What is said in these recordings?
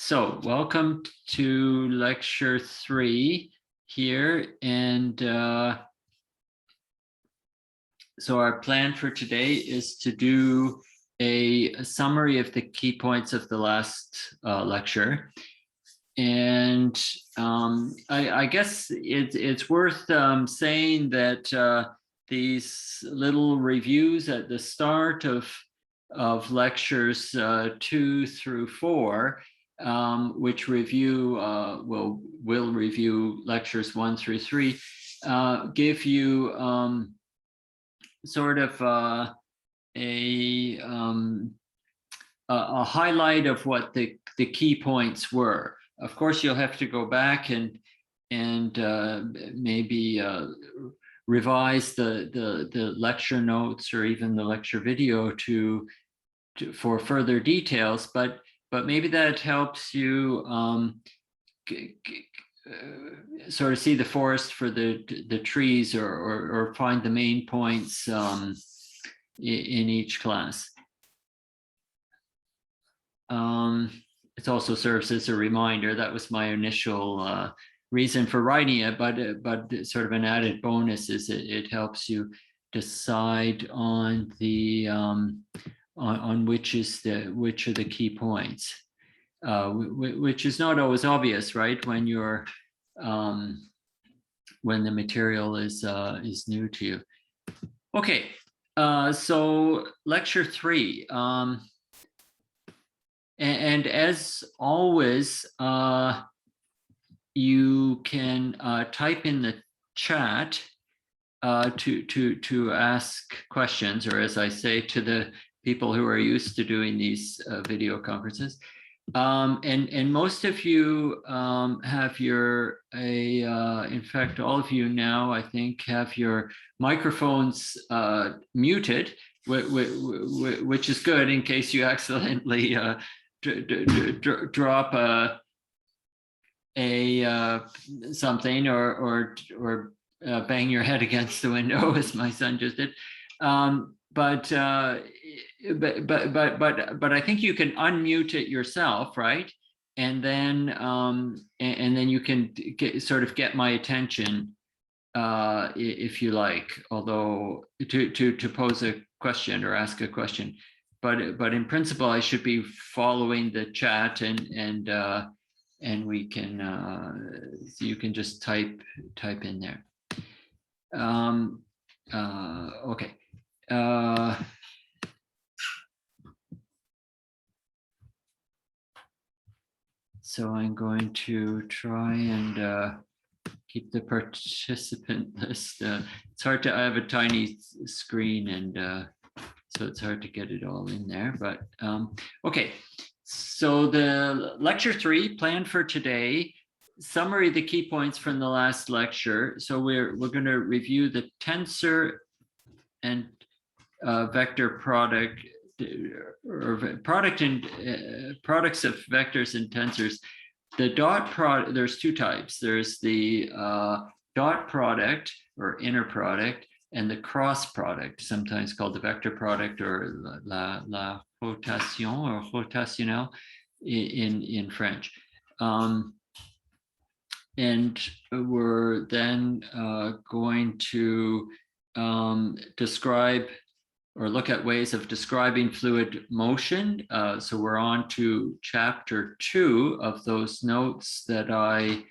So welcome to lecture 3 here. And so our plan for today is to do a summary of the key points of the last lecture. And I guess it's worth saying that these little reviews at the start of lectures 2 through 4, which review will review lectures 1 through 3, give you sort of a highlight of what the key points were. Of course, you'll have to go back and maybe revise the lecture notes or even the lecture video for further details, but maybe that helps you sort of see the forest for the trees, or find the main points in each class. It also serves as a reminder. That was my initial reason for writing it, but sort of an added bonus is it helps you decide on the on which are the key points, which is not always obvious, right? When you're when the material is new to you. Okay, so lecture 3. And as always, you can type in the chat to ask questions, or as I say to the people who are used to doing these video conferences. And most of you have your, in fact, all of you now, I think, have your microphones muted, which is good in case you accidentally drop something or bang your head against the window, as my son just did. But I think you can unmute it yourself, right? And then you can get my attention if you like, although to pose a question or ask a question. But in principle, I should be following the chat, and we can so you can just type in there. Okay. So I'm going to try and keep the participant list. It's hard to, I have a tiny screen, and so it's hard to get it all in there, but okay. So the lecture 3 planned for today, summary of the key points from the last lecture. So we're going to review the tensor and vector product, or product and products of vectors and tensors. The dot product, there's two types. There's the dot product or inner product, and the cross product, sometimes called the vector product, or la rotation or rotationnel in French. And we're then going to describe or look at ways of describing fluid motion. So we're on to chapter 2 of those notes that I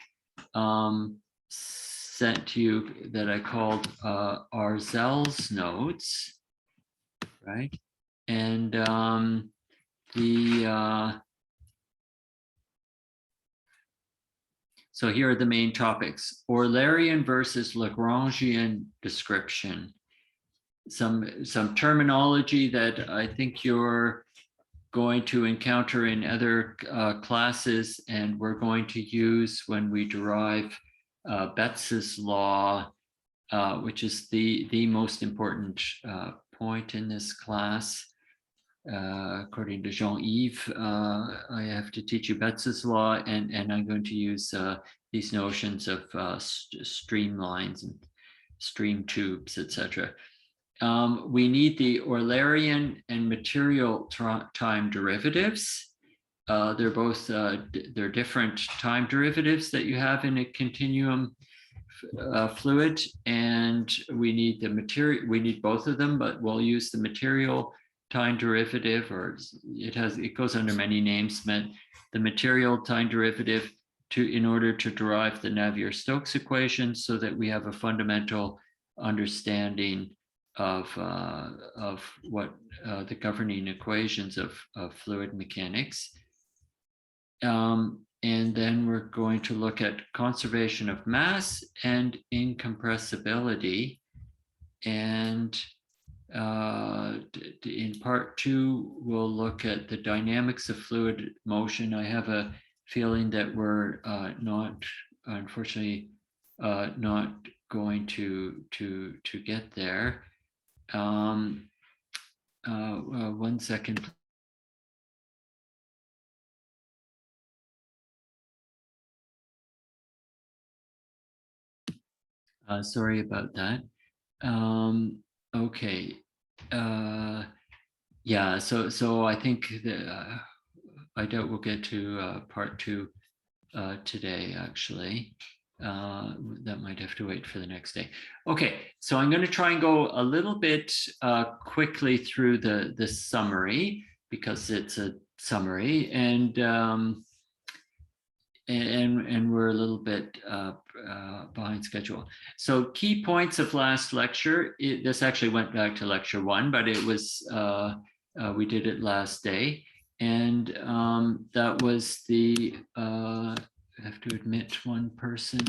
sent to you, that I called Arzel's notes, right? And so here are the main topics: Eulerian versus Lagrangian description. Some terminology that I think you're going to encounter in other classes, and we're going to use when we derive Betz's law, which is the most important point in this class. According to Jean-Yves, I have to teach you Betz's law, and I'm going to use these notions of streamlines and stream tubes, etc. We need the Eulerian and material time derivatives, they're both, they're different time derivatives that you have in a continuum fluid, and we need the material, we need both of them, but we'll use the material time derivative, or it goes under many names, the material time derivative in order to derive the Navier-Stokes equation, so that we have a fundamental understanding of what the governing equations of fluid mechanics. And then we're going to look at conservation of mass and incompressibility. And in part 2, we'll look at the dynamics of fluid motion. I have a feeling that we're unfortunately, not going to get there. 1 second. Sorry about that. Okay. Yeah, so I think that I doubt we'll get to part 2 today, actually. That might have to wait for the next day. Okay, so I'm going to try and go a little bit quickly through the summary, because it's a summary, and we're a little bit behind schedule. So key points of last lecture, this actually went back to lecture 1, but it was, we did it last day. And that was the, I have to admit one person.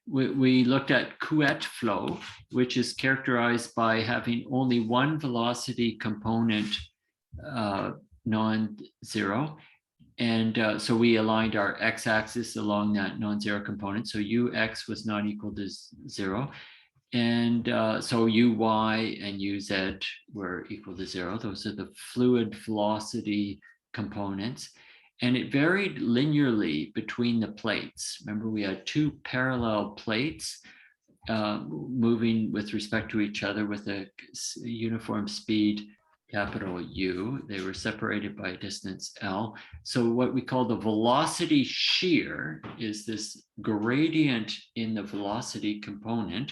We looked at Couette flow, which is characterized by having only one velocity component non-zero. And so we aligned our x-axis along that non-zero component. So ux was not equal to 0. And so uy and uz were equal to 0. Those are the fluid velocity components. And it varied linearly between the plates. Remember, we had 2 parallel plates moving with respect to each other with a uniform speed, capital U. They were separated by a distance L. So what we call the velocity shear is this gradient in the velocity component,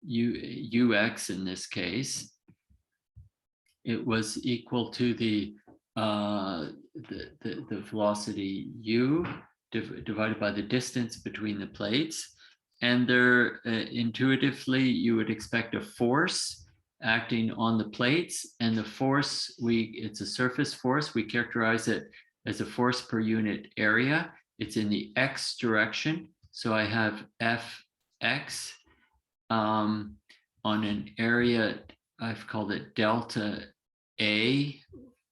ux in this case. It was equal to the velocity u divided by the distance between the plates. And there, intuitively, you would expect a force acting on the plates, and the force, it's a surface force. We characterize it as a force per unit area. It's in the x direction. So I have Fx on an area, I've called it delta A.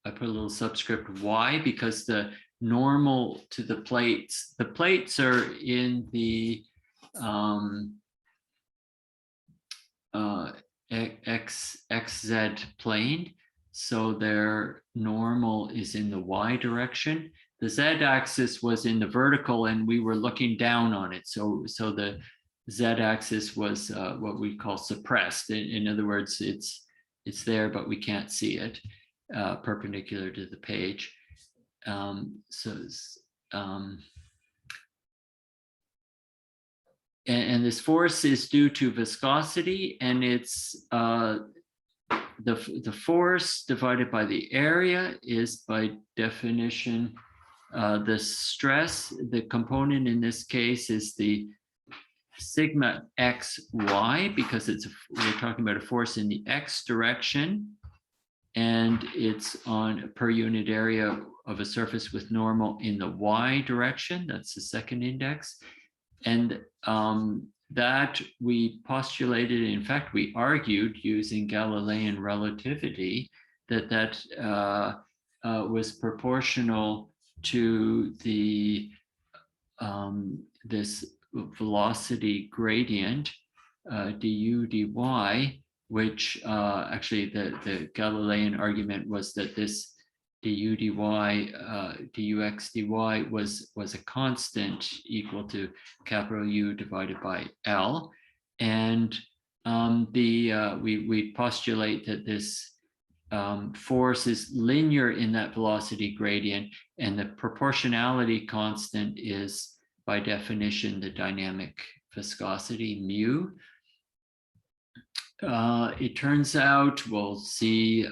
I put a little subscript y because the normal to the plates are in the xz plane, so their normal is in the y direction. The z-axis was in the vertical, and we were looking down on it, so the z-axis was what we call suppressed. In other words, it's there, but we can't see it, perpendicular to the page. And this force is due to viscosity, and it's the force divided by the area is by definition the stress. The component in this case is the sigma xy, because we're talking about a force in the x direction, and it's on per unit area of a surface with normal in the y direction. That's the second index. And that we postulated, in fact, we argued using Galilean relativity that was proportional to the this velocity gradient du dy, which actually the Galilean argument was that this du dy dux dy was a constant equal to capital U divided by L, and we postulate that this force is linear in that velocity gradient, and the proportionality constant is, by definition, the dynamic viscosity, mu. It turns out, we'll see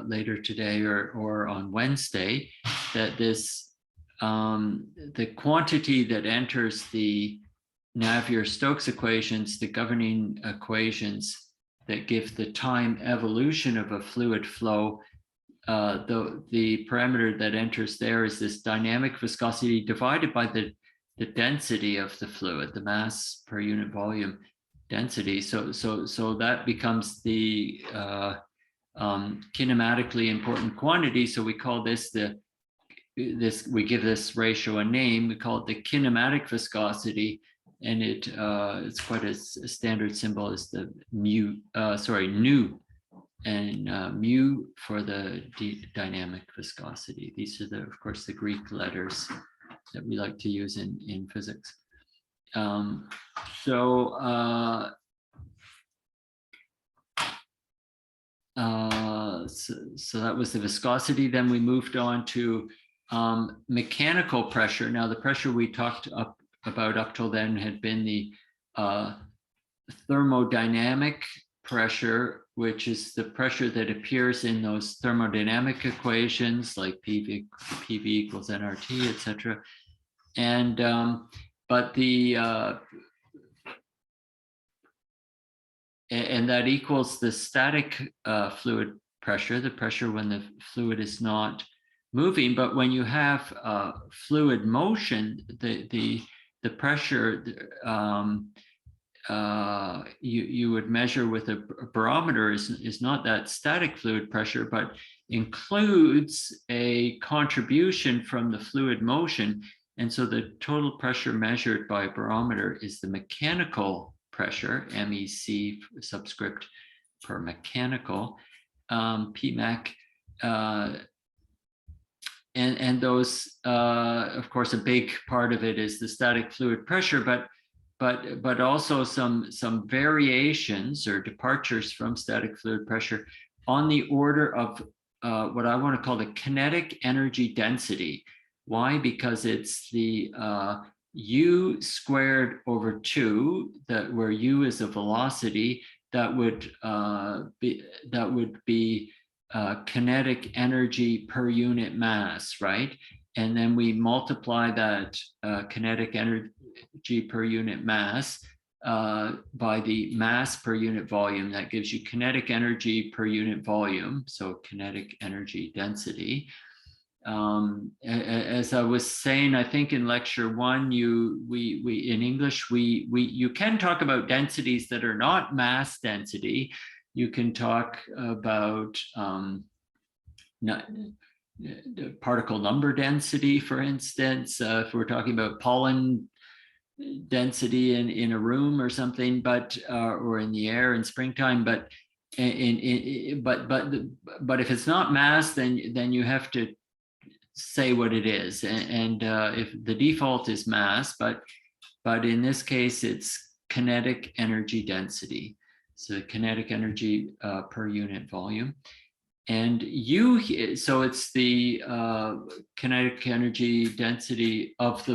later today or on Wednesday, that this the quantity that enters the Navier-Stokes equations, the governing equations that give the time evolution of a fluid flow, the parameter that enters there is this dynamic viscosity divided by the density of the fluid, the mass per unit volume density. So that becomes the kinematically important quantity. So we call this we give this ratio a name. We call it the kinematic viscosity, and it's quite a standard symbol is the nu, and mu for the dynamic viscosity. These are of course, the Greek letters that we like to use in physics. So that was the viscosity. Then we moved on to mechanical pressure. Now, the pressure we talked about up till then had been the thermodynamic pressure, which is the pressure that appears in those thermodynamic equations like PV equals nRT, etc. And but and that equals the static fluid pressure, the pressure when the fluid is not moving. But when you have fluid motion, the pressure you would measure with a barometer is not that static fluid pressure, but includes a contribution from the fluid motion. And so the total pressure measured by a barometer is the mechanical pressure, MEC subscript per mechanical, PMAC. And those, of course, a big part of it is the static fluid pressure, but also some variations or departures from static fluid pressure on the order of what I want to call the kinetic energy density. Why? Because it's the u squared over 2, where u is a velocity, that would be kinetic energy per unit mass, right? And then we multiply that kinetic energy per unit mass by the mass per unit volume. That gives you kinetic energy per unit volume, so kinetic energy density. As I was saying, I think in lecture 1, we in English, you can talk about densities that are not mass density. You can talk about particle number density, for instance, if we're talking about pollen density in a room or something, but or in the air in springtime. But but if it's not mass, then you have to say what it is, and if the default is mass, but in this case it's kinetic energy density, so kinetic energy per unit volume. And u, so it's the kinetic energy density of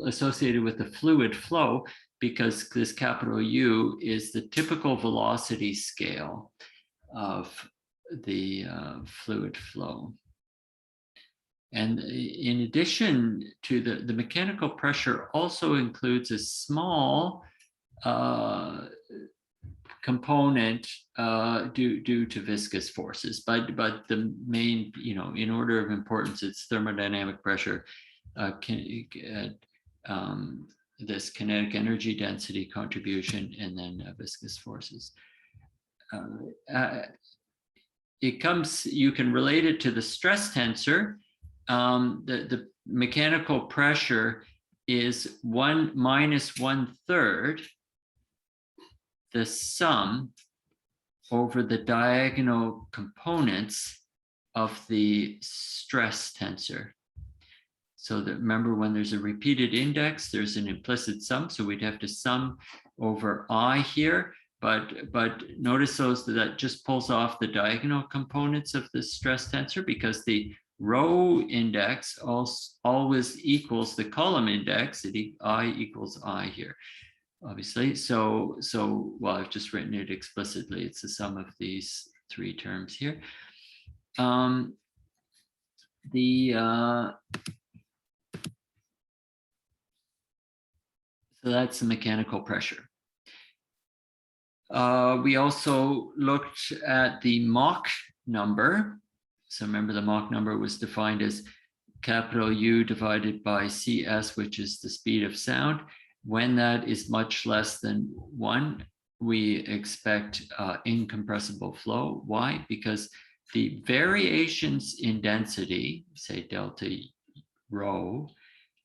associated with the fluid flow, because this capital U is the typical velocity scale of the fluid flow. And in addition to the mechanical pressure also includes a small component due to viscous forces, but the main, in order of importance, it's thermodynamic pressure, this kinetic energy density contribution, and then viscous forces. You can relate it to the stress tensor. The mechanical pressure is 1 minus 1/3 the sum over the diagonal components of the stress tensor. So that, remember, when there's a repeated index, there's an implicit sum. So we'd have to sum over I here. but notice that just pulls off the diagonal components of the stress tensor, because the row index always equals the column index. I equals I here, obviously. So well, I've just written it explicitly. It's the sum of these three terms here. So that's the mechanical pressure. We also looked at the Mach number. So remember, the Mach number was defined as capital U divided by CS, which is the speed of sound. When that is much less than 1, we expect incompressible flow. Why? Because the variations in density, say delta rho,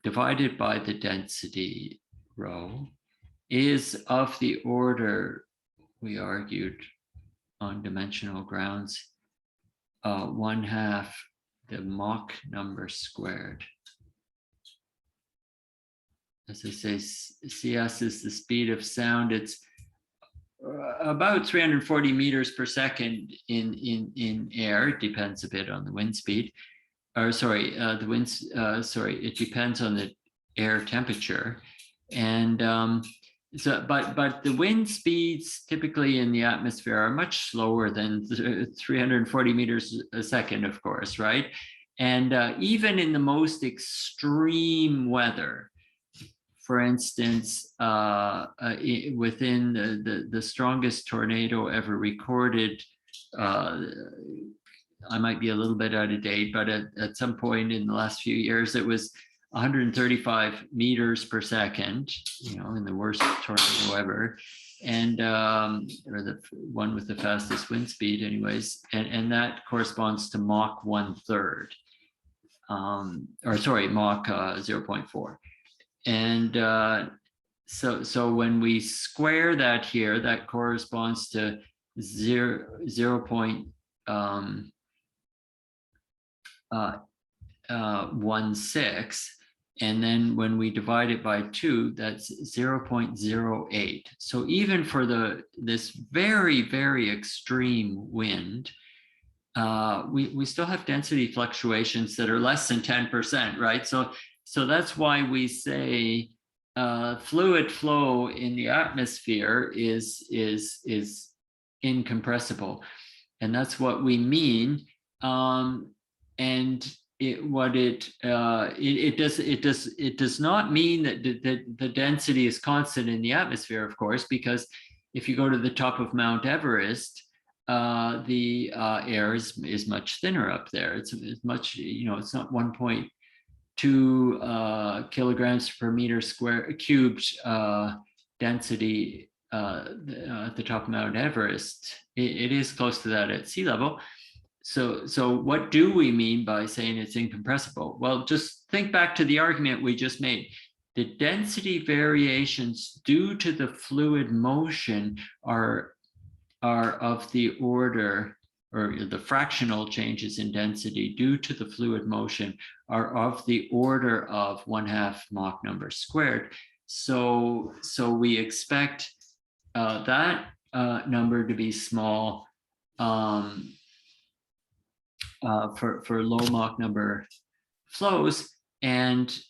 divided by the density rho, is of the order, we argued on dimensional grounds, 1/2 the Mach number squared. As I say, CS is the speed of sound. It's about 340 meters per second in air. It depends a bit on the wind speed. Or sorry, the winds. Sorry, it depends on the air temperature, and so, but the wind speeds typically in the atmosphere are much slower than 340 meters a second, of course, right? And even in the most extreme weather, for instance, within the strongest tornado ever recorded, I might be a little bit out of date, but at some point in the last few years, it was 135 meters per second, in the worst tornado ever, and or the one with the fastest wind speed anyways, and that corresponds to Mach 1/3, or sorry, Mach 0.4. And so when we square that here, that corresponds to 0.16. And then when we divide it by 2, that's 0.08. So even for this very, very extreme wind, we still have density fluctuations that are less than 10%, right? So that's why we say fluid flow in the atmosphere is incompressible, and that's what we mean. And it does not mean that the density is constant in the atmosphere, of course, because if you go to the top of Mount Everest, the air is much thinner up there. It's much, it's not 1.2 kilograms per meter square cubed density at the top of Mount Everest. It is close to that at sea level. So what do we mean by saying it's incompressible? Well, just think back to the argument we just made. The density variations due to the fluid motion are of the order, or the fractional changes in density due to the fluid motion are of the order of 1/2 Mach number squared. So we expect that number to be small for low Mach number flows, and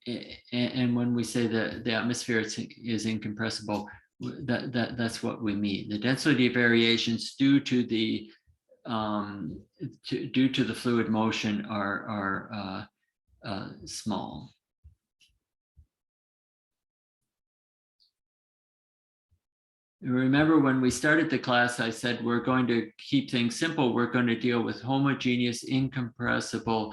when we say that the atmosphere is incompressible, that's what we mean. The density variations due to the fluid motion are small. Remember, when we started the class, I said we're going to keep things simple. We're going to deal with homogeneous, incompressible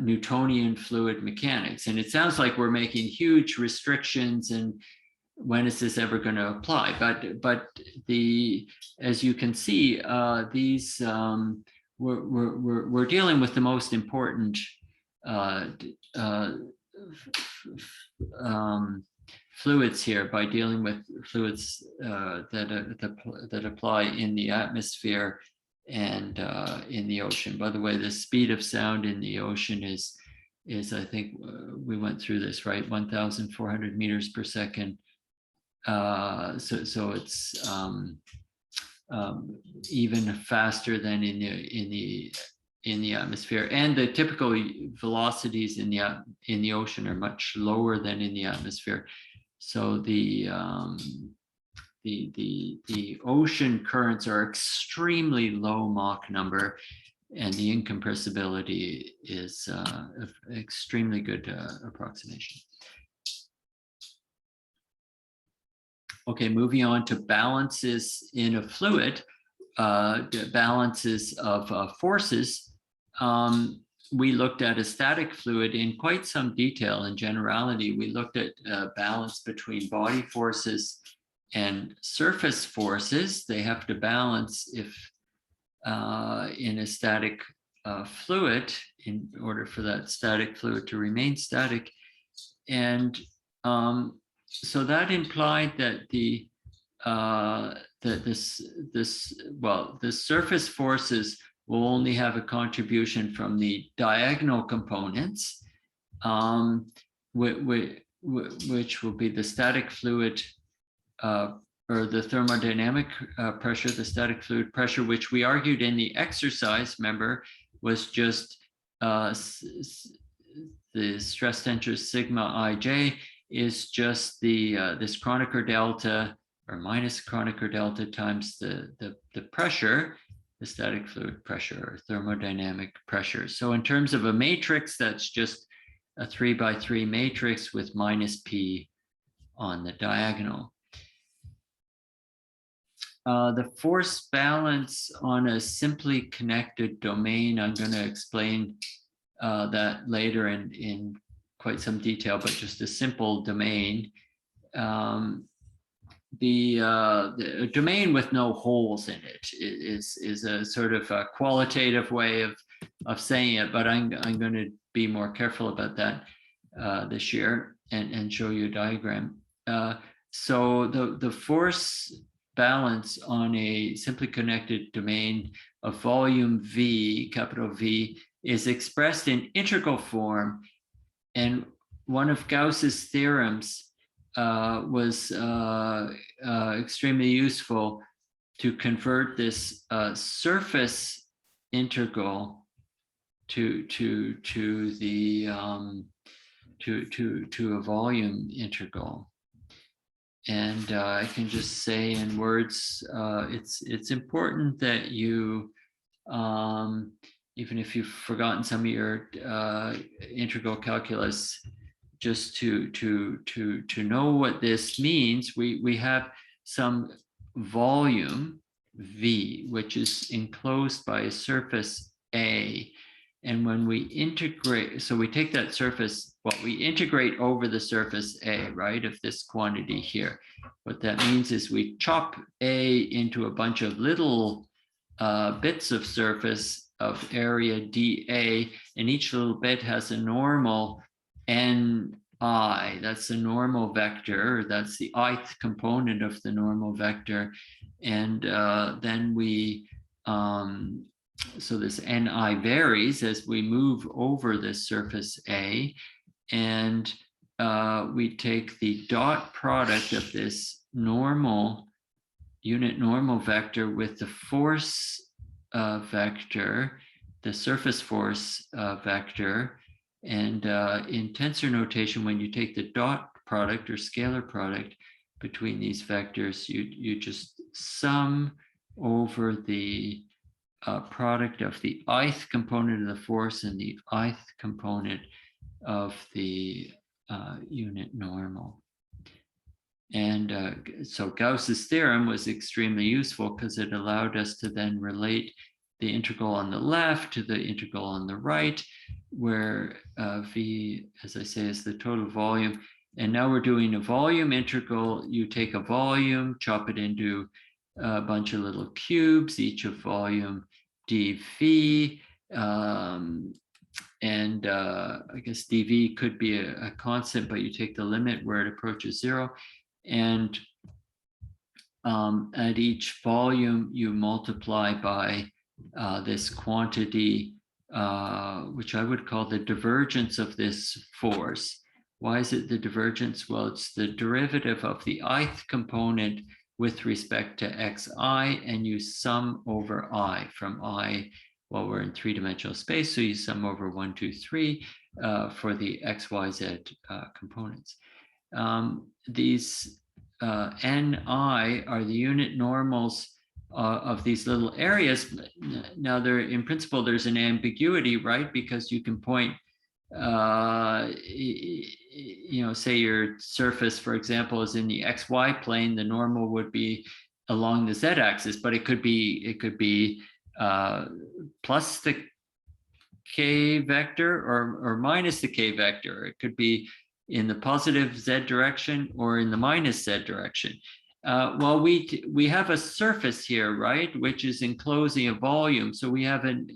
Newtonian fluid mechanics. And it sounds like we're making huge restrictions, and when is this ever going to apply? But as you can see, these we're dealing with the most important fluids here, by dealing with fluids that apply in the atmosphere and in the ocean. By the way, the speed of sound in the ocean is I think we went through this, right? 1,400 meters per second so it's even faster than in the atmosphere, and the typical velocities in the ocean are much lower than in the atmosphere. So the ocean currents are extremely low Mach number, and the incompressibility is an extremely good approximation. Okay, moving on to balances in a fluid, balances of forces. We looked at a static fluid in quite some detail. In generality, we looked at balance between body forces and surface forces. They have to balance if in a static fluid, in order for that static fluid to remain static. And so that implied that the surface forces will only have a contribution from the diagonal components, which will be the static fluid or the thermodynamic pressure, the static fluid pressure, which we argued in the exercise, remember, was just the stress tensor sigma ij is just this Kronecker delta or minus Kronecker delta times the pressure, the static fluid pressure or thermodynamic pressure. So in terms of a matrix, that's just a 3x3 matrix with minus p on the diagonal. The force balance on a simply connected domain, I'm going to explain that later in quite some detail, but just a simple domain. The domain with no holes in it is a sort of a qualitative way of saying it, but I'm going to be more careful about that this year and show you a diagram. So the force balance on a simply connected domain of volume V, capital V, is expressed in integral form. And one of Gauss's theorems was extremely useful to convert this surface integral to a volume integral. And I can just say in words, it's important that you, even if you've forgotten some of your integral calculus, just to know what this means. We have some volume V, which is enclosed by a surface A. And when we integrate, so we take that surface, well, we integrate over the surface A, right, of this quantity here. What that means is we chop A into a bunch of little bits of surface of area dA, and each little bit has a normal ni. That's the normal vector. That's the ith component of the normal vector. And then we, so this ni varies as we move over this surface A, and we take the dot product of this normal, unit normal vector with the force vector, the surface force vector. And in tensor notation, when you take the dot product or scalar product between these vectors, you just sum over the product of the ith component of the force and the ith component of the unit normal. And so Gauss's theorem was extremely useful because it allowed us to then relate the integral on the left to the integral on the right, where V, as I say, is the total volume. And now we're doing a volume integral. You take a volume, chop it into a bunch of little cubes, each of volume dV. And I guess dV could be a constant, but you take the limit where it approaches 0. And at each volume, you multiply by this quantity, which I would call the divergence of this force. Why is it the divergence? Well, it's the derivative of the ith component with respect to xi, and you sum over I from I. Well, we're in three-dimensional space, so you sum over 1, 2, 3 for the x, y, z components. These ni are the unit normals of these little areas. Now, in principle, there's an ambiguity, right? Because you can point, say your surface, for example, is in the xy plane. The normal would be along the z-axis, but it could be plus the k vector or minus the k vector. It could be in the positive z direction or in the minus z direction. Well, we have a surface here, right, which is enclosing a volume. So we have an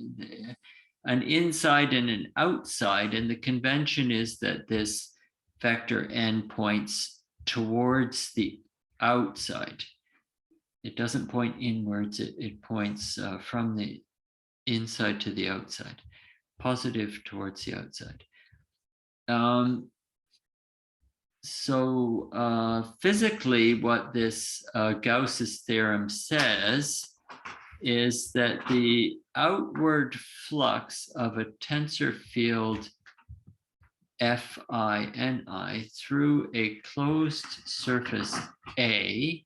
inside and an outside, and the convention is that this vector n points towards the outside. It doesn't point inwards, it points from the inside to the outside, positive towards the outside. So physically, what this Gauss's theorem says is that the outward flux of a tensor field Fi through a closed surface A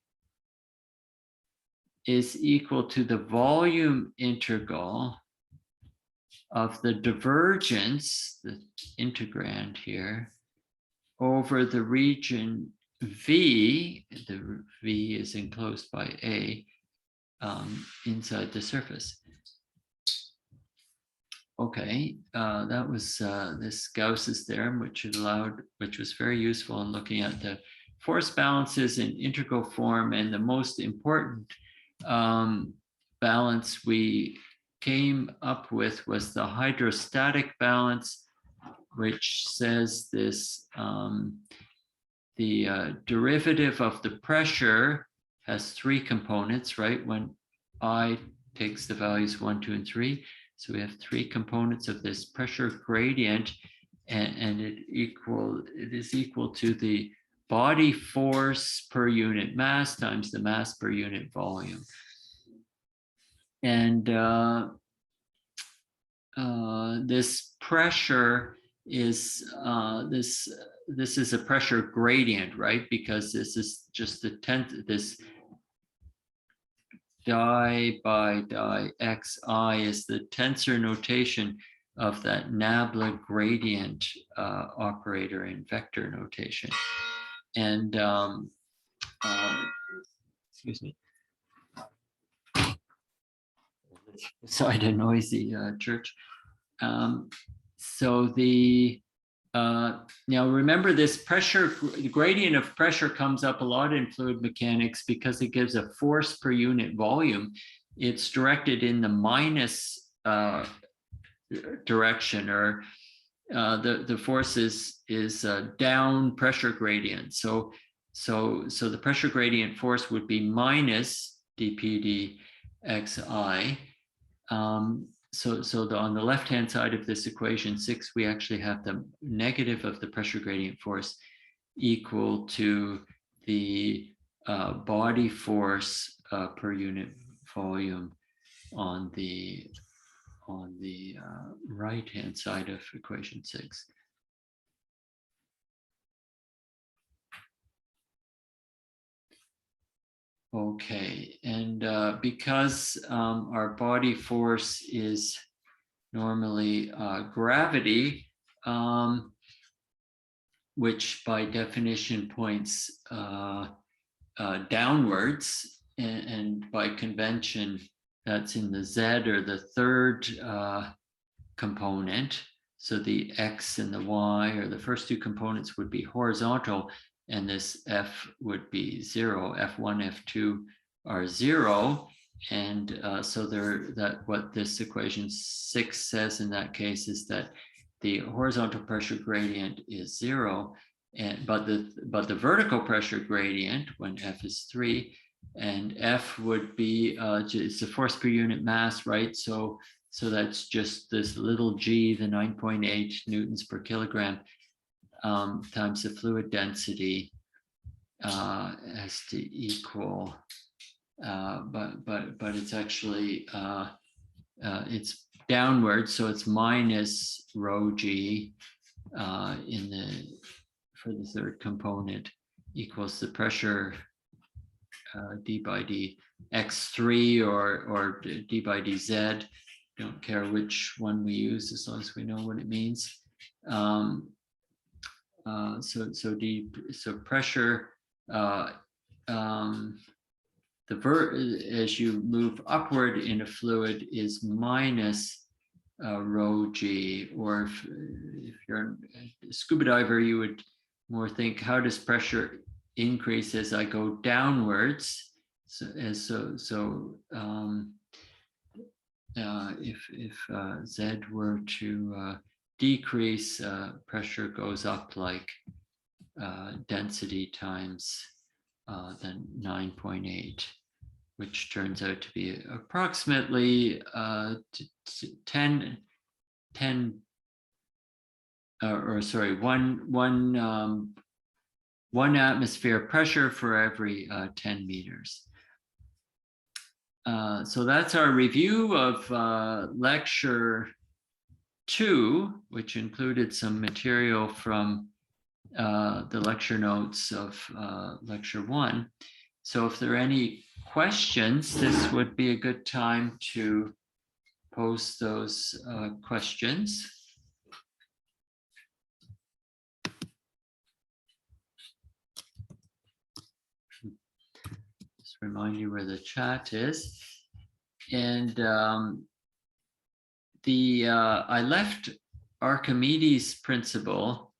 is equal to the volume integral of the divergence, the integrand here, over the region V. The V is enclosed by A inside the surface. Okay, that was this Gauss's theorem, which was very useful in looking at the force balances in integral form. And the most important balance we came up with was the hydrostatic balance, which says this: the derivative of the pressure has three components, right? When I takes the values 1, 2, and 3. So we have three components of this pressure gradient, and it is equal to the body force per unit mass times the mass per unit volume. And this pressure is this is a pressure gradient, right? Because this is just this di by di xi is the tensor notation of that nabla gradient operator in vector notation. And excuse me, beside a noisy church. So the now remember, this pressure, the gradient of pressure comes up a lot in fluid mechanics because it gives a force per unit volume. It's directed in the minus direction, or the force is down pressure gradient. So the pressure gradient force would be minus dp dxi. So on the left-hand side of this equation 6, we actually have the negative of the pressure gradient force equal to the body force per unit volume on the right-hand side of equation 6. Okay, and because our body force is normally gravity, which by definition points downwards, and by convention, that's in the Z or the third component. So the X and the Y, or the first two components, would be horizontal, and this F would be 0. F1, F2 are 0. And so what this equation 6 says in that case is that the horizontal pressure gradient is 0, but the vertical pressure gradient, when F is 3, and F would be it's the force per unit mass, right? So that's just this little g, the 9.8 newtons per kilogram. times the fluid density has to equal, but it's actually it's downward, so it's minus rho g for the third component equals the pressure d by d x3 or d by dz. Don't care which one we use as long as we know what it means. So pressure, as you move upward in a fluid is minus rho g, or if you're a scuba diver, you would more think, how does pressure increase as I go downwards? If Z were to decrease, pressure goes up like density times then 9.8, which turns out to be approximately 1 atmosphere pressure for every 10 meters. So that's our review of lecture 2, which included some material from the lecture notes of lecture 1. So if there are any questions, this would be a good time to post those questions. Just remind you where the chat is. And I left Archimedes' principle.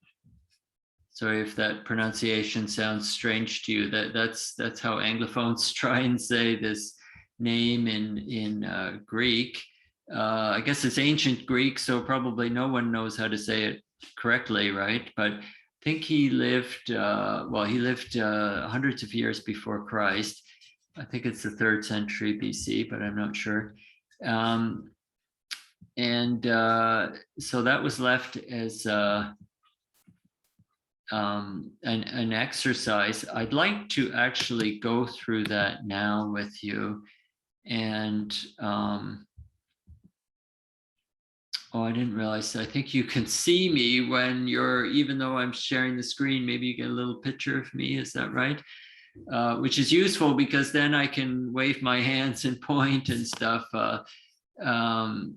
Sorry if that pronunciation sounds strange to you. That's how Anglophones try and say this name in Greek. I guess it's ancient Greek, so probably no one knows how to say it correctly, right? But I think he lived, hundreds of years before Christ. I think it's the 3rd century BC, but I'm not sure. So that was left as an exercise. I'd like to actually go through that now with you. And I didn't realize, I think you can see me when even though I'm sharing the screen, maybe you get a little picture of me, is that right? Which is useful because then I can wave my hands and point and stuff when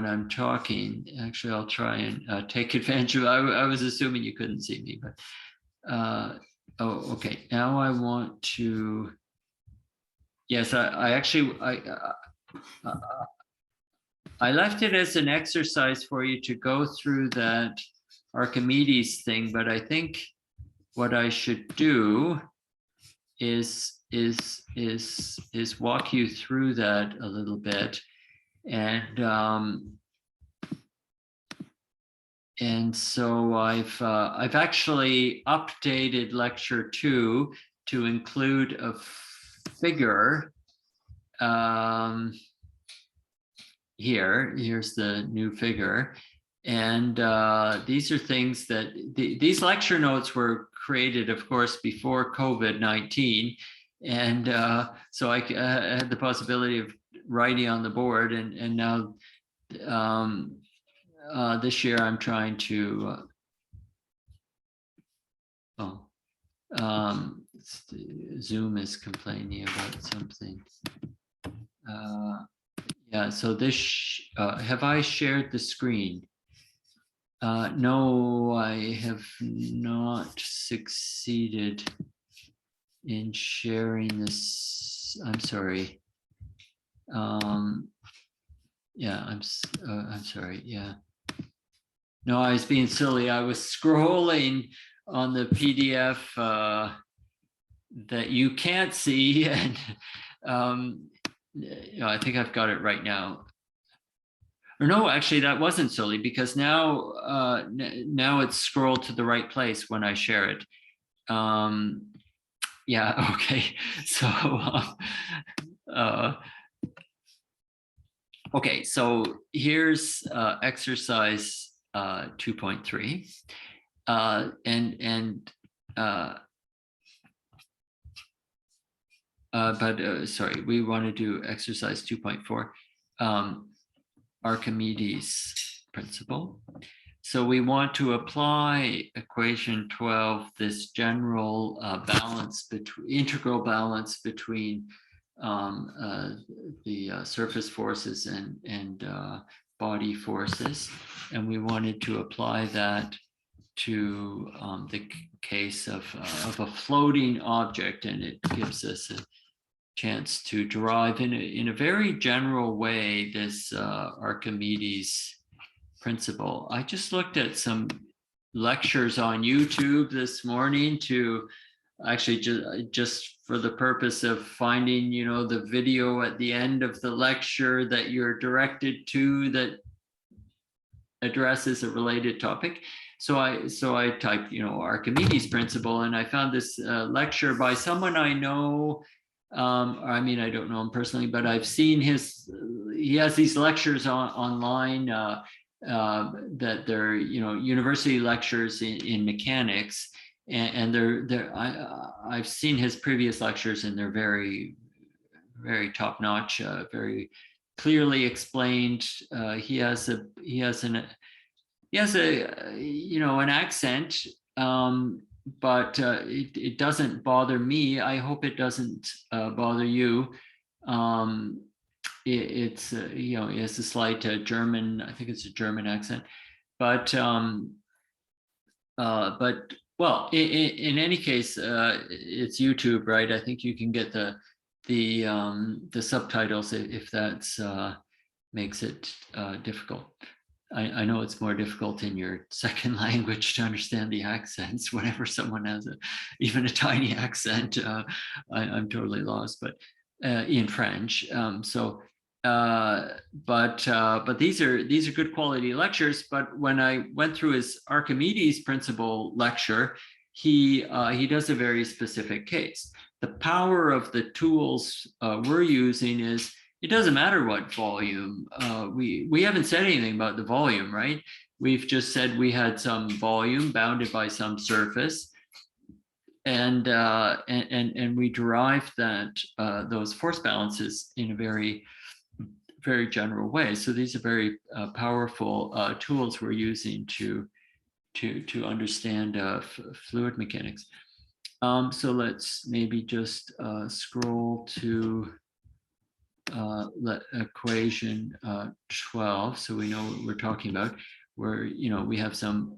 I'm talking. Actually, I'll try and take advantage of it. I was assuming you couldn't see me, but okay. Now I want to. Yes, I left it as an exercise for you to go through that Archimedes thing, but I think what I should do is walk you through that a little bit. And so I've actually updated lecture 2 to include a figure. Here's the new figure, and these are things that these lecture notes were created, of course, before COVID-19, and so I had the possibility of writing on the board, and now this year I'm trying to Zoom is complaining about something. Yeah, so this have I shared the screen? No, I have not succeeded in sharing this. I'm sorry. Yeah, I'm sorry. Yeah. No, I was being silly. I was scrolling on the PDF that you can't see, and I think I've got it right now. Or no, actually, that wasn't silly, because now it's scrolled to the right place when I share it. Yeah, okay. So Okay, so here's exercise 2.3, sorry, we want to do exercise 2.4, Archimedes principle. So we want to apply equation 12, this general balance between integral balance between the surface forces and body forces, and we wanted to apply that to the case of a floating object, and it gives us a chance to derive in a very general way this Archimedes principle. I just looked at some lectures on YouTube this morning to actually just for the purpose of finding, you know, the video at the end of the lecture that you're directed to that addresses a related topic. So I typed, you know, Archimedes principle, and I found this lecture by someone I know. I mean, I don't know him personally, but I've seen he has these lectures online that they're, you know, university lectures in mechanics, and I've seen his previous lectures, and they're very, very top notch, very clearly explained. He has a you know, an accent, but it doesn't bother me. I hope it doesn't bother you. It's you know, it has a slight German, I think it's a German accent, but well, in any case, it's YouTube, right? I think you can get the subtitles if that's makes it difficult. I know it's more difficult in your second language to understand the accents. Whenever someone has even a tiny accent, I'm totally lost. But in French, but these are good quality lectures. But when I went through his Archimedes principle lecture, he does a very specific case. The power of the tools we're using is, it doesn't matter what volume. We haven't said anything about the volume, right? We've just said we had some volume bounded by some surface, and we derived that those force balances in a very, very general way. So these are very powerful tools we're using to understand fluid mechanics. So let's maybe just scroll to equation 12, so we know what we're talking about, where, you know, we have some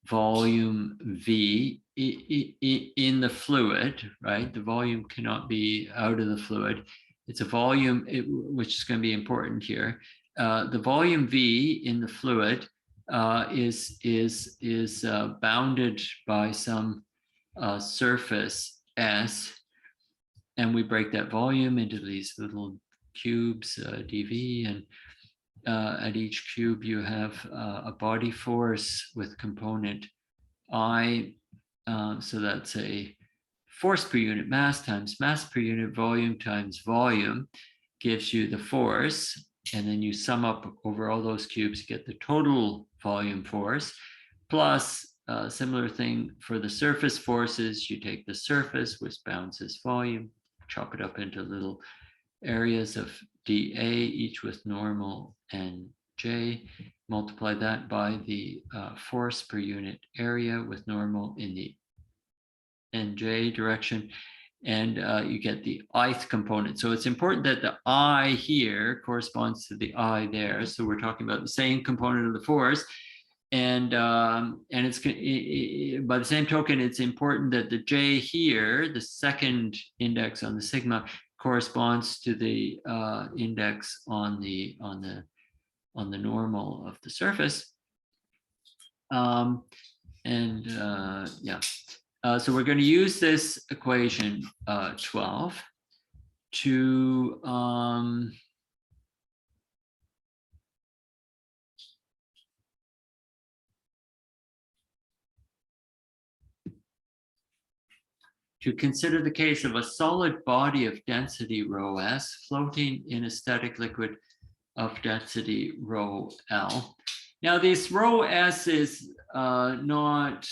volume V in the fluid, right? The volume cannot be out of the fluid. It's a volume, which is going to be important here. The volume V in the fluid is bounded by some surface S, and we break that volume into these little cubes, dV, and at each cube you have a body force with component I. So that's a force per unit mass times mass per unit volume times volume gives you the force, and then you sum up over all those cubes, you get the total volume force, plus similar thing for the surface forces. You take the surface, which bounds this volume, chop it up into little areas of dA, each with normal and J, multiply that by the force per unit area with normal in the NJ direction, and you get the ith component. So it's important that the I here corresponds to the I there. So we're talking about the same component of the force. And it's by the same token, it's important that the J here, the second index on the sigma, corresponds to the index on the normal of the surface. Yeah. So we're going to use this equation 12 to to consider the case of a solid body of density rho s floating in a static liquid of density rho L. Now this rho s is not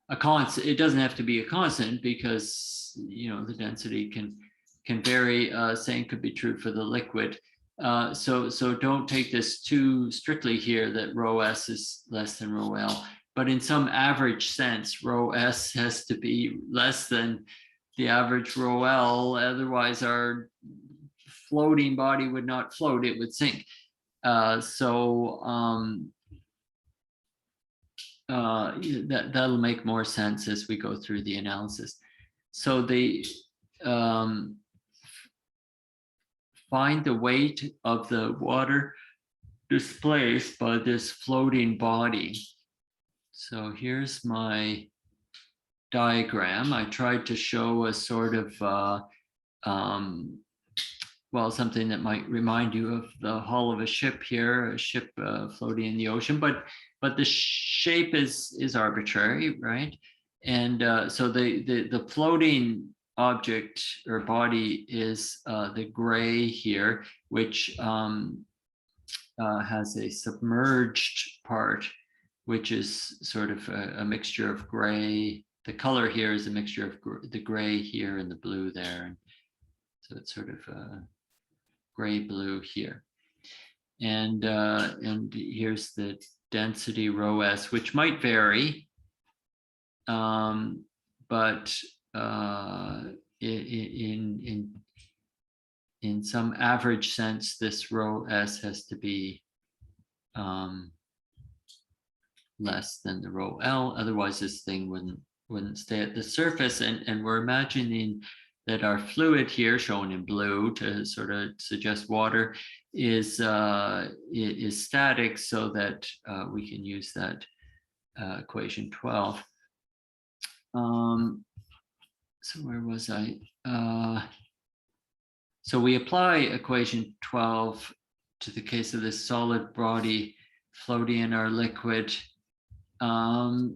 a constant. It doesn't have to be a constant because the density can vary. Same could be true for the liquid. So don't take this too strictly here that rho s is less than rho L. But in some average sense, rho s has to be less than the average rho L. Otherwise, our floating body would not float; it would sink. That'll make more sense as we go through the analysis. So they find the weight of the water displaced by this floating body. So here's my diagram. I tried to show a sort of something that might remind you of the hull of a ship here, a ship floating in the ocean, but the shape is arbitrary, right? And so the floating object or body is the gray here, which has a submerged part, which is sort of a mixture of gray. The color here is a mixture of the gray here and the blue there. So it's sort of gray blue here. And here's the density rho s, which might vary, but in some average sense, this rho s has to be less than the rho L. Otherwise, this thing wouldn't stay at the surface. And we're imagining that our fluid here, shown in blue to sort of suggest water, is static, so that we can use that equation 12. So where was I? So we apply equation 12 to the case of this solid body floating in our liquid. So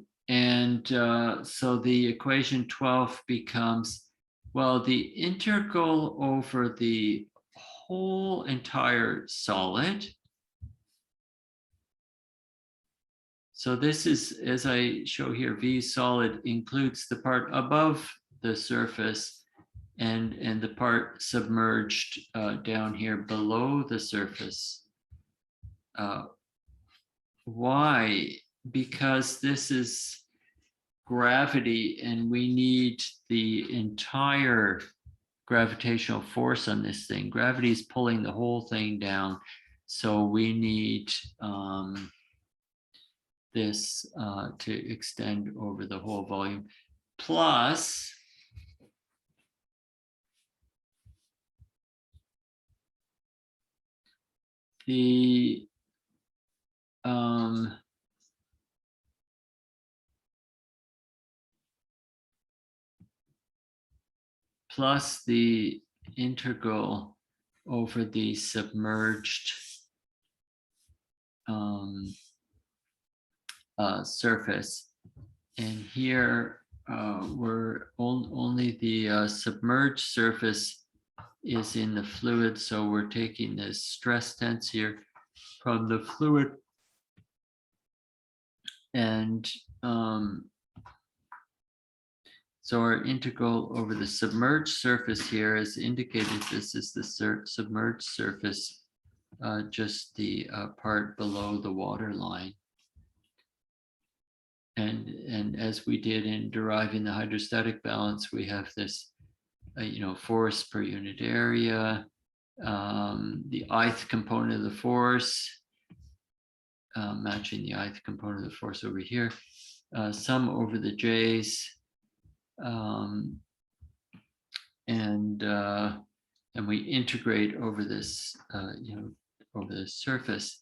the equation 12 becomes, well, the integral over the whole entire solid. So this is, as I show here, V solid includes the part above the surface and the part submerged down here below the surface. Why? Because this is gravity, and we need the entire gravitational force on this thing. Gravity is pulling the whole thing down, so we need this to extend over the whole volume, plus the integral over the submerged surface. And here we're only the submerged surface is in the fluid, so we're taking this stress tense here from the fluid, and so our integral over the submerged surface here is indicated. This is the submerged surface, just the part below the water line. And as we did in deriving the hydrostatic balance, we have this, force per unit area, the ith component of the force, matching the ith component of the force over here, sum over the j's, and we integrate over this, over the surface.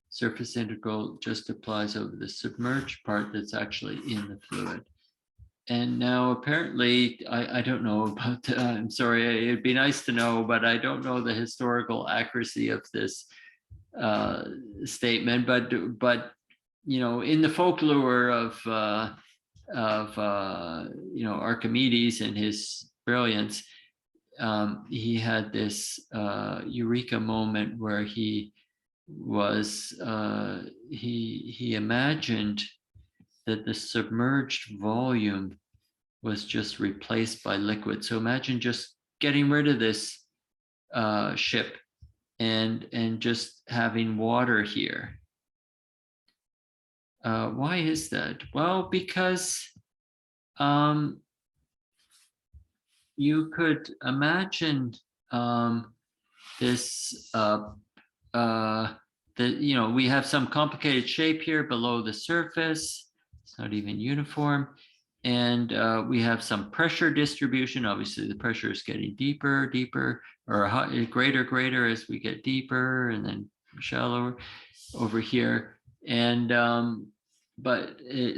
Surface integral just applies over the submerged part that's actually in the fluid. And now apparently, I don't know about, I'm sorry, it'd be nice to know, but I don't know the historical accuracy of this statement, but in the folklore of Archimedes and his brilliance, he had this eureka moment where he imagined that the submerged volume was just replaced by liquid. So imagine just getting rid of this ship and just having water here. Why is that? Well, because you could imagine this we have some complicated shape here below the surface. It's not even uniform. And we have some pressure distribution. Obviously, the pressure is getting deeper, or greater as we get deeper, and then shallower over here. And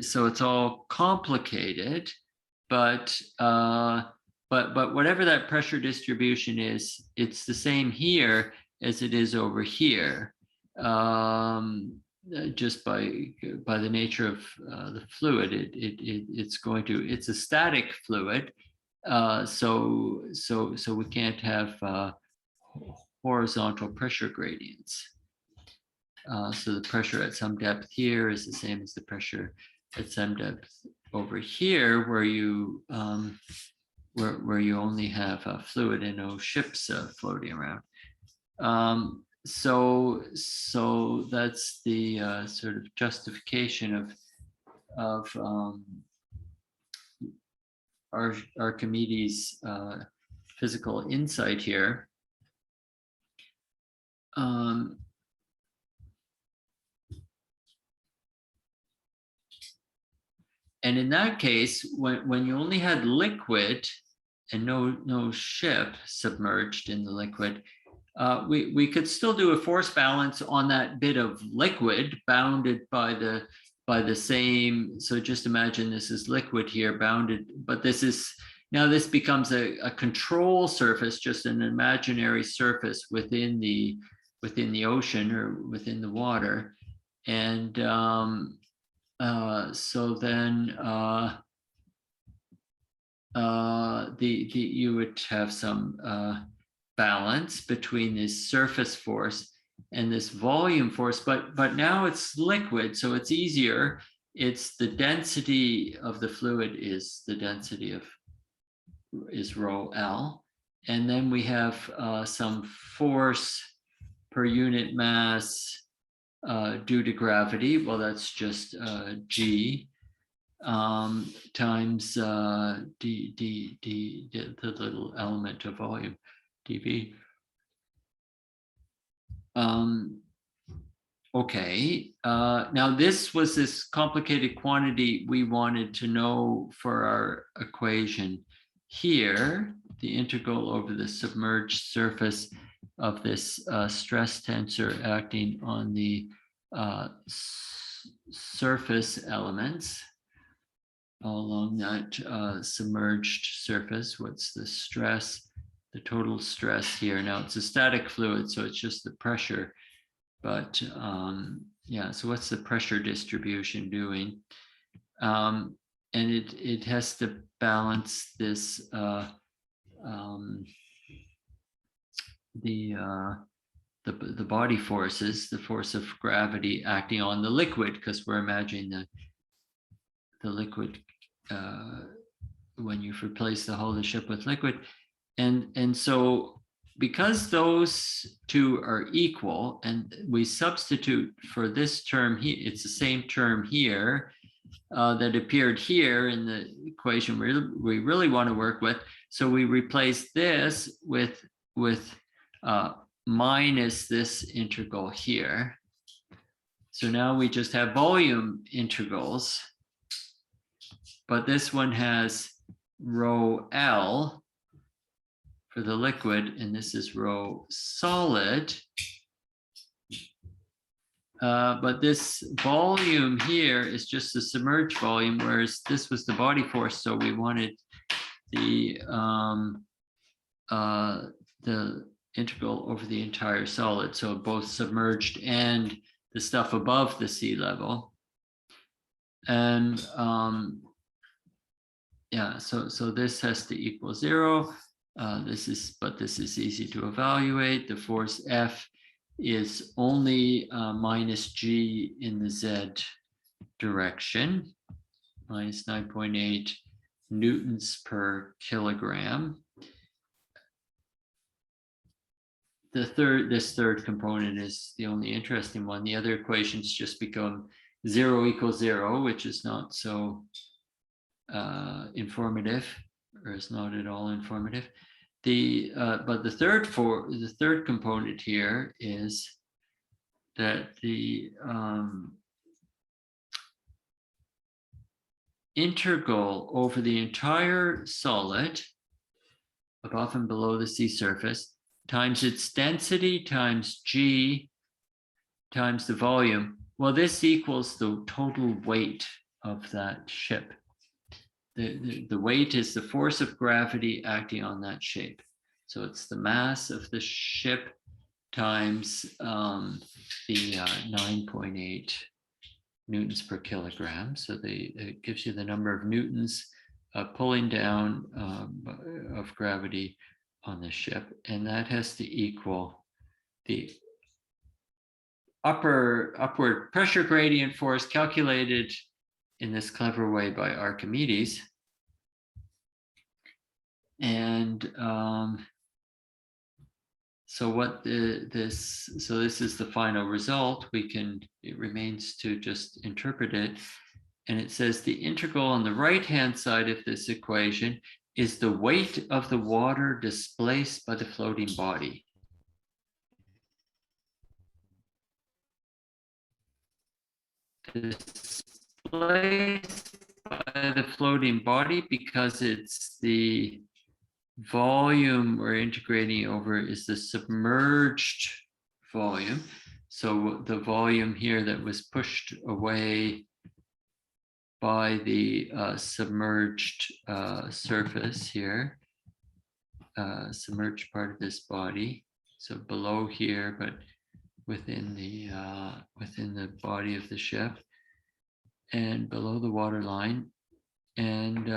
so it's all complicated, but whatever that pressure distribution is, it's the same here as it is over here, just by the nature of the fluid. It's a static fluid, so we can't have horizontal pressure gradients. So the pressure at some depth here is the same as the pressure at some depth over here, where you only have fluid and no ships floating around. So that's the sort of justification of Archimedes' physical insight here. And in that case, when you only had liquid and no ship submerged in the liquid, we could still do a force balance on that bit of liquid bounded by the same. So just imagine this is liquid here bounded, but this becomes a control surface, just an imaginary surface within the ocean or within the water. And so then you would have some balance between this surface force and this volume force, but now it's liquid, so it's easier. It's the density of the fluid is rho L, and then we have some force per unit mass due to gravity. Well, that's just G times d, the little element of volume, dV. Okay, now this was this complicated quantity we wanted to know for our equation here, the integral over the submerged surface of this stress tensor acting on the surface elements along that submerged surface. What's the stress? The total stress here. Now it's a static fluid, so it's just the pressure. But yeah, so what's the pressure distribution doing? And it has to balance this the body forces, the force of gravity acting on the liquid, because we're imagining the liquid when you replace the hull of the ship with liquid. And so because those two are equal, and we substitute for this term here, it's the same term here that appeared here in the equation we really want to work with. So we replace this with minus this integral here. So now we just have volume integrals, but this one has rho L for the liquid, and this is rho solid. But this volume here is just the submerged volume, whereas this was the body force. So we wanted the integral over the entire solid, so both submerged and the stuff above the sea level. And yeah, so this has to equal 0. This is easy to evaluate. The force F is only minus G in the Z direction, minus 9.8 newtons per kilogram. This third component is the only interesting one. The other equations just become 0 equals 0, which is not so informative, or is not at all informative. But the third component here is that the integral over the entire solid above and below the sea surface times its density times G times the volume. Well, this equals the total weight of that ship. The weight is the force of gravity acting on that shape. So it's the mass of the ship times the 9.8 newtons per kilogram. So it gives you the number of newtons pulling down of gravity on the ship. And that has to equal the upward pressure gradient force calculated in this clever way by Archimedes. And so this is the final result. It remains to just interpret it. And it says the integral on the right-hand side of this equation is the weight of the water displaced by the floating body. Displaced by the floating body because it's the volume we're integrating over is the submerged volume. So the volume here that was pushed away by the submerged surface here, submerged part of this body. So below here, but within the body of the ship and below the water line. And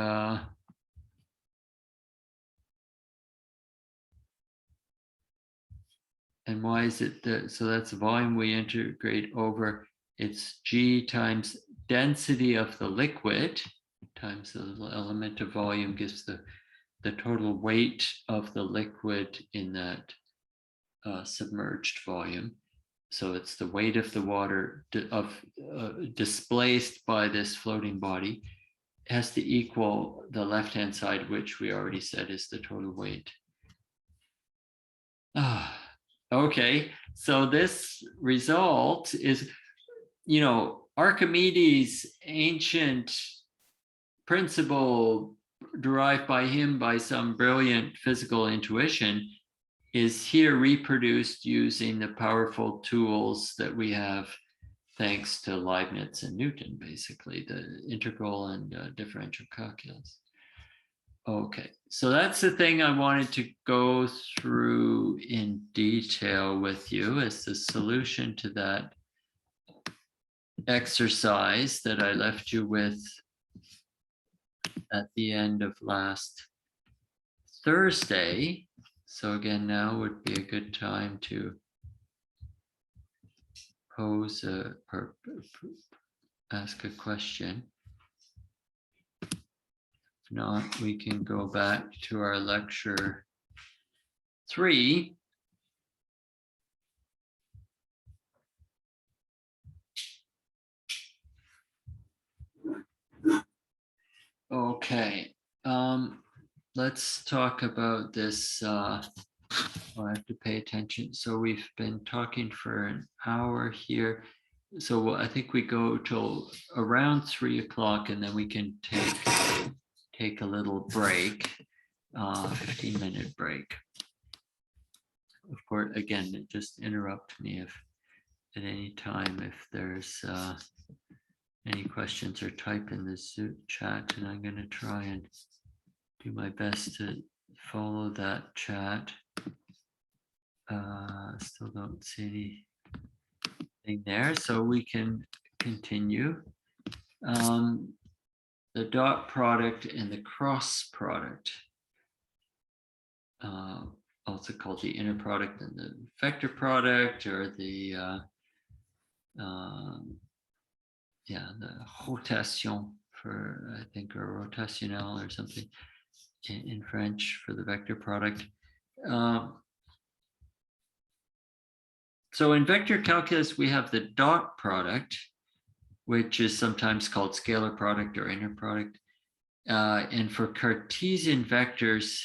why is it that? So that's the volume we integrate over. It's G times density of the liquid times the element of volume gives the total weight of the liquid in that submerged volume. So it's the weight of the water displaced by this floating body. It has to equal the left-hand side, which we already said is the total weight. Okay, so this result is, Archimedes' ancient principle derived by him by some brilliant physical intuition is here reproduced using the powerful tools that we have thanks to Leibniz and Newton, basically, the integral and differential calculus. Okay, so that's the thing I wanted to go through in detail with you as the solution to that exercise that I left you with at the end of last Thursday. So again, now would be a good time to pose or ask a question. If not, we can go back to our lecture 3. Okay, let's talk about this. I have to pay attention. So we've been talking for an hour here. So I think we go till around 3 o'clock, and then we can take a little break, 15-minute break. Of course, again, just interrupt me if at any time if there's any questions, or type in the Zoom chat, and I'm going to try and do my best to follow that chat. Still don't see anything there, so we can continue. the dot product and the cross product, also called the inner product and the vector product, or the the rotation for, I think, or rotationnel or something in French for the vector product. So in vector calculus, we have the dot product, which is sometimes called scalar product or inner product. And for Cartesian vectors,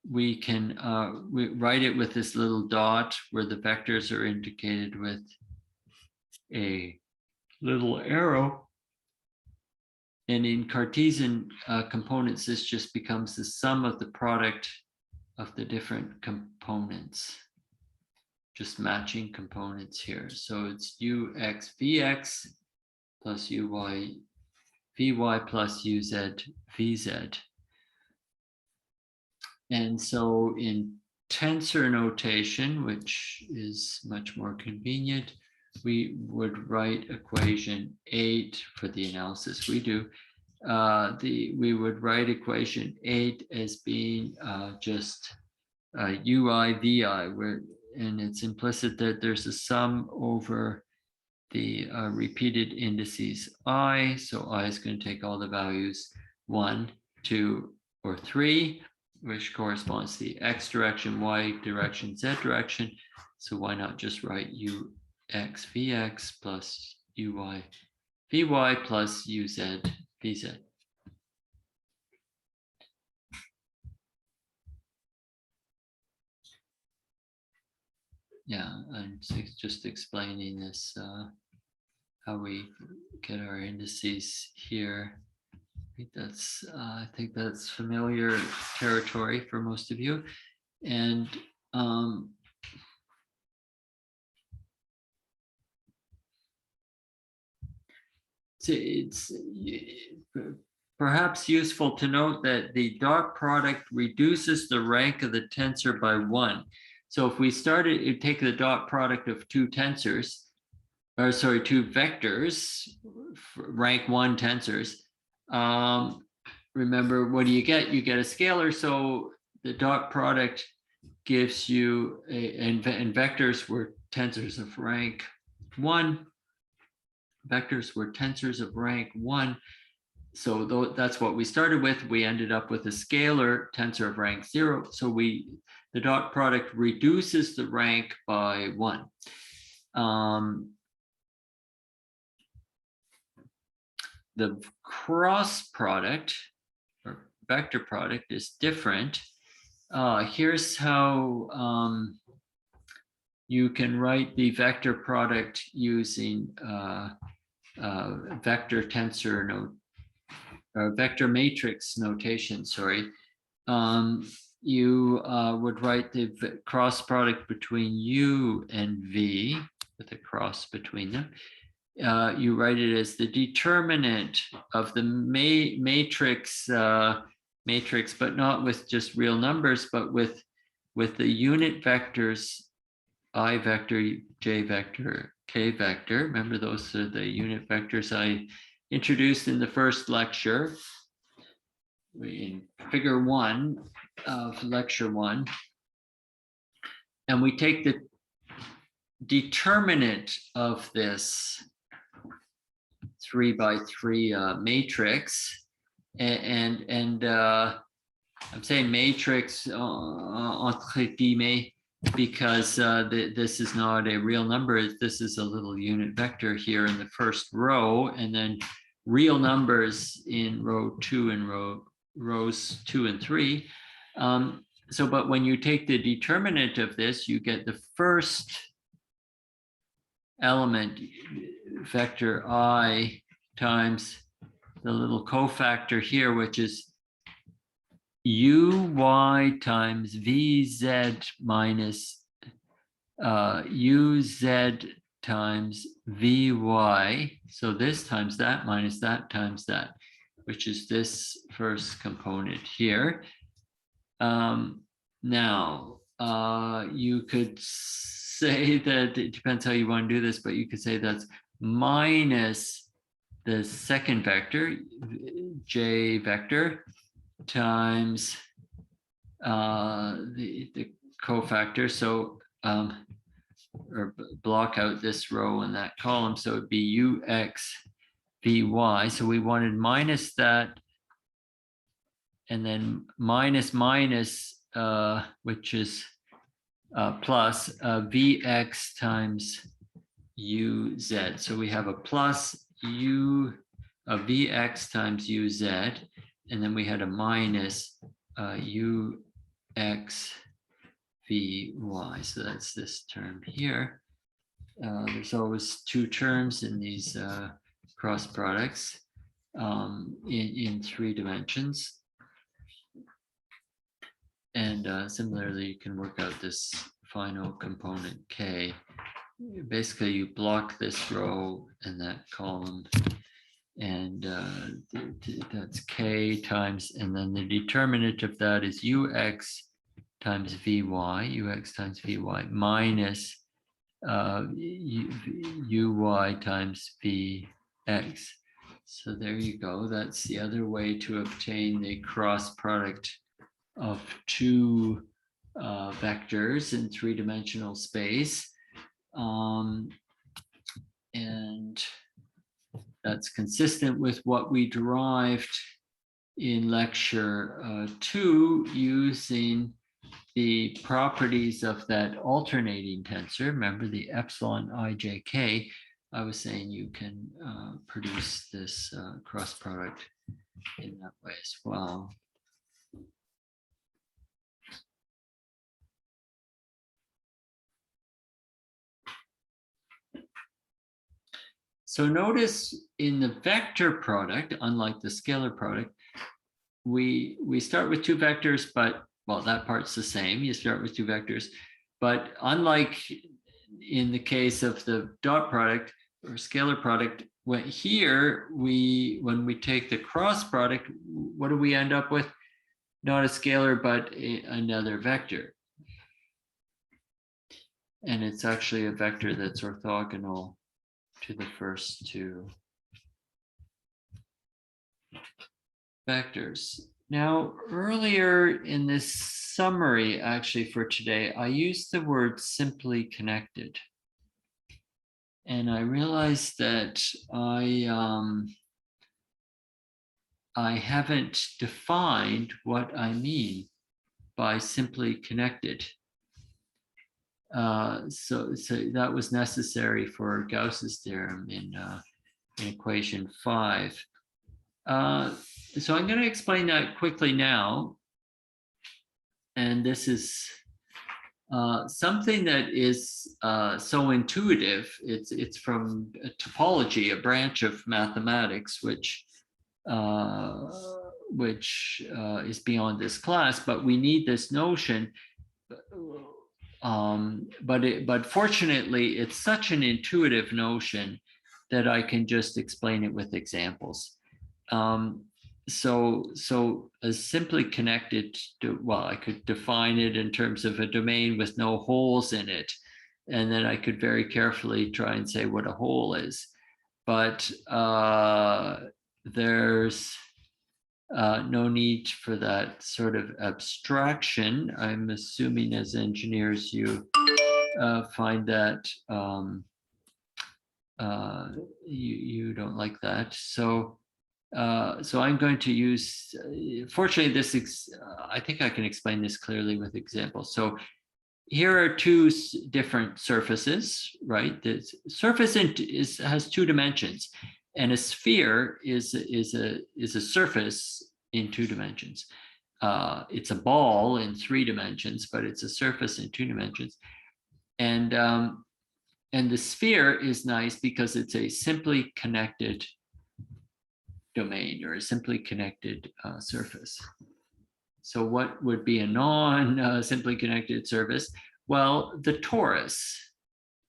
we can we write it with this little dot where the vectors are indicated with a little arrow. And in Cartesian components, this just becomes the sum of the product of the different components, just matching components here. So it's ux vx plus uy vy plus uz vz. And so in tensor notation, which is much more convenient, we would write equation 8 for the analysis we do. We would write equation 8 as being just ui vi, and it's implicit that there's a sum over the repeated indices I. So I is going to take all the values 1, 2, or 3, which corresponds to the x direction, y direction, z direction. So why not just write ux vx plus uy vy plus uz vz. Yeah, I'm just explaining this, how we get our indices here. I think that's familiar territory for most of you. And it's perhaps useful to note that the dot product reduces the rank of the tensor by 1. So if we started, you take the dot product of two tensors, or sorry, two vectors, rank 1 tensors. Remember, what do you get? You get a scalar. So the dot product gives you and vectors were tensors of rank 1. Vectors were tensors of rank 1. So that's what we started with. We ended up with a scalar tensor of rank 0. So the dot product reduces the rank by 1. The cross product or vector product is different. Here's how you can write the vector product using vector tensor vector matrix notation. Sorry, you would write the cross product between u and v with a cross between them. You write it as the determinant of the matrix, but not with just real numbers, but with the unit vectors I vector, j vector, k vector. Remember, those are the unit vectors I introduced in the first lecture, in figure 1 of lecture 1. And we take the determinant of this 3 by 3 matrix, and I'm saying matrix entre guillemets because this is not a real number. This is a little unit vector here in the first row, and then real numbers in row 2 and rows 2 and 3. But when you take the determinant of this, you get the first element, vector I, times the little cofactor here, which is uy times vz minus uz times vy. So this times that minus that times that, which is this first component here. Now, you could say that it depends how you want to do this, but you could say that's minus the second vector, j vector, times the cofactor. So or block out this row and that column. So it'd be ux vy. So we wanted minus that, and then minus minus, which is plus vx times uz. So we have a plus vx times uz, and then we had a minus ux vy. So that's this term here. There's always two terms in these cross products in 3 dimensions. And similarly, you can work out this final component k. Basically, you block this row and that column, and that's k times, and then the determinant of that is ux times vy, minus uy times vx. So there you go. That's the other way to obtain the cross product of 2 vectors in 3-dimensional space. And that's consistent with what we derived in lecture 2 using the properties of that alternating tensor. Remember the epsilon ijk. I was saying you can produce this cross product in that way as well. So notice in the vector product, unlike the scalar product, we start with 2 vectors, but, well, that part's the same. You start with 2 vectors, but unlike in the case of the dot product or scalar product, when we take the cross product, what do we end up with? Not a scalar, but another vector. And it's actually a vector that's orthogonal to the first 2 vectors. Now, earlier in this summary, actually for today, I used the word simply connected. And I realized that I haven't defined what I mean by simply connected. So that was necessary for Gauss's theorem in equation 5. So I'm going to explain that quickly now. And this is something that is so intuitive. It's from topology, a branch of mathematics, which is beyond this class. But we need this notion. But fortunately, it's such an intuitive notion that I can just explain it with examples. So as simply connected to, well, I could define it in terms of a domain with no holes in it, and then I could very carefully try and say what a hole is. But there's no need for that sort of abstraction. I'm assuming as engineers you find that you don't like that. So I'm going to use, fortunately, I think I can explain this clearly with examples. So here are 2 different surfaces, right? The surface has 2 dimensions, and a sphere is a surface in 2 dimensions. It's a ball in 3 dimensions, but it's a surface in 2 dimensions. And the sphere is nice because it's a simply connected domain, or a simply connected surface. So what would be a non-simply connected surface? Well, the torus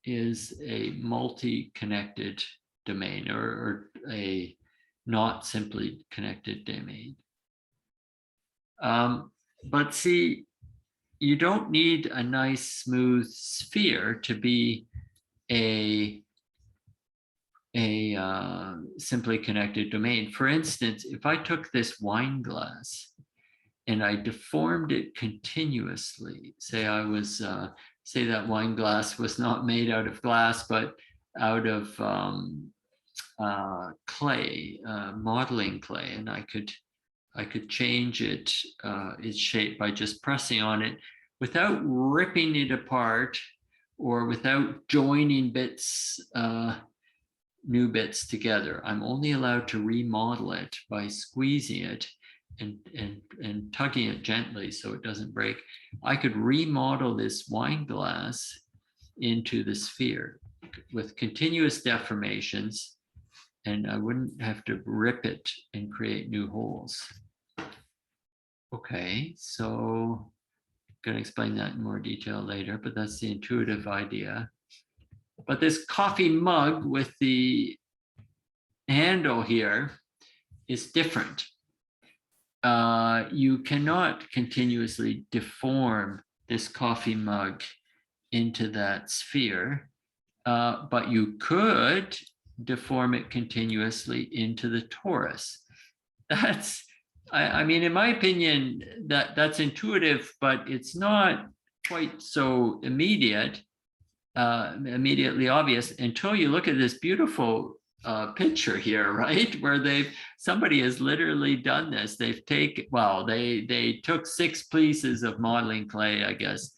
is a multi-connected domain, or a not simply connected domain. But see, you don't need a nice smooth sphere to be a simply connected domain. For instance, if I took this wine glass and I deformed it continuously, say I was, say that wine glass was not made out of glass, but out of clay, modeling clay, and I could change its shape by just pressing on it without ripping it apart or without joining bits, new bits together. I'm only allowed to remodel it by squeezing it and tugging it gently so it doesn't break. I could remodel this wine glass into the sphere with continuous deformations, and I wouldn't have to rip it and create new holes. Okay, so I'm going to explain that in more detail later, but that's the intuitive idea. But this coffee mug with the handle here is different. You cannot continuously deform this coffee mug into that sphere, but you could deform it continuously into the torus. That's, I mean, in my opinion, that's intuitive, but it's not quite so immediately obvious until you look at this beautiful picture here, right? Where somebody has literally done this. They've taken, well, they took 6 pieces of modeling clay, I guess,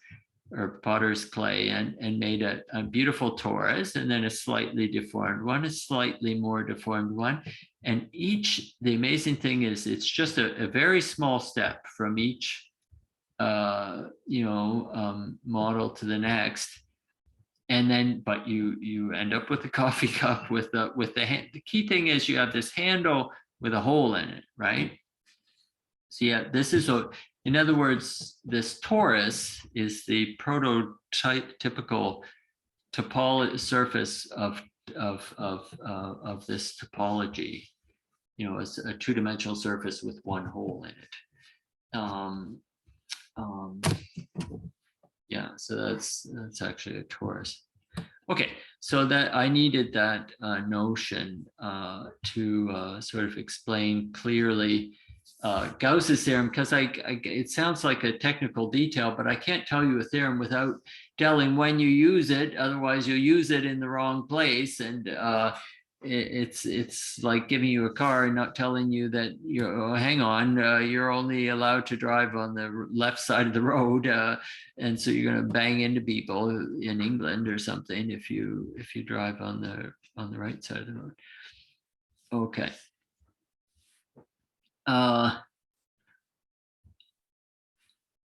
or potter's clay, and made a beautiful torus, and then a slightly deformed one, a slightly more deformed one. And the amazing thing is it's just a very small step from each model to the next. And then, but you end up with a coffee cup with the hand. The key thing is you have this handle with a hole in it, right? So yeah, this is in other words, this torus is the prototypical surface of this topology. It's a 2-dimensional surface with one hole in it. Yeah, so that's actually a torus. Okay, so that I needed that notion to sort of explain clearly Gauss's theorem, because it sounds like a technical detail, but I can't tell you a theorem without telling when you use it. Otherwise, you'll use it in the wrong place, and it's like giving you a car and not telling you that hang on, you're only allowed to drive on the left side of the road, and so you're going to bang into people in England or something if you drive on the right side of the road. Okay.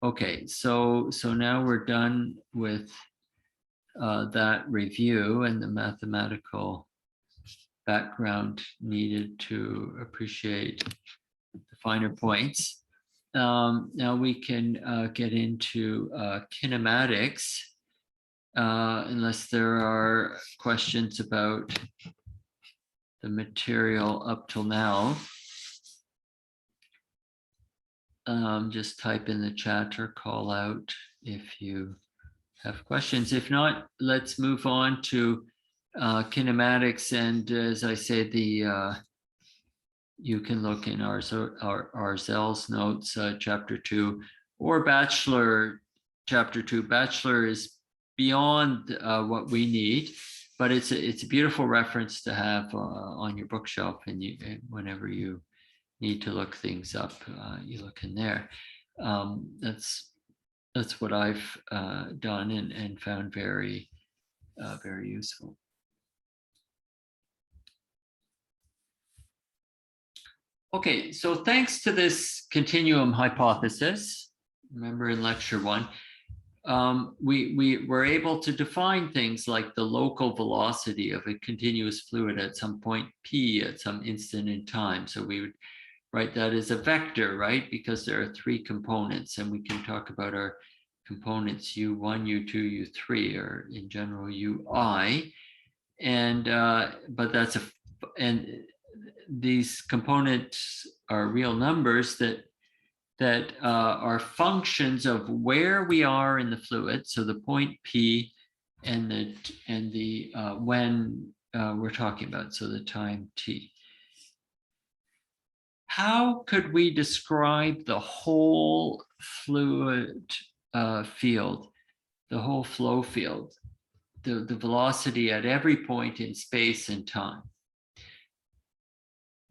Okay, so now we're done with that review and the mathematical background needed to appreciate the finer points. Now we can get into kinematics, unless there are questions about the material up till now. Just type in the chat or call out if you have questions. If not, let's move on to kinematics. And as I said, you can look in our Zell's notes, chapter 2, or Bachelor chapter 2. Bachelor is beyond what we need, but it's a beautiful reference to have on your bookshelf, and whenever you need to look things up, you look in there. That's what I've done and found very very useful. Okay, so thanks to this continuum hypothesis, remember in lecture 1, we were able to define things like the local velocity of a continuous fluid at some point P at some instant in time. So we would write that as a vector, right? Because there are 3 components, and we can talk about our components U1, U2, U3, or in general UI. And but these components are real numbers that are functions of where we are in the fluid. So the point P and the when we're talking about, so the time t. How could we describe the whole fluid field, the whole flow field, the velocity at every point in space and time?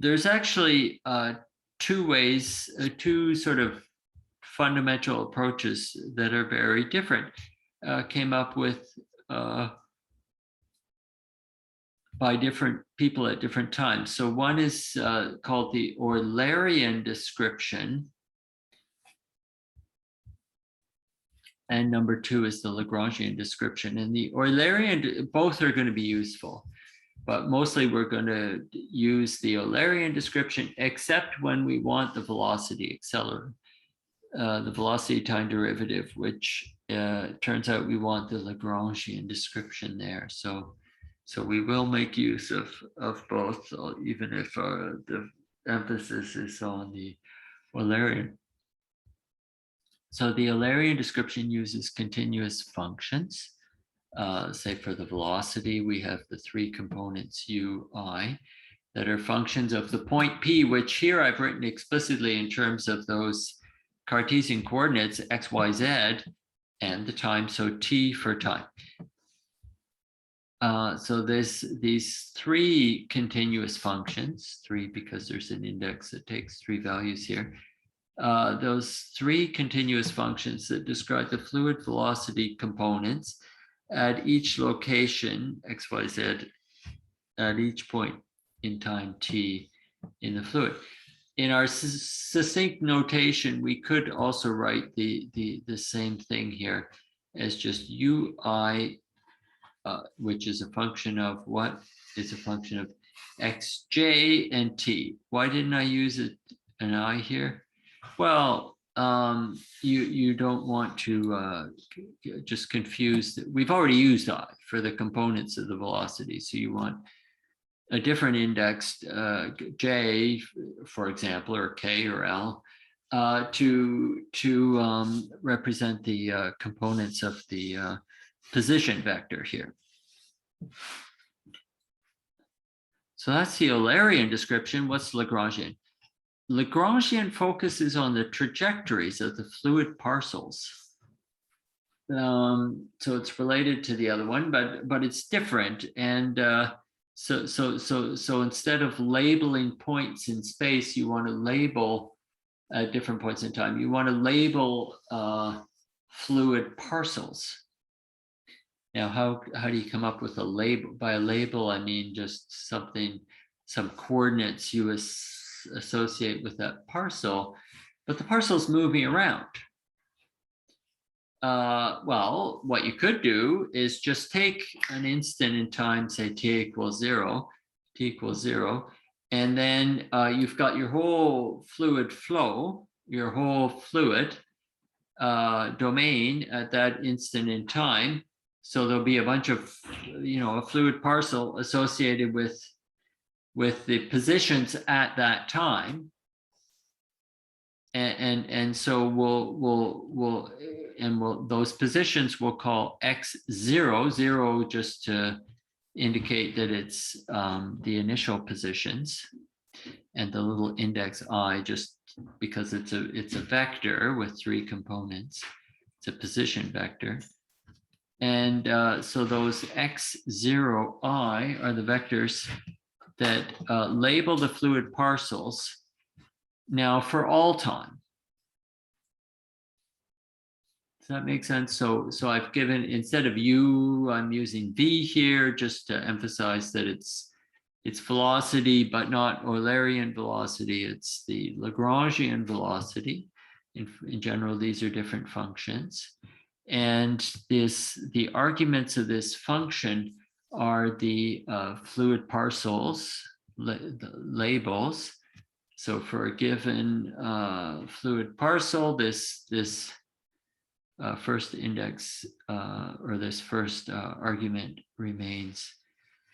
There's actually two ways, two sort of fundamental approaches that are very different, came up with by different people at different times. So one is called the Eulerian description, and number two is the Lagrangian description. And the Eulerian, both are going to be useful, but mostly we're going to use the Eulerian description, except when we want the velocity accelerant, the velocity time derivative, which turns out we want the Lagrangian description there. So we will make use of both, even if the emphasis is on the Eulerian. So the Eulerian description uses continuous functions. Say for the velocity, we have the three components u, I, that are functions of the point P, which here I've written explicitly in terms of those Cartesian coordinates, x, y, z, and the time, so t for time. So there's these three continuous functions, three because there's an index that takes three values here. Those three continuous functions that describe the fluid velocity components at each location, x, y, z, at each point in time t in the fluid. In our succinct notation, we could also write the same thing here as just ui, which is a function of what? It's a function of xj and t. Why didn't I use an I here? Well, you don't want to just confuse. We've already used I for the components of the velocity, so you want a different index, j, for example, or k or l, to represent the components of the position vector here. So that's the Eulerian description. What's Lagrangian? Lagrangian focuses on the trajectories of the fluid parcels. So it's related to the other one, but it's different. And so instead of labeling points in space, you want to label at different points in time. You want to label fluid parcels. Now, how do you come up with a label? By a label, I mean just something, some coordinates you associate with that parcel, but the parcel's moving around. Well, what you could do is just take an instant in time, say t equals 0, and then you've got your whole fluid flow, your whole fluid domain at that instant in time. So there'll be a bunch of, a fluid parcel associated with the positions at that time, and so those positions we'll call x0, 0 just to indicate that it's the initial positions, and the little index I just because it's a vector with three components. It's a position vector. And so those x0i are the vectors that label the fluid parcels now for all time. Does that make sense? So I've given, instead of u, I'm using v here just to emphasize that it's velocity, but not Eulerian velocity. It's the Lagrangian velocity. In general, these are different functions. And the arguments of this function are the fluid parcels, the labels. So for a given fluid parcel, this first index or this first argument remains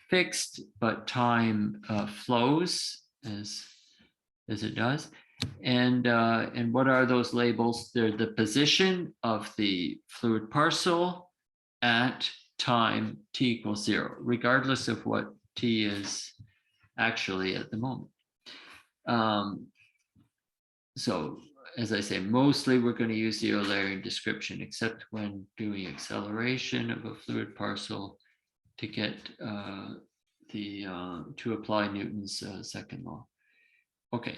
fixed, but time flows as it does. And what are those labels? They're the position of the fluid parcel at time t equals 0, regardless of what t is actually at the moment. So as I say, mostly we're going to use the Eulerian description, except when doing acceleration of a fluid parcel to get to apply Newton's second law. Okay,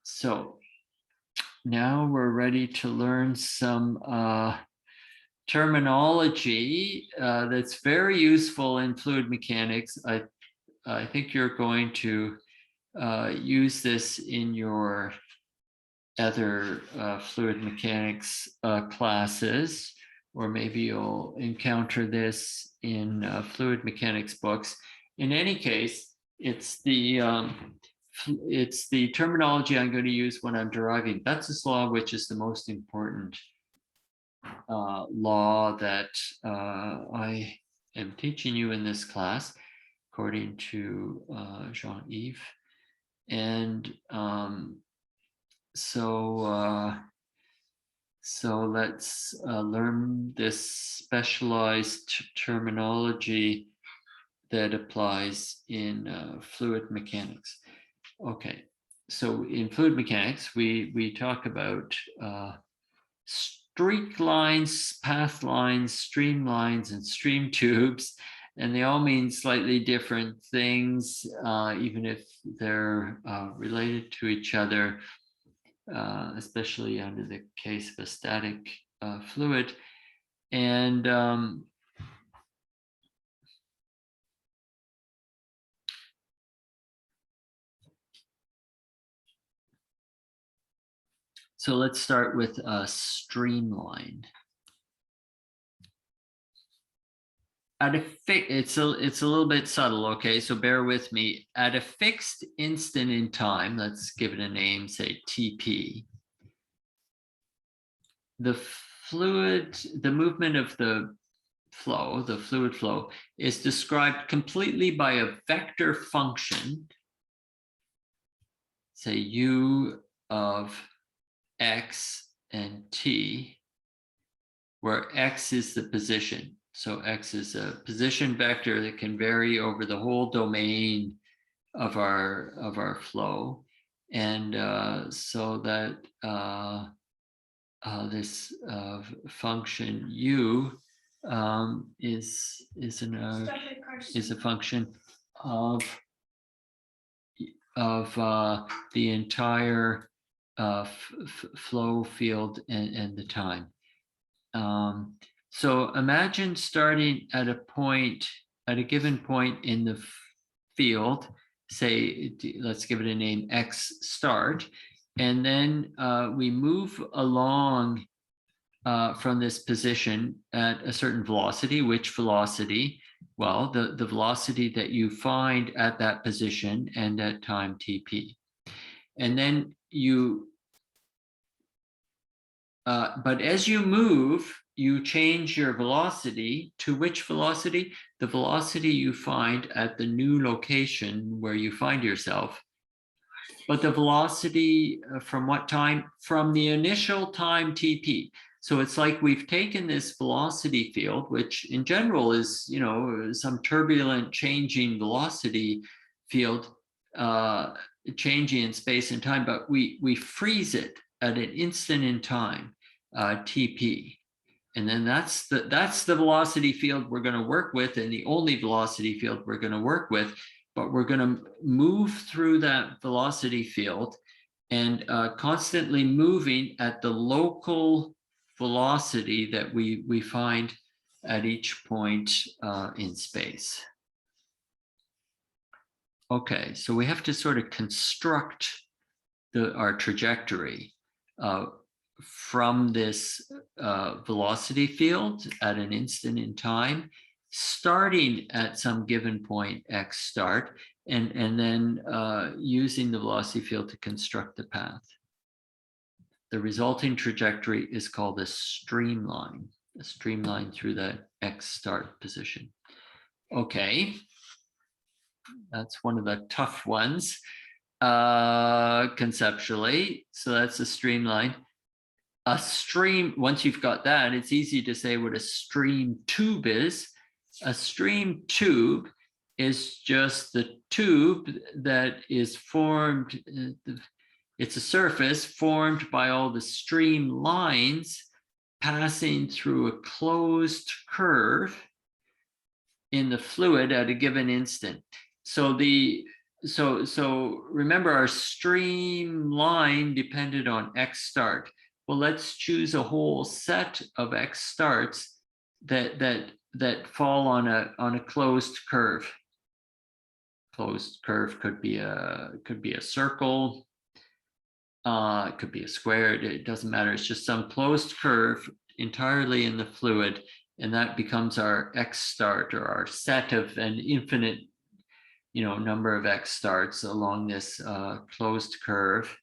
so now we're ready to learn some terminology that's very useful in fluid mechanics. I think you're going to use this in your other fluid mechanics classes, or maybe you'll encounter this in fluid mechanics books. In any case, it's the terminology I'm going to use when I'm deriving Betz's law, which is the most important law that I am teaching you in this class, according to Jean-Yves. And so let's learn this specialized terminology that applies in fluid mechanics. Okay, so in fluid mechanics, we talk about streak lines, path lines, streamlines, and stream tubes, and they all mean slightly different things, even if they're related to each other, especially under the case of a static fluid. And so let's start with a streamline. It's a little bit subtle, okay? So bear with me. At a fixed instant in time, let's give it a name, say TP. The movement of the flow, the fluid flow, is described completely by a vector function, say u of x and t, where x is the position. So x is a position vector that can vary over the whole domain of our flow, and so that this function u is a function of the entire flow field and the time. So imagine starting at a given point in the field, say, let's give it a name x start, and then we move along from this position at a certain velocity. Which velocity? Well, the velocity that you find at that position and at time TP. And then but as you move, you change your velocity to which velocity? The velocity you find at the new location where you find yourself. But the velocity from what time? From the initial time TP. So it's like we've taken this velocity field, which in general is, some turbulent changing velocity field, changing in space and time, but we freeze it at an instant in time, TP. And then that's the velocity field we're going to work with, and the only velocity field we're going to work with. But we're going to move through that velocity field and constantly moving at the local velocity that we find at each point in space. Okay, so we have to sort of construct our trajectory from this velocity field at an instant in time, starting at some given point x start, and then using the velocity field to construct the path. The resulting trajectory is called a streamline through that x start position. Okay, that's one of the tough ones conceptually. So that's a streamline. A stream, once you've got that, it's easy to say what a stream tube is. A stream tube is just the tube that is formed. It's a surface formed by all the streamlines passing through a closed curve in the fluid at a given instant. So remember, our streamline depended on x start. Well, let's choose a whole set of x starts that fall on a closed curve. Closed curve could be a circle, it could be a square. It doesn't matter. It's just some closed curve entirely in the fluid, and that becomes our x start, or our set of an infinite, number of x starts along this closed curve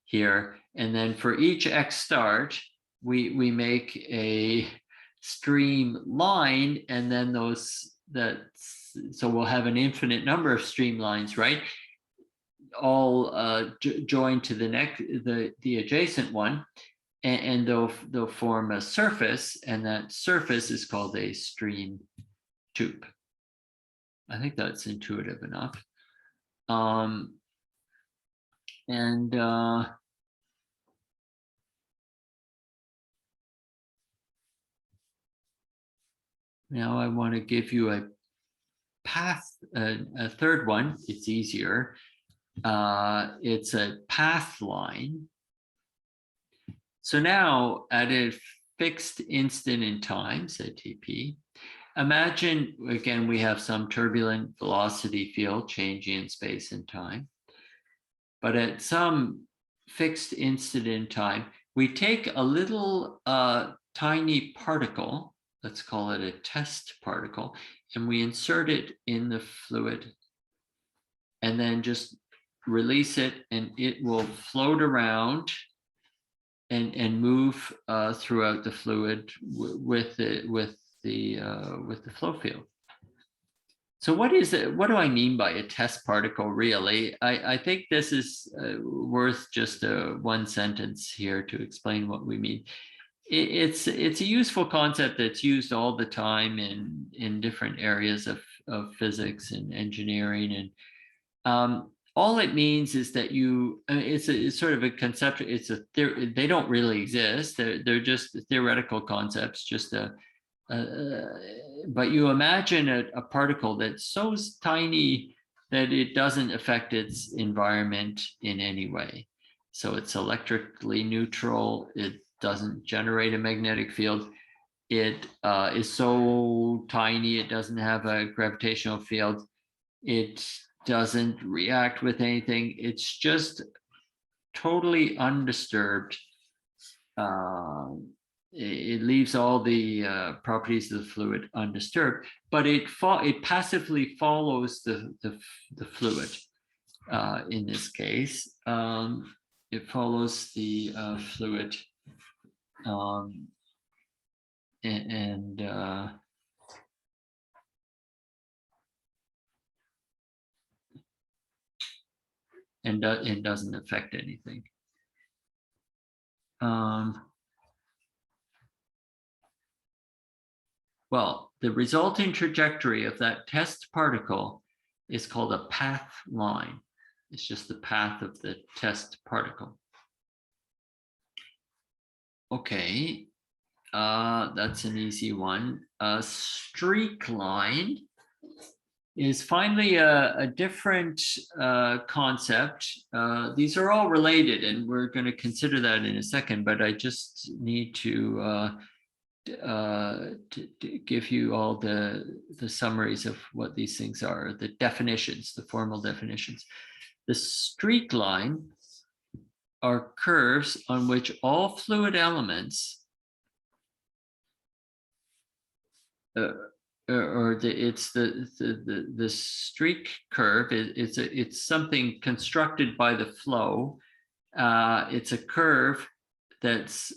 here. And then for each x start, we make a streamline, and then so we'll have an infinite number of streamlines, right? All joined to the adjacent one, and they'll form a surface, and that surface is called a stream tube. I think that's intuitive enough. Now I want to give you a path, a third one. It's easier. It's a path line. So now at a fixed instant in time, say TP, imagine, again, we have some turbulent velocity field changing in space and time. But at some fixed instant in time, we take a little tiny particle, let's call it a test particle, and we insert it in the fluid, and then just release it, and it will float around and move throughout the fluid with the flow field. So what is it? What do I mean by a test particle, really? I think this is worth just one sentence here to explain what we mean. It's a useful concept that's used all the time in different areas of physics and engineering, and all it means is that it's sort of a concept. They don't really exist. They're just theoretical concepts. But you imagine a particle that's so tiny that it doesn't affect its environment in any way. So it's electrically neutral. It doesn't generate a magnetic field. It is so tiny it doesn't have a gravitational field. It doesn't react with anything. It's just totally undisturbed. It leaves all the properties of the fluid undisturbed, but it passively follows the fluid. In this case, it follows the fluid, and doesn't affect anything. Well, the resulting trajectory of that test particle is called a path line. It's just the path of the test particle. Okay, that's an easy one. A streak line is finally a different concept. These are all related, and we're going to consider that in a second, but I just need to give you all the summaries of what these things are, the definitions, the formal definitions. The streak line are curves on which all fluid elements it's the streak curve. It's something constructed by the flow. It's a curve that's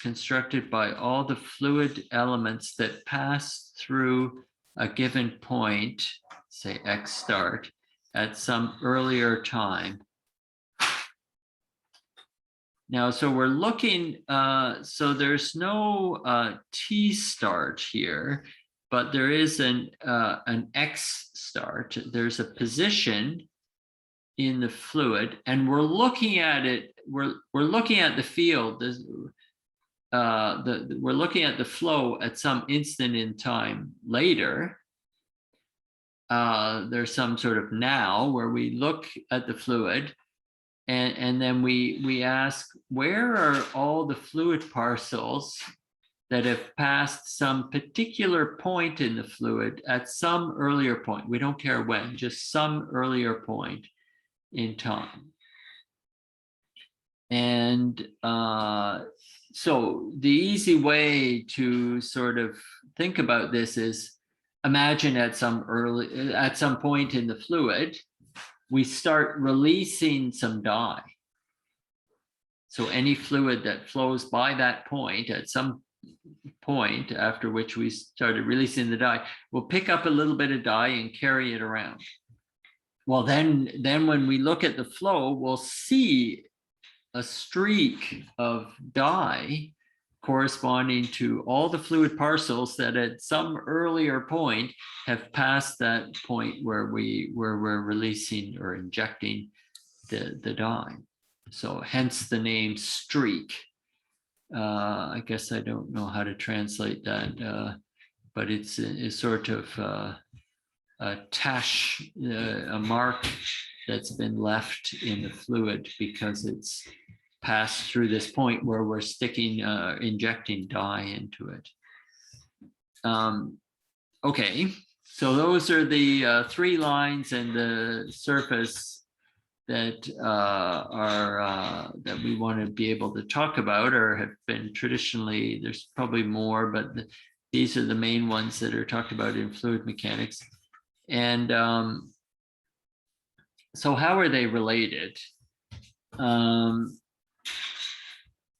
constructed by all the fluid elements that pass through a given point, say x start, at some earlier time. Now, so we're looking, so there's no t start here. but there is an X start. There's a position in the fluid, and we're looking at it. We're looking at the field. We're looking at the flow at some instant in time later. There's some sort of now where we look at the fluid, and then we ask, where are all the fluid parcels that have passed some particular point in the fluid at some earlier point? We don't care when, just some earlier point in time. And so the easy way to sort of think about this is, imagine at some point in the fluid, we start releasing some dye. So any fluid that flows by that point, at some point after which we started releasing the dye, will pick up a little bit of dye and carry it around. Well, then when we look at the flow, we'll see a streak of dye corresponding to all the fluid parcels that at some earlier point have passed that point where we're releasing or injecting the dye. So hence the name streak. I guess I don't know how to translate that, but it's sort of a tash, a mark that's been left in the fluid because it's passed through this point where we're injecting dye into it. Okay, so those are the 3 lines and the surface that that we want to be able to talk about, or have been traditionally. There's probably more, but these are the main ones that are talked about in fluid mechanics. And so how are they related?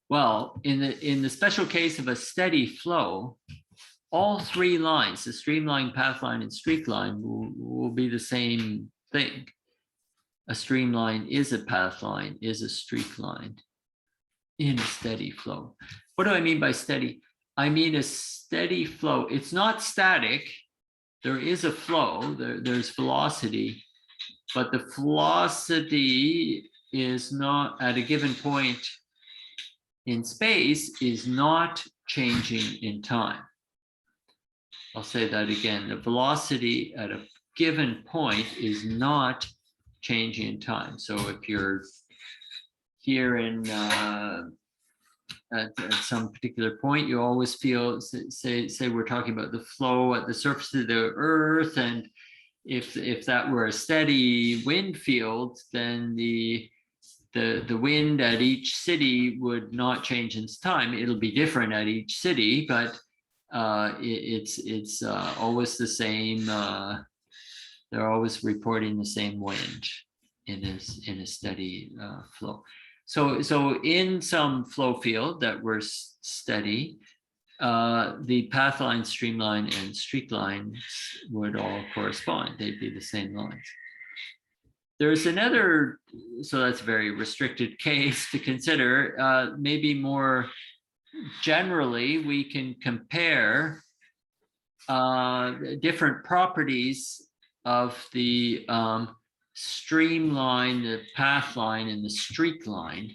Well, in the special case of a steady flow, all 3 lines, the streamline, pathline, and streak line, will be the same thing. A streamline is a pathline, is a streak line in a steady flow. What do I mean by steady? I mean a steady flow. It's not static. There is a flow, there's velocity, but the velocity is not, at a given point in space, is not changing in time. I'll say that again. The velocity at a given point is not changing in time. So if you're here in at some particular point, you always feel, say we're talking about the flow at the surface of the Earth, and if that were a steady wind field, then the wind at each city would not change in time. It'll be different at each city, but it's always the same. They're always reporting the same wind in a steady flow. So in some flow field that were steady, the pathline, streamline, and streak lines would all correspond. They'd be the same lines. There's another, so that's a very restricted case to consider. Maybe more generally, we can compare different properties of the streamline, the path line, and the streak line,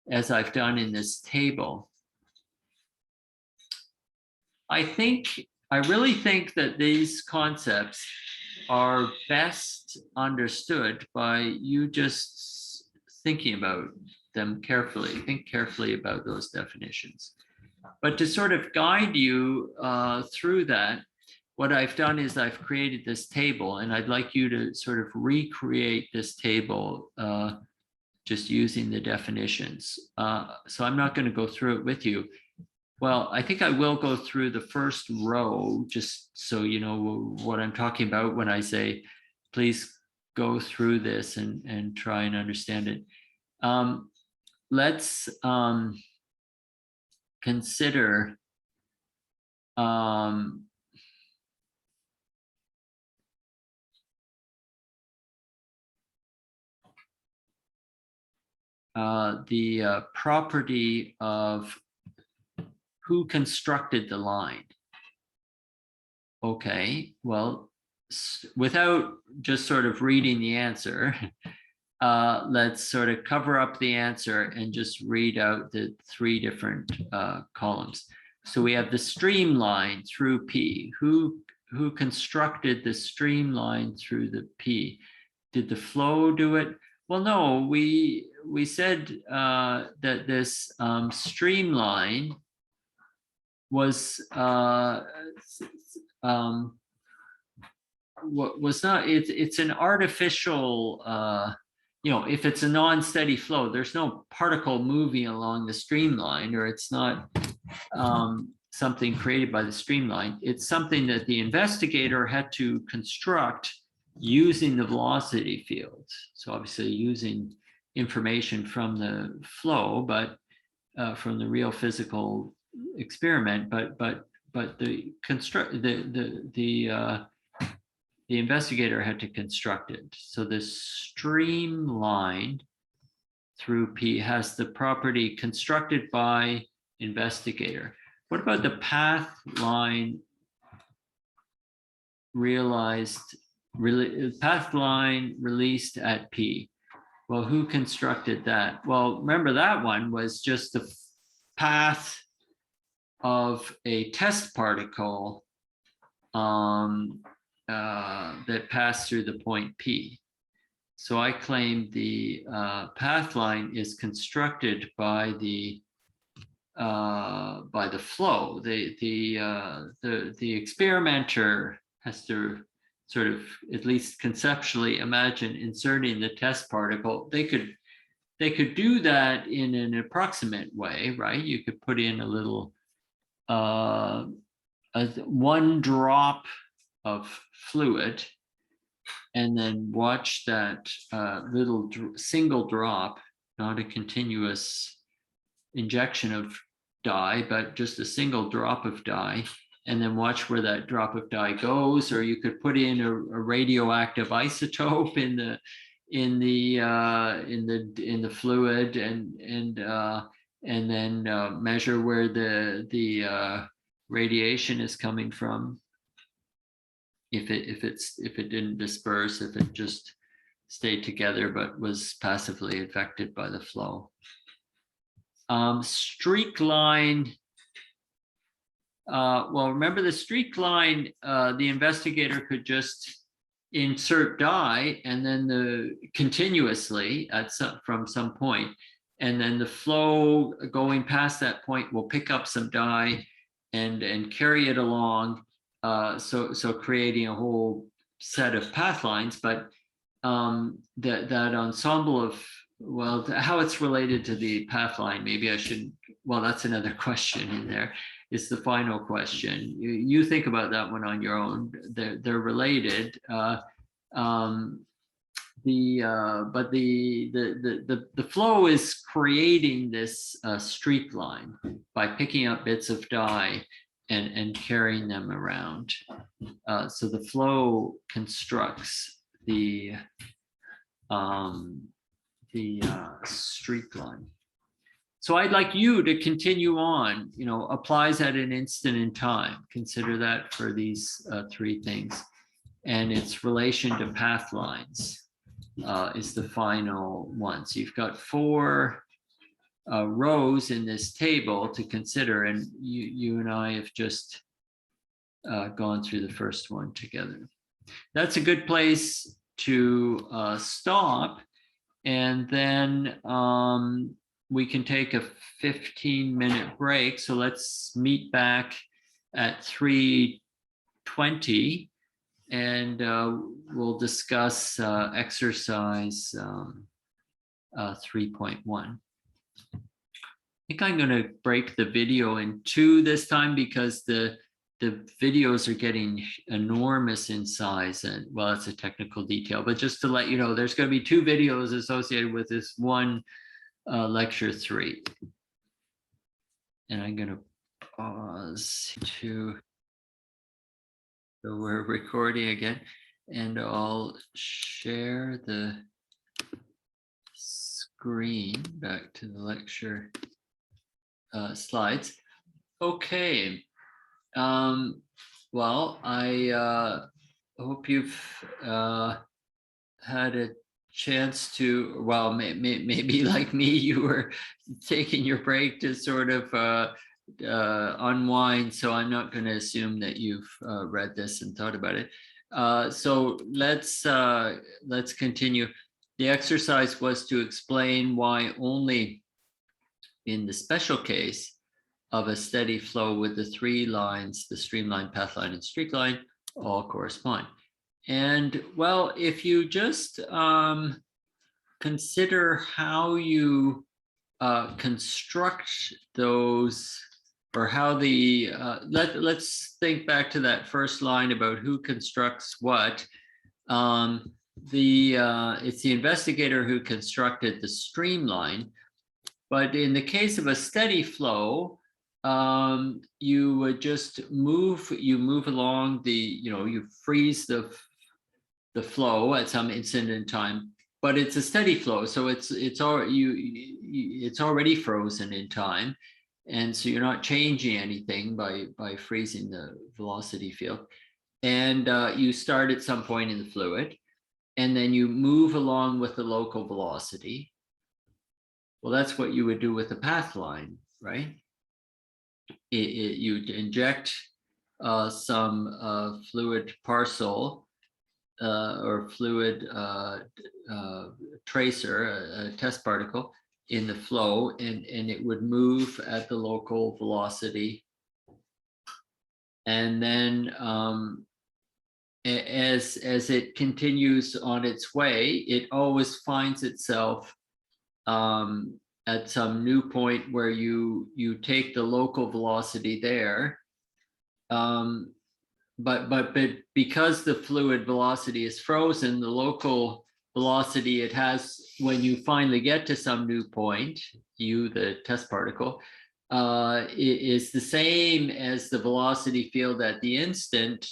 as I've done in this table. I really think that these concepts are best understood by you just thinking about them carefully. Think carefully about those definitions. But to sort of guide you through that, what I've done is I've created this table, and I'd like you to sort of recreate this table just using the definitions. So I'm not going to go through it with you. Well, I think I will go through the first row just so you know what I'm talking about when I say, please go through this and try and understand it. Let's consider the property of who constructed the line. Okay, well, without just sort of reading the answer, let's sort of cover up the answer and just read out the three different columns. So we have the streamline through P. Who constructed the streamline through the P? Did the flow do it? Well, no, we said that this streamline was was not, it's an artificial, if it's a non-steady flow, there's no particle moving along the streamline, or it's not something created by the streamline. It's something that the investigator had to construct using the velocity field. So obviously using information from the flow, but from the real physical experiment, but the investigator had to construct it. So the streamline through P has the property constructed by investigator. What about the path line path line released at P? Well, who constructed that? Well, remember that one was just the path of a test particle that passed through the point P. So I claim the path line is constructed by the flow. The experimenter has to sort of, at least conceptually, imagine inserting the test particle. They could do that in an approximate way, right? You could put in a little one drop of fluid and then watch that little single drop, not a continuous injection of dye, but just a single drop of dye, and then watch where that drop of dye goes. Or you could put in a radioactive isotope in the fluid, and then measure where the radiation is coming from. If it didn't disperse, if it just stayed together but was passively affected by the flow. Streak line. Well, remember the streak line, the investigator could just insert dye and then continuously from some point, and then the flow going past that point will pick up some dye and carry it along. So creating a whole set of path lines, but that ensemble of, well, how it's related to the path line, maybe I shouldn't, well, that's another question in there. It's the final question. You think about that one on your own. They're related. But the flow is creating this streak line by picking up bits of dye and carrying them around. So the flow constructs the streak line. So I'd like you to continue on, applies at an instant in time. Consider that for these three things. And its relation to path lines is the final one. So you've got 4 rows in this table to consider, and you and I have just gone through the first one together. That's a good place to stop, and then we can take a 15-minute break. So let's meet back at 3:20, and we'll discuss exercise 3.1. I think I'm going to break the video in 2 this time, because the videos are getting enormous in size, and well, it's a technical detail, but just to let you know, there's going to be 2 videos associated with this one lecture 3. And I'm going to pause so we're recording again, and I'll share the screen back to the lecture slides. Okay. Well, I hope you've had a chance to, well, maybe like me, you were taking your break to sort of unwind. So I'm not going to assume that you've read this and thought about it. So let's continue. The exercise was to explain why only in the special case of a steady flow with the three lines, the streamline, pathline, and streakline, all correspond. And well, if you just consider how you construct those, or how the, let's think back to that first line about who constructs what. It's the investigator who constructed the streamline, but in the case of a steady flow, you would just move along the, you freeze the flow at some instant in time, but it's a steady flow, so it's already frozen in time, and so you're not changing anything by freezing the velocity field. And you start at some point in the fluid, and then you move along with the local velocity. Well, that's what you would do with a path line, right? You'd inject some fluid parcel or fluid tracer, a test particle in the flow, and it would move at the local velocity. And then as it continues on its way, it always finds itself at some new point where you take the local velocity there. But because the fluid velocity is frozen, the local velocity it has when you finally get to some new point, the test particle, is the same as the velocity field at the instant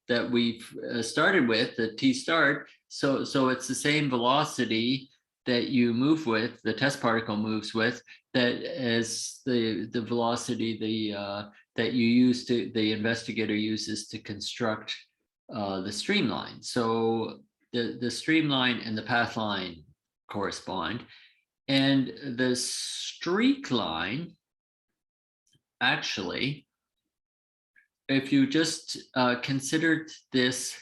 that we've started with, the t start. So it's the same velocity that you move with, the test particle moves with, that as the velocity that the investigator uses to construct the streamline. So the streamline and the path line correspond, and the streak line, actually, if you just considered this,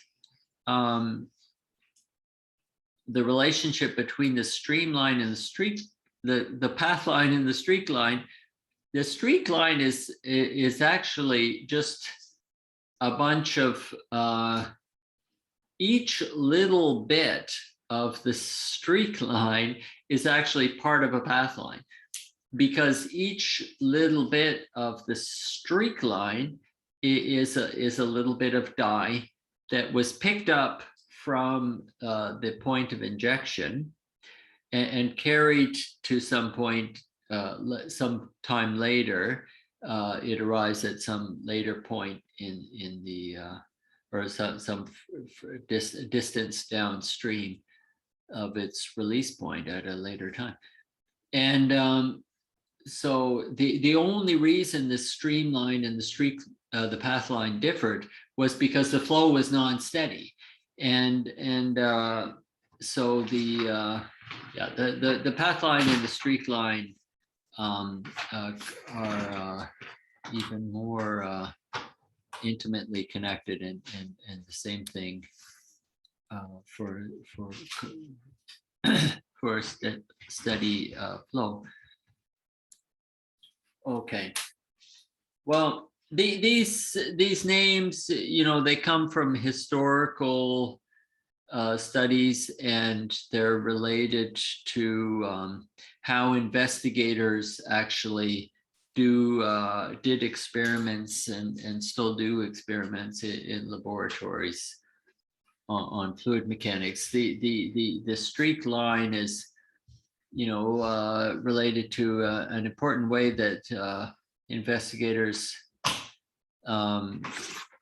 the relationship between the streamline and the streak, the path line and the streak line is actually just a bunch of each little bit of the streak line is actually part of a path line, because each little bit of the streak line is a little bit of dye that was picked up from the point of injection and carried to some point some time later. It arrives at some later point in the or some distance downstream of its release point at a later time. And so the only reason the streamline and the path line differed was because the flow was non-steady. And so the path line and the streak line are even more intimately connected, and the same thing for for a steady flow. Okay. Well, these names, they come from historical studies, and they're related to how investigators actually did experiments and still do experiments in laboratories on fluid mechanics. The streak line is, related to an important way that investigators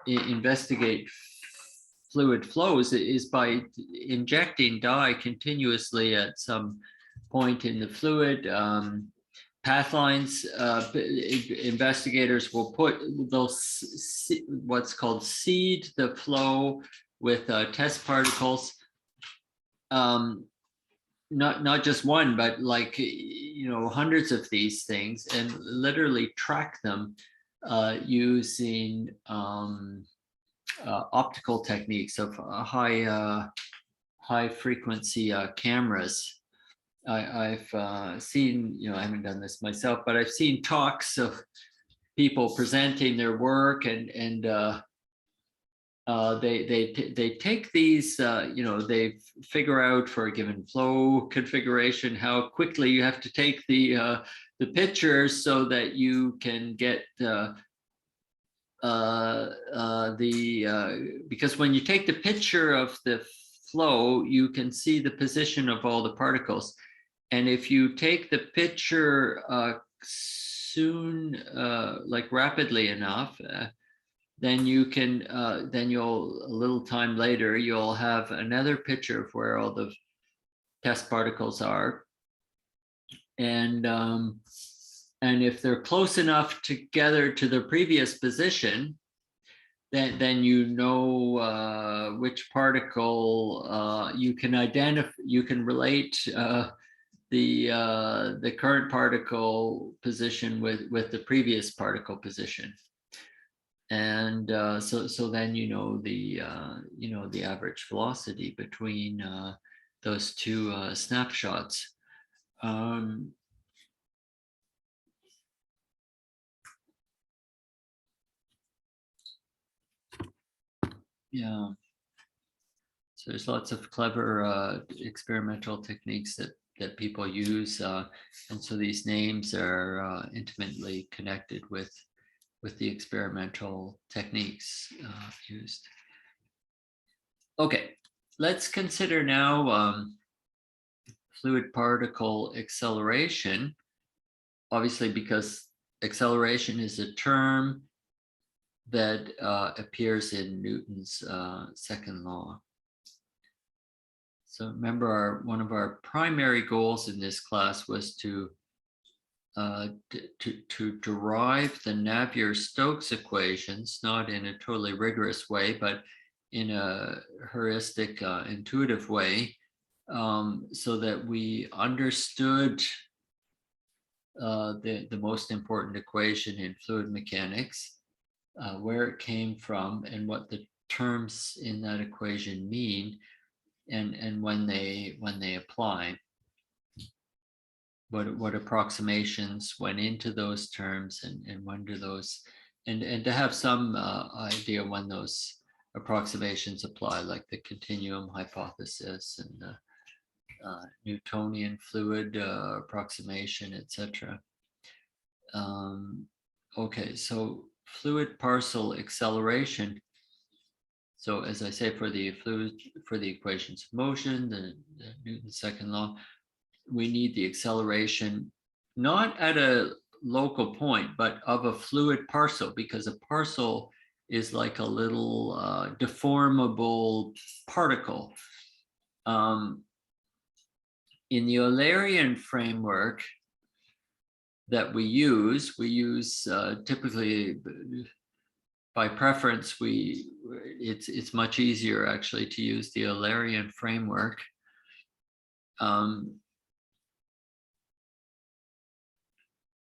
investigate fluid flows is by injecting dye continuously at some point in the fluid, path lines, investigators will put, they'll what's called seed the flow with test particles. Not just one, but like, you know, hundreds of these things, and literally track them using optical techniques of high frequency cameras. I've seen, you know, I haven't done this myself, but I've seen talks of people presenting their work, and they take these, you know, they figure out for a given flow configuration how quickly you have to take the pictures so that you can get because when you take the picture of the flow, you can see the position of all the particles. And if you take the picture soon, like rapidly enough, then you can, then you'll, a little time later, you'll have another picture of where all the test particles are. And if they're close enough together to their previous position, then you know which particle you can identify, you can relate the current particle position with the previous particle position. And so then you know the average velocity between those two snapshots. Yeah, so there's lots of clever experimental techniques that people use, and so these names are intimately connected with the experimental techniques used. Okay, let's consider now fluid particle acceleration. Obviously, because acceleration is a term that appears in Newton's second law. So remember, one of our primary goals in this class was to derive the Navier-Stokes equations, not in a totally rigorous way, but in a heuristic, intuitive way, so that we understood the most important equation in fluid mechanics, where it came from and what the terms in that equation mean, and when they apply, what approximations went into those terms, and when do those, and to have some idea when those approximations apply, like the continuum hypothesis and the Newtonian fluid approximation, etc. Okay, so fluid parcel acceleration. So as I say, for the equations of motion, the Newton's second law, we need the acceleration not at a local point, but of a fluid parcel, because a parcel is like a little deformable particle. In the Eulerian framework that we use typically, by preference, it's much easier actually to use the Eulerian framework.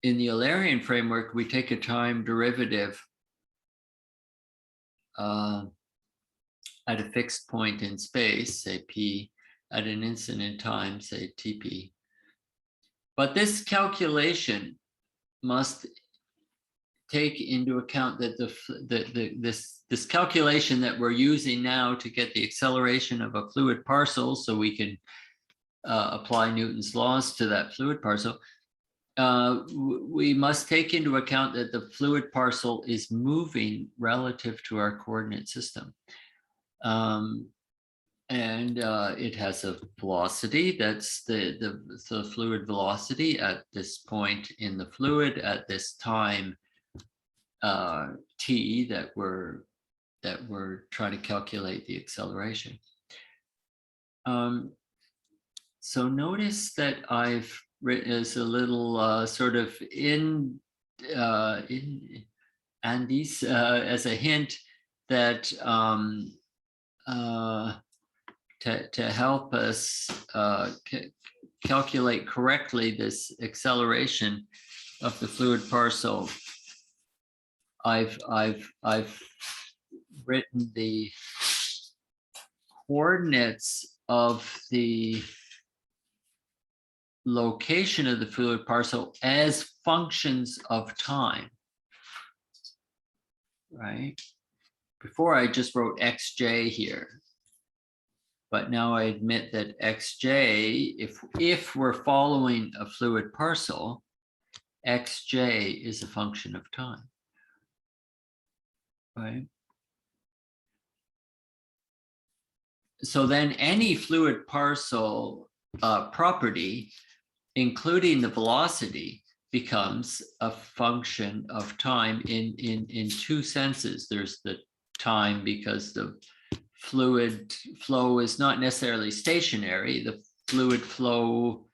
In the Eulerian framework, we take a time derivative at a fixed point in space, say p, at an instant in time, say tp. But this calculation must take into account that this calculation that we're using now to get the acceleration of a fluid parcel, so we can apply Newton's laws to that fluid parcel, we must take into account that the fluid parcel is moving relative to our coordinate system. And it has a velocity, that's the fluid velocity at this point in the fluid at this time t that we're trying to calculate the acceleration. So notice that I've is a little sort of in Andes as a hint that to help us calculate correctly this acceleration of the fluid parcel, I've written the coordinates of the location of the fluid parcel as functions of time, right? Before I just wrote xj here, but now I admit that xj, if we're following a fluid parcel, xj is a function of time, right? So then any fluid parcel property, including the velocity, becomes a function of time in two senses. There's the time because the fluid flow is not necessarily stationary. The fluid flow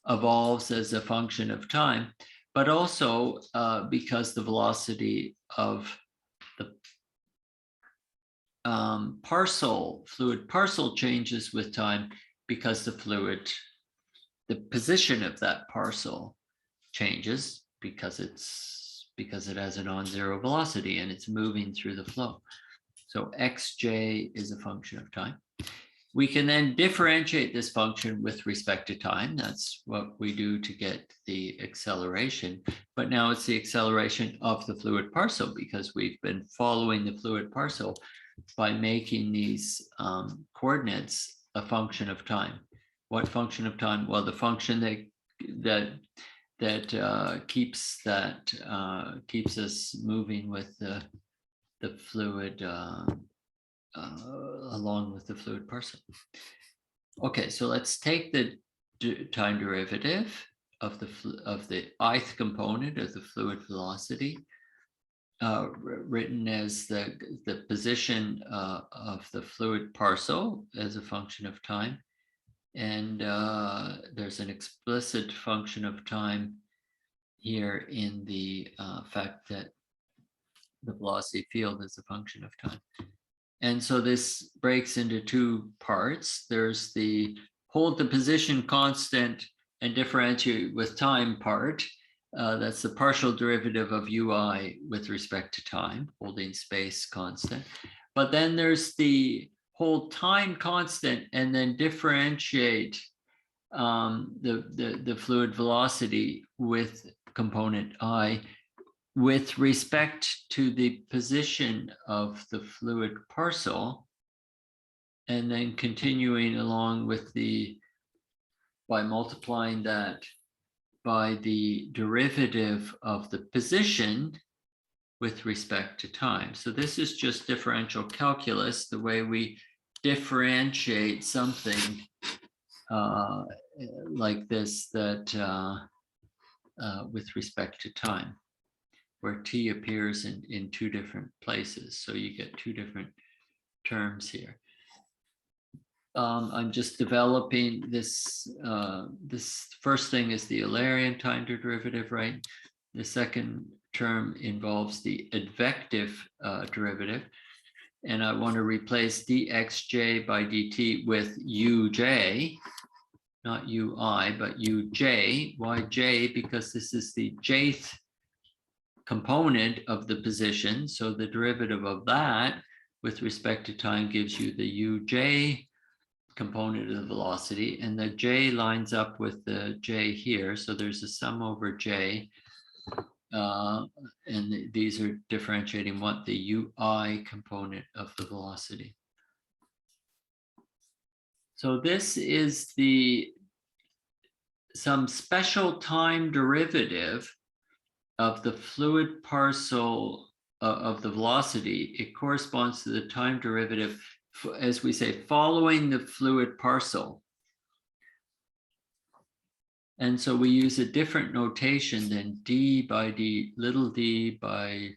evolves as a function of time, but also because the velocity of the fluid parcel changes with time, because the position of that parcel changes because it has a non-zero velocity and it's moving through the flow. So xj is a function of time. We can then differentiate this function with respect to time. That's what we do to get the acceleration. But now it's the acceleration of the fluid parcel, because we've been following the fluid parcel by making these coordinates a function of time. What function of time? Well, the function that keeps us moving with the fluid along with the fluid parcel. Okay, so let's take the time derivative of the ith component of the fluid velocity, written as the position of the fluid parcel as a function of time. And there's an explicit function of time here in the fact that the velocity field is a function of time. And so this breaks into two parts. There's the hold the position constant and differentiate with time part. That's the partial derivative of ui with respect to time, holding space constant. But then there's the hold time constant and then differentiate the fluid velocity with component I with respect to the position of the fluid parcel, and then continuing along with by multiplying that by the derivative of the position with respect to time. So this is just differential calculus, the way we differentiate something like this, that with respect to time, where t appears in two different places. So you get two different terms here. I'm just developing this. This first thing is the Eulerian time derivative, right? The second term involves the advective derivative. And I want to replace dxj by dt with uj, not ui, but uj. Why j? Because this is the jth component of the position. So the derivative of that with respect to time gives you the uj component of the velocity, and the j lines up with the j here. So there's a sum over j, and these are differentiating what the ui component of the velocity. So this is some special time derivative of the fluid parcel of the velocity. It corresponds to the time derivative, as we say, following the fluid parcel. And so we use a different notation than d by little by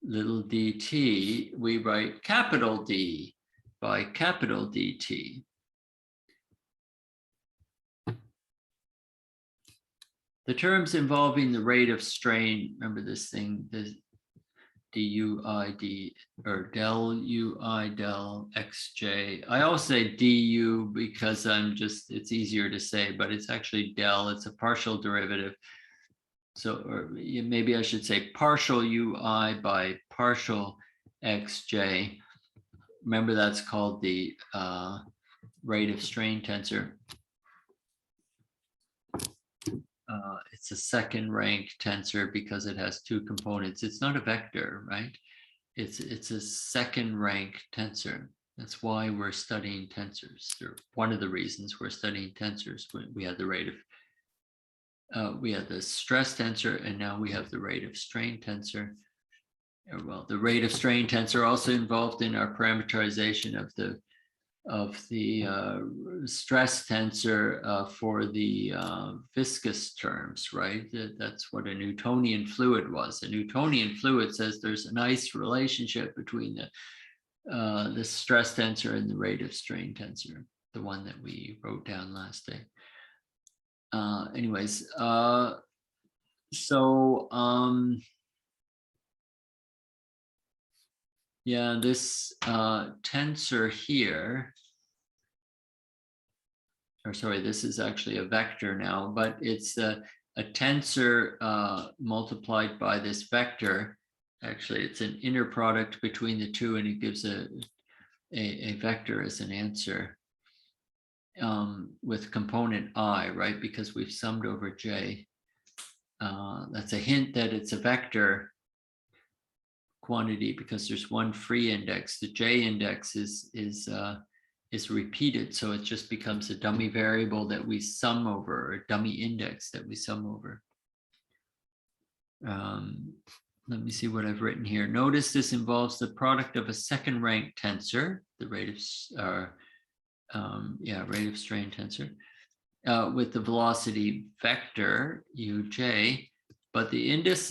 little dt. We write capital D by capital DT. The terms involving the rate of strain, remember this thing, the DUI, or del UI del XJ. I always say DU because it's easier to say, but it's actually del, it's a partial derivative. So, or maybe I should say partial UI by partial XJ. Remember that's called the rate of strain tensor. It's a second rank tensor because it has two components. It's not a vector, right? It's a second rank tensor. That's why we're studying tensors. Or one of the reasons we're studying tensors. We had the rate of, we had the stress tensor, and now we have the rate of strain tensor. Well, the rate of strain tensor also involved in our parameterization of the stress tensor for the viscous terms, right? That's what a Newtonian fluid was. A Newtonian fluid says there's a nice relationship between the stress tensor and the rate of strain tensor, the one that we wrote down last day. Anyways, yeah, this tensor here, or sorry, this is actually a vector now, but it's a tensor multiplied by this vector. Actually, it's an inner product between the two, and it gives a vector as an answer with component I, right? Because we've summed over J. That's a hint that it's a vector quantity because there's one free index. The J index is repeated, so it just becomes a dummy variable that we sum over, or a dummy index that we sum over. Let me see what I've written here. Notice this involves the product of a second rank tensor, the rate of rate of strain tensor, with the velocity vector uj, but the index,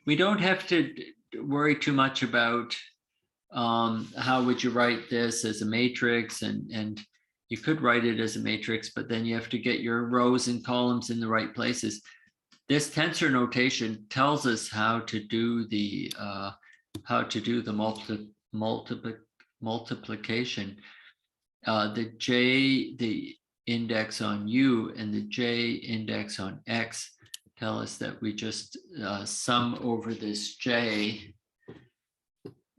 we don't have to worry too much about how would you write this as a matrix, and you could write it as a matrix, but then you have to get your rows and columns in the right places. This tensor notation tells us how to do the multiplication. The index on U and the J index on X tell us that we just sum over this J,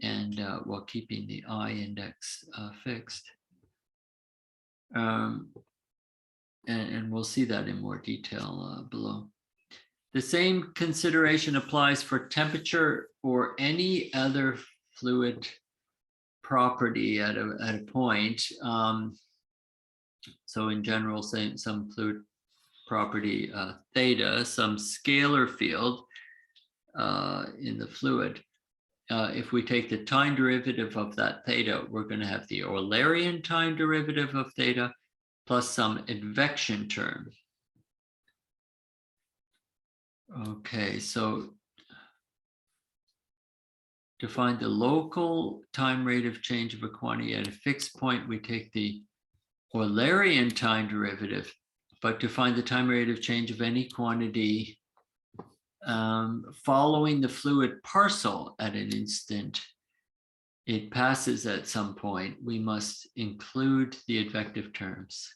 and while keeping the I index fixed. And we'll see that in more detail below. The same consideration applies for temperature or any other fluid property at a point. So in general, say some fluid property theta, some scalar field in the fluid. If we take the time derivative of that theta, we're going to have the Eulerian time derivative of theta plus some advection term. Okay, so to find the local time rate of change of a quantity at a fixed point, we take the Eulerian time derivative, but to find the time rate of change of any quantity following the fluid parcel at an instant it passes at some point, we must include the advective terms.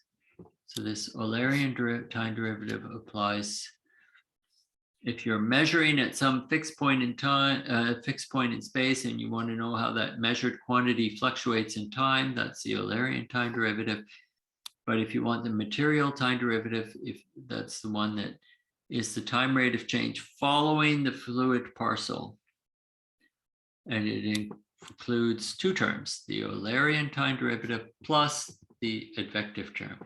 So this Eulerian time derivative applies if you're measuring at some fixed point in time, fixed point in space, and you want to know how that measured quantity fluctuates in time, that's the Eulerian time derivative. But if you want the material time derivative, if that's the one that is the time rate of change following the fluid parcel, and it includes two terms, the Eulerian time derivative plus the advective term.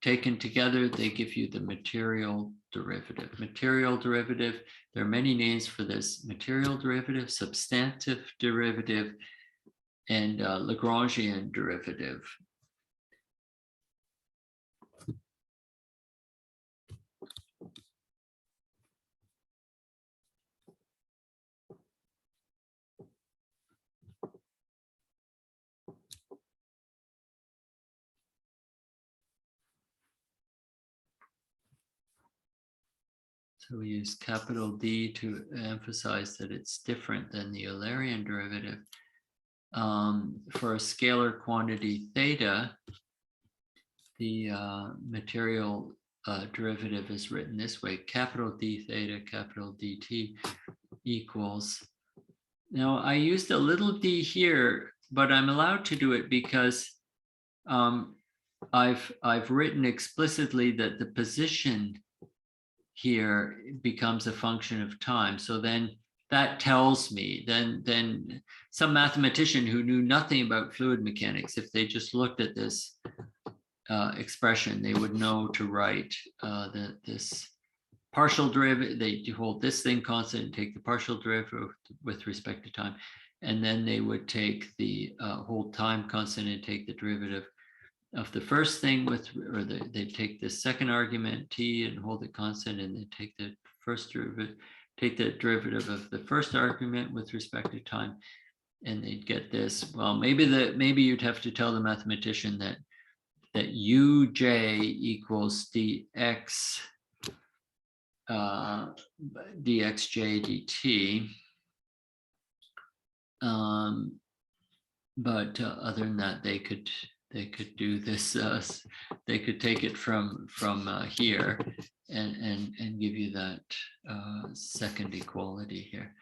Taken together, they give you the material derivative. Material derivative, there are many names for this: material derivative, substantive derivative, and Lagrangian derivative. So we use capital D to emphasize that it's different than the Eulerian derivative. For a scalar quantity theta, the material derivative is written this way: capital D theta, capital DT equals. Now I used a little d here, but I'm allowed to do it because I've written explicitly that the position here becomes a function of time. So then that tells me, then some mathematician who knew nothing about fluid mechanics, if they just looked at this expression, they would know to write this partial derivative. They hold this thing constant and take the partial derivative with respect to time. And then they would take the hold time constant and take the derivative of the first thing they take the second argument t and hold it constant, and then take the first derivative, take the derivative of the first argument with respect to time, and they'd get this. Well, maybe you'd have to tell the mathematician that uj equals dx dxj dt. But other than that, they could do this. They could take it from here and give you that second equality here.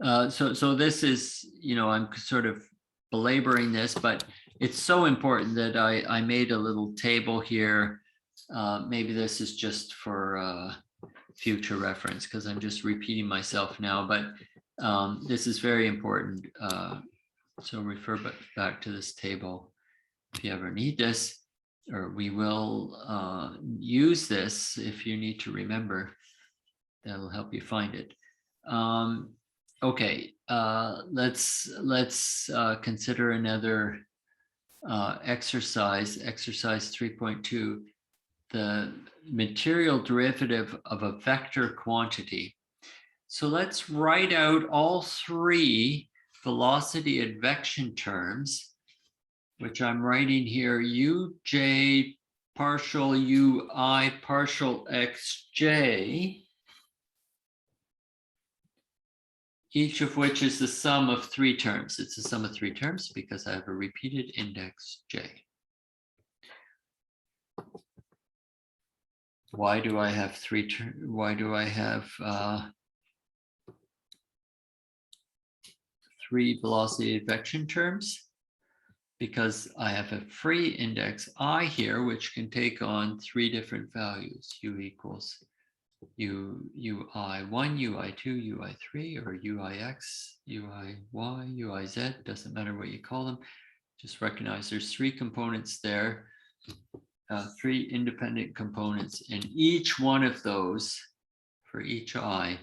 So this is, I'm sort of belaboring this, but it's so important that I made a little table here. Maybe this is just for future reference, because I'm just repeating myself now, but this is very important. So refer back to this table if you ever need this, or we will use this if you need to remember. That'll help you find it. Okay, let's consider another exercise 3.2, the material derivative of a vector quantity. So let's write out all three velocity advection terms, which I'm writing here: uj partial ui partial xj, each of which is the sum of three terms. It's the sum of three terms because I have a repeated index j. Why do I have three velocity advection terms? Because I have a free index I here, which can take on three different values: u equals ui1, ui2, ui3, or uix, uiy, uiz, doesn't matter what you call them. Just recognize there's three components there, three independent components, and each one of those, for each I,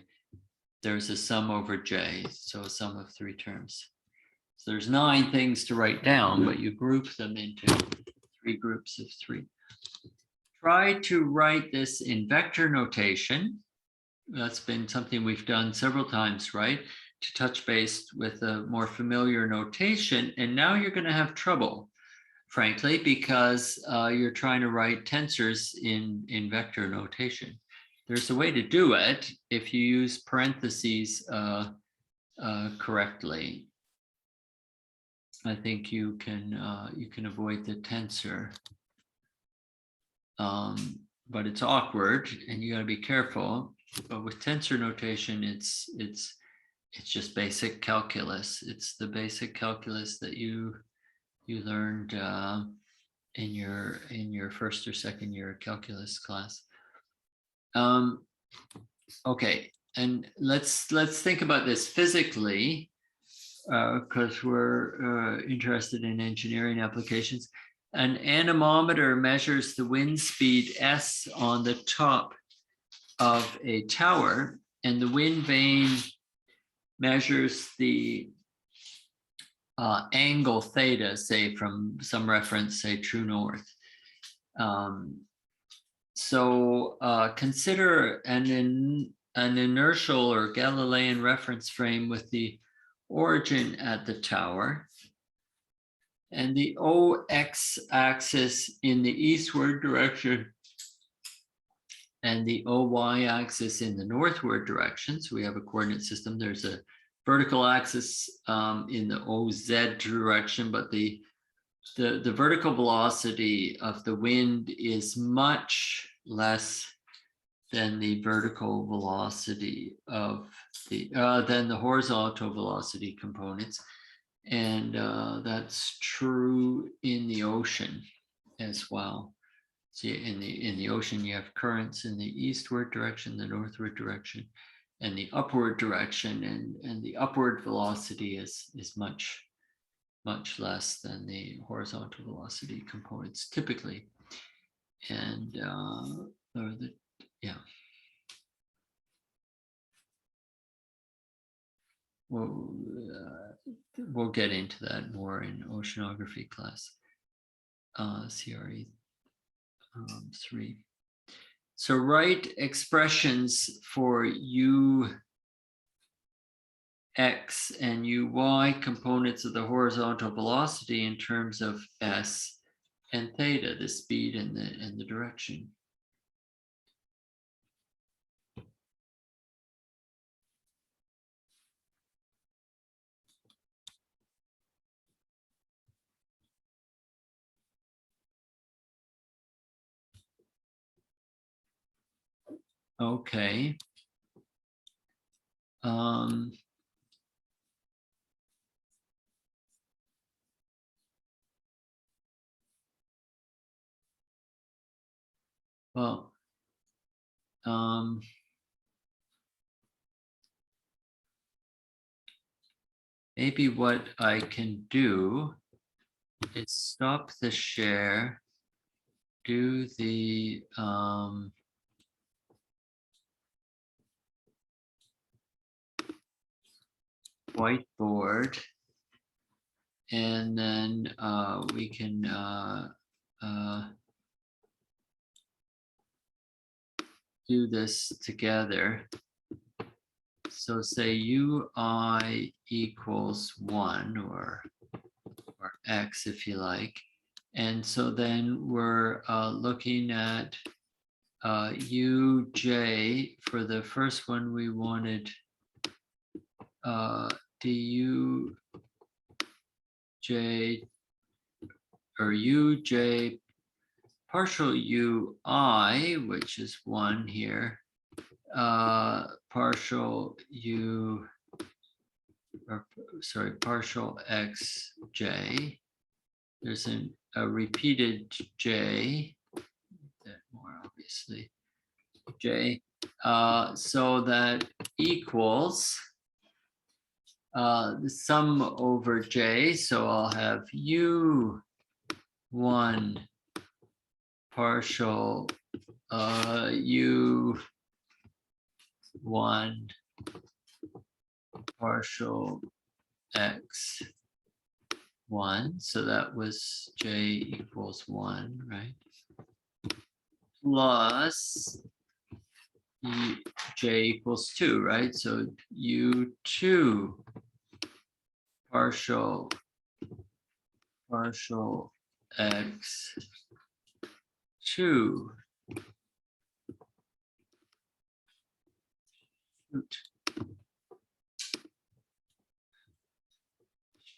there's a sum over j, so a sum of three terms. So there's 9 things to write down, but you group them into 3 groups of 3. Try to write this in vector notation. That's been something we've done several times, right? To touch base with a more familiar notation. And now you're going to have trouble, frankly, because you're trying to write tensors in vector notation. There's a way to do it if you use parentheses correctly. I think you can avoid the tensor. But it's awkward and you got to be careful. But with tensor notation, it's just basic calculus. It's the basic calculus that you learned in your first or second year calculus class. Okay, and let's think about this physically, because we're interested in engineering applications. An anemometer measures the wind speed S on the top of a tower, and the wind vane measures the angle theta, say from some reference, say true north. So consider an inertial or Galilean reference frame with the origin at the tower. And the OX axis in the eastward direction and the OY axis in the northward direction. So we have a coordinate system. There's a vertical axis in the OZ direction, but the vertical velocity of the wind is much less than the vertical velocity of the than the horizontal velocity components, and that's true in the ocean as well. See, in the ocean, you have currents in the eastward direction, the northward direction, and the upward direction, and the upward velocity is much less than the horizontal velocity components typically. And we'll get into that more in oceanography class, CRE 3. So write expressions for U X and UY components of the horizontal velocity in terms of S and theta, the speed and the direction. Okay. Well, maybe what I can do is stop the share, do the whiteboard, and then we can do this together. So say UI equals 1 or X if you like. And so then we're looking at UJ. For the first one, we wanted DUJ or UJ partial UI, which is 1 here, partial partial XJ. There's a repeated J, that more obviously, J, so that equals the sum over J. So I'll have U1 partial U1 partial X1. So that was J equals 1, right? Plus J equals 2, right? So U2 partial X2.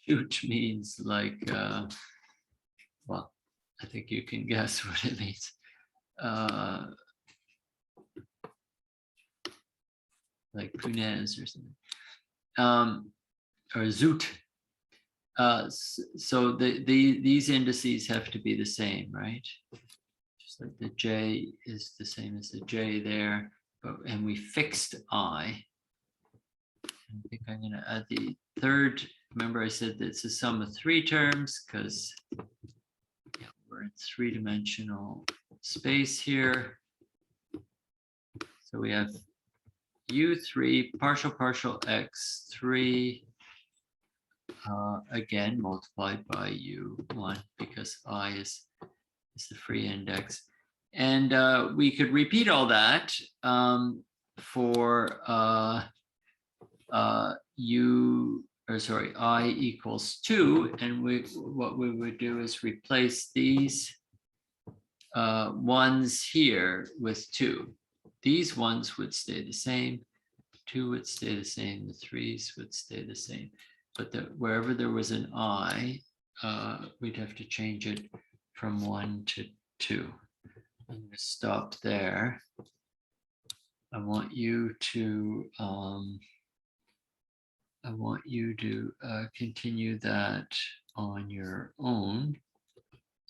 Shoot means like, well, I think you can guess what it means. Like punaise or something, or zoot. So these indices have to be the same, right? Just like the J is the same as the J there, and we fixed I. I think I'm going to add the third. Remember I said that it's a sum of 3 terms because we're in 3-dimensional space here. So we have U3 partial X3 again multiplied by U1 because I is the free index. And we could repeat all that for or sorry, I equals 2, and what we would do is replace these ones here with 2. These ones would stay the same, 2 would stay the same, the 3s would stay the same. But wherever there was an I, we'd have to change it from 1 to 2. I'm going to stop there. I want you to continue that on your own.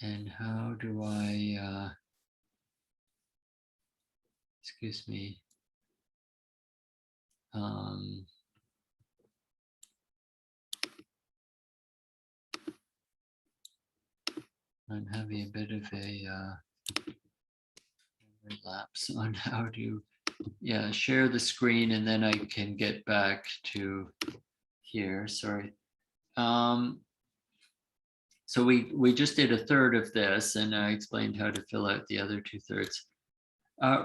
And how do I, excuse me, I'm having a bit of a relapse on how to, share the screen, and then I can get back to here. Sorry. So we just did a third of this, and I explained how to fill out the other 2/3.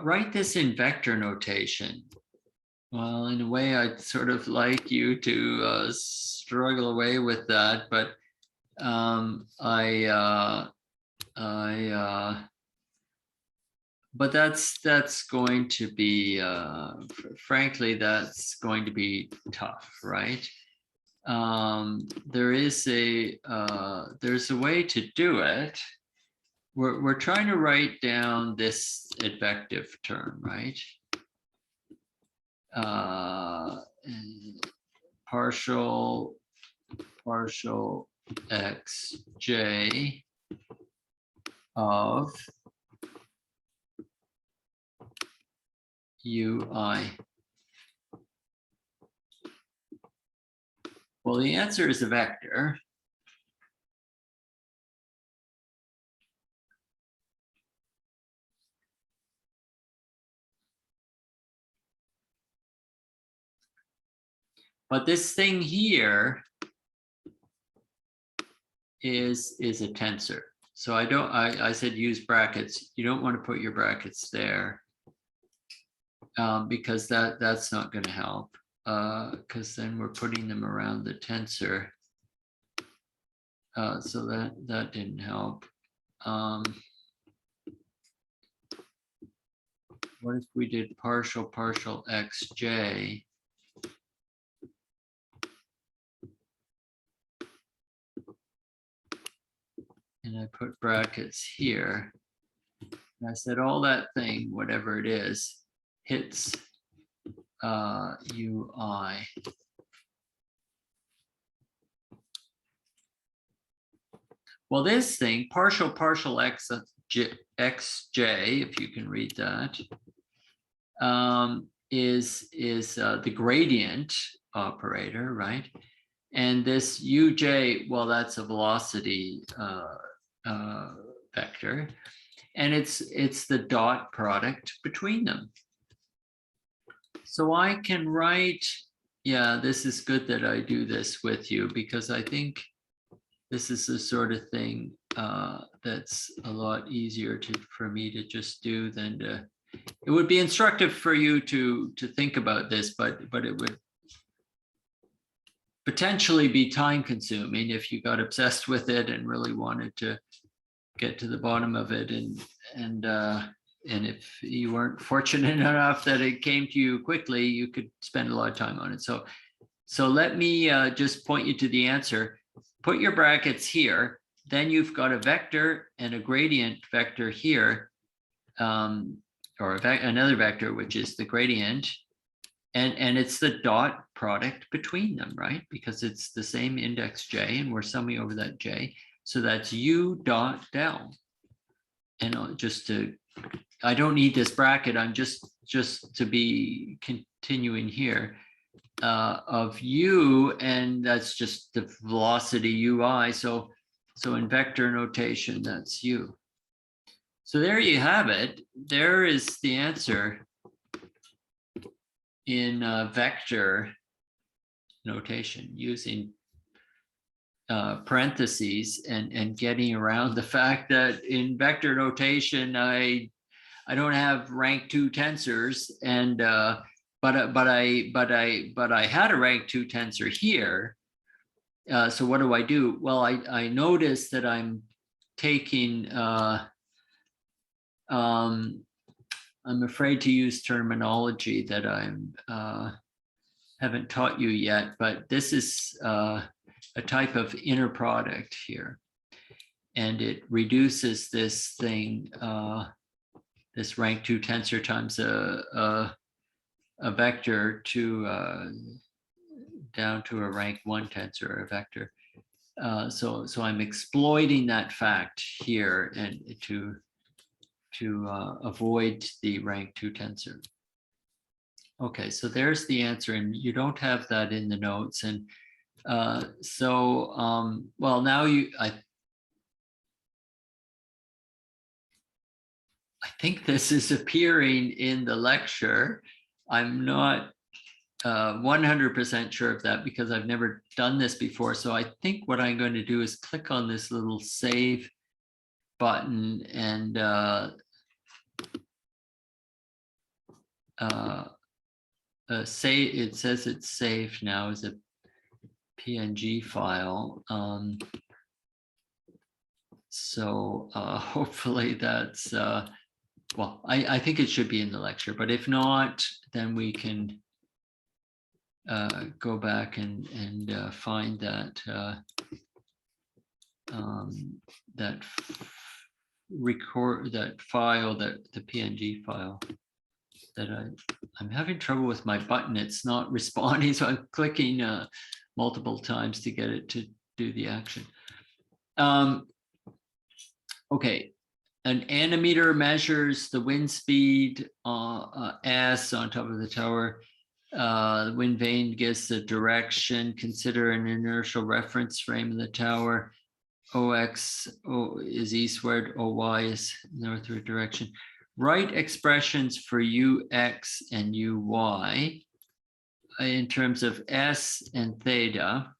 Write this in vector notation. Well, in a way, I'd sort of like you to struggle away with that, but but that's going to be, frankly, that's going to be tough, right? There's a way to do it. We're trying to write down this advective term, right? Partial xj of ui. Well, the answer is a vector. But this thing here is a tensor. So I said use brackets. You don't want to put your brackets there because that's not going to help, because then we're putting them around the tensor. So that didn't help. What if we did partial xj? And I put brackets here. And I said all that thing, whatever it is, hits ui. Well, this thing, partial xj, if you can read that, is the gradient operator, right? And this uj, well, that's a velocity vector, and it's the dot product between them. So I can write, this is good that I do this with you, because I think this is the sort of thing that's a lot easier for me to just do than to. It would be instructive for you to think about this, but it would potentially be time consuming if you got obsessed with it and really wanted to get to the bottom of it, and if you weren't fortunate enough that it came to you quickly, you could spend a lot of time on it. So let me just point you to the answer. Put your brackets here, then you've got a vector and a gradient vector here, or another vector, which is the gradient, and it's the dot product between them, right? Because it's the same index j, and we're summing over that j. So that's u dot del. And I don't need this bracket. I'm just to be continuing here of u, and that's just the velocity ui. So in vector notation, that's u. So there you have it. There is the answer in vector notation, using parentheses and getting around the fact that in vector notation I don't have rank 2 tensors, and but I had a rank 2 tensor here, So what do? Well, I notice that I'm taking, I'm afraid to use terminology that I'm haven't taught you yet, but this is a type of inner product here. And it reduces this thing, this rank 2 tensor times a vector to down to a rank 1 tensor or a vector. So I'm exploiting that fact here and to avoid the rank 2 tensor. Okay, so there's the answer, and you don't have that in the notes. And well, now I think this is appearing in the lecture. I'm not 100% sure of that because I've never done this before. So I think what I'm going to do is click on this little save button and say it says it's saved now as a PNG file. So hopefully that's, well, I think it should be in the lecture, but if not, then we can go back and find that that file, the PNG file that I'm having trouble with my button. It's not responding, so I'm clicking multiple times to get it to do the action. Okay, an animeter measures the wind speed S on top of the tower. The wind vane gives the direction. Consider an inertial reference frame in the tower. OX is eastward, OY is northward direction. Write expressions for UX and UY in terms of S and theta.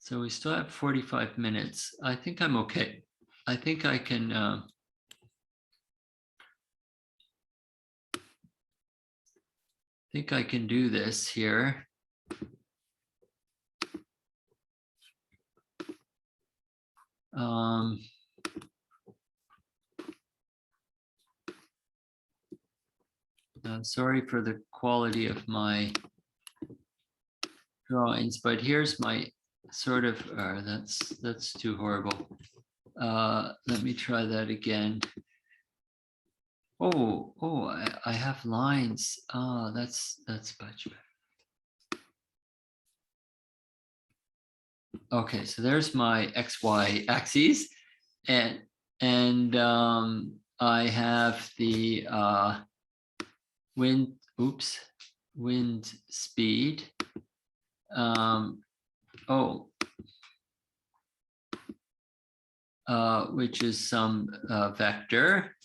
So we still have 45 minutes. I think I'm okay. I think I can do this here. I'm sorry for the quality of my drawings, but here's my sort of, that's too horrible. Let me try that again. I have lines. That's much better. Okay, so there's my XY axes, and I have the wind speed. Which is some vector,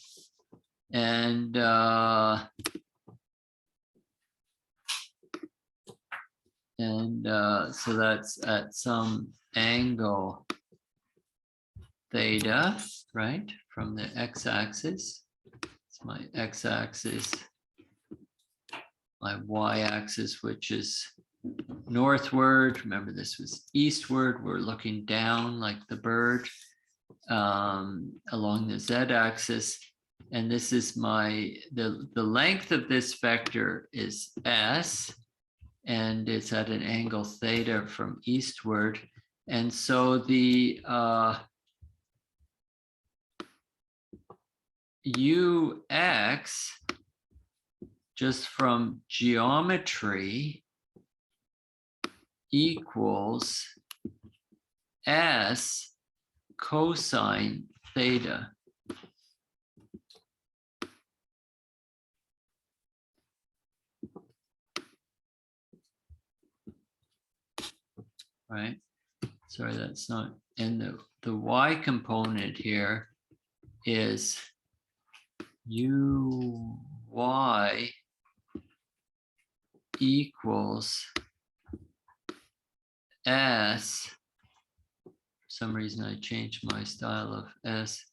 and so that's at some angle theta, right, from the x-axis. It's my x-axis, my y-axis, which is northward. Remember, this was eastward. We're looking down like the bird along the z-axis. And this is the length of this vector is s, and it's at an angle theta from eastward. And so the ux, just from geometry, equals s cosine theta. Right? Sorry, that's not. And the y component here is uy equals s. For some reason, I changed my style of s.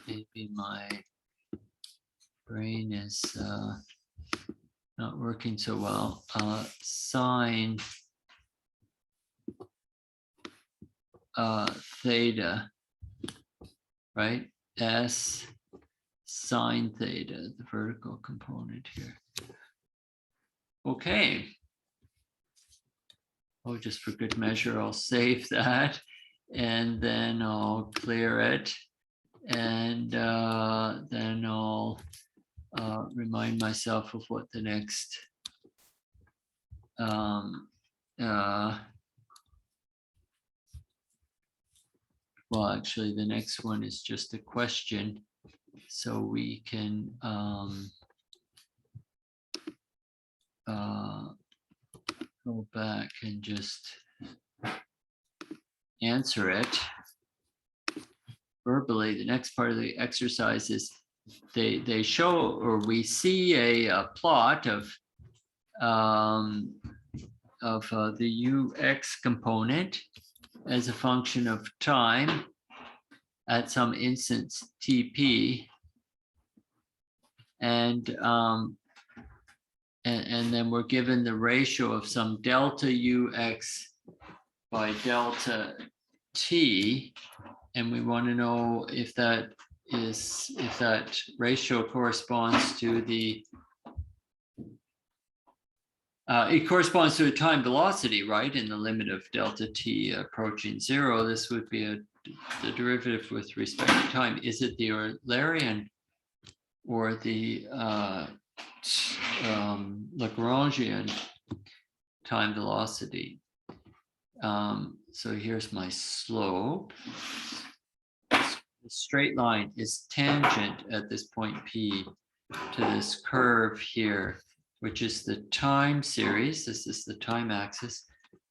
maybe my brain is not working so well. Sine theta, right? S sine theta, the vertical component here. Okay. Oh, just for good measure, I'll save that and then I'll clear it. And then I'll remind myself of what the next well, actually, the next one is just a question, so we can go back and just answer it verbally. The next part of the exercise is they show, or we see a plot of the UX component as a function of time at some instance TP, and then we're given the ratio of some delta UX by delta T, and we want to know if that ratio corresponds to the it corresponds to a time velocity, right? In the limit of delta T approaching 0, this would be the derivative with respect to time. Is it the Eulerian or the Lagrangian time velocity? So here's my slope. The straight line is tangent at this point P to this curve here, which is the time series. This is the time axis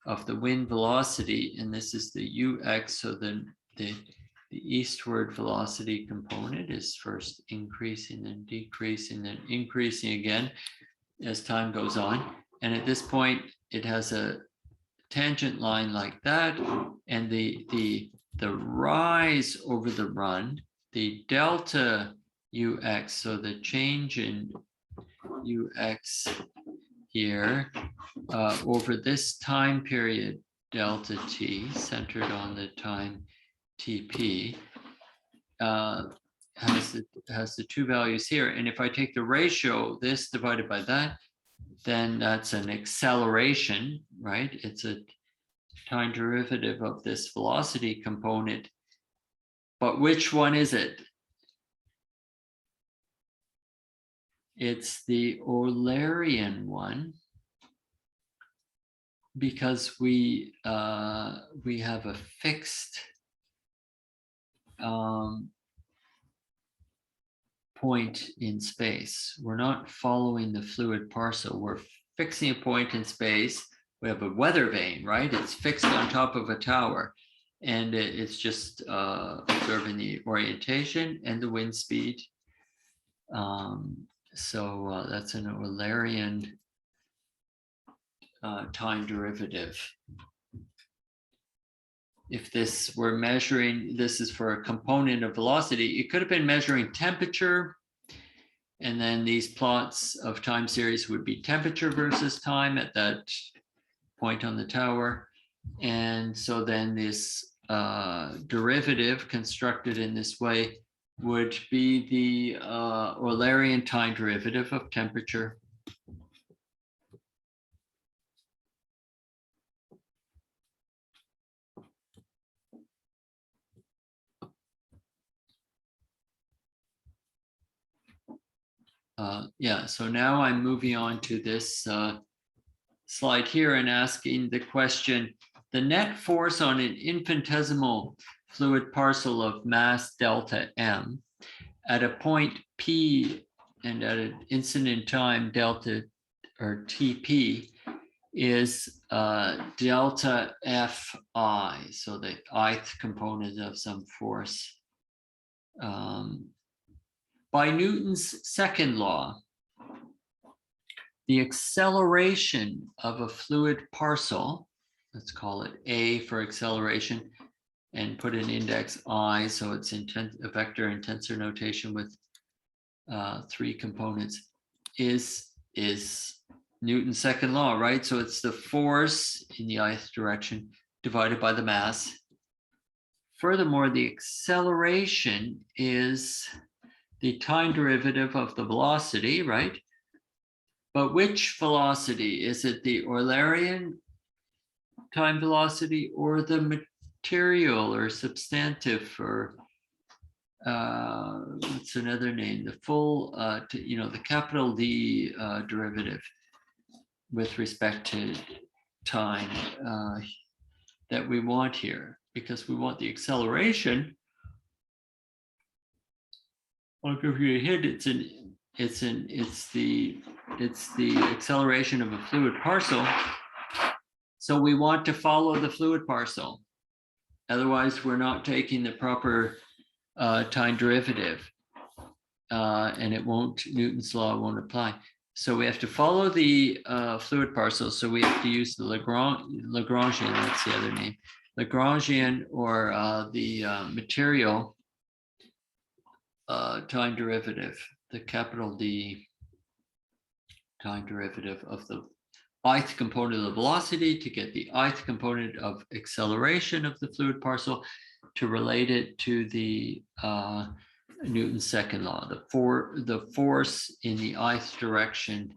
of the wind velocity, and this is the UX. So then the eastward velocity component is first increasing, then decreasing, then increasing again as time goes on. And at this point, it has a tangent line like that, and the rise over the run, the delta UX, so the change in UX here over this time period delta T, centered on the time TP, has the two values here. And if I take the ratio, this divided by that, then that's an acceleration, right? It's a time derivative of this velocity component. But which one is it? It's the Eulerian one, because we have a fixed point in space. We're not following the fluid parcel. We're fixing a point in space. We have a weather vane, right? It's fixed on top of a tower, and it's just observing the orientation and the wind speed. So that's an Eulerian time derivative. If this were measuring, this is for a component of velocity, it could have been measuring temperature, and then these plots of time series would be temperature versus time at that point on the tower. And so then this derivative constructed in this way would be the Eulerian time derivative of temperature. Yeah, so now I'm moving on to this slide here and asking the question, the net force on an infinitesimal fluid parcel of mass delta M at a point P and at an instant in time delta or TP is delta Fi, so the ith component of some force. By Newton's second law, the acceleration of a fluid parcel, let's call it A for acceleration, and put an index I, so it's a vector in tensor notation with 3 components, is Newton's second law, right? So it's the force in the ith direction divided by the mass. Furthermore, the acceleration is the time derivative of the velocity, right? But which velocity? Is it the Eulerian time velocity or the material or substantive, or what's another name? The full, the capital D derivative with respect to time that we want here, because we want the acceleration. I'll give you a hint. It's the acceleration of a fluid parcel. So we want to follow the fluid parcel. Otherwise, we're not taking the proper time derivative, and Newton's law won't apply. So we have to follow the fluid parcel. So we have to use the Lagrangian, that's the other name, Lagrangian, or the material time derivative, the capital D time derivative of the ith component of the velocity to get the ith component of acceleration of the fluid parcel to relate it to the Newton's second law, the force in the ith direction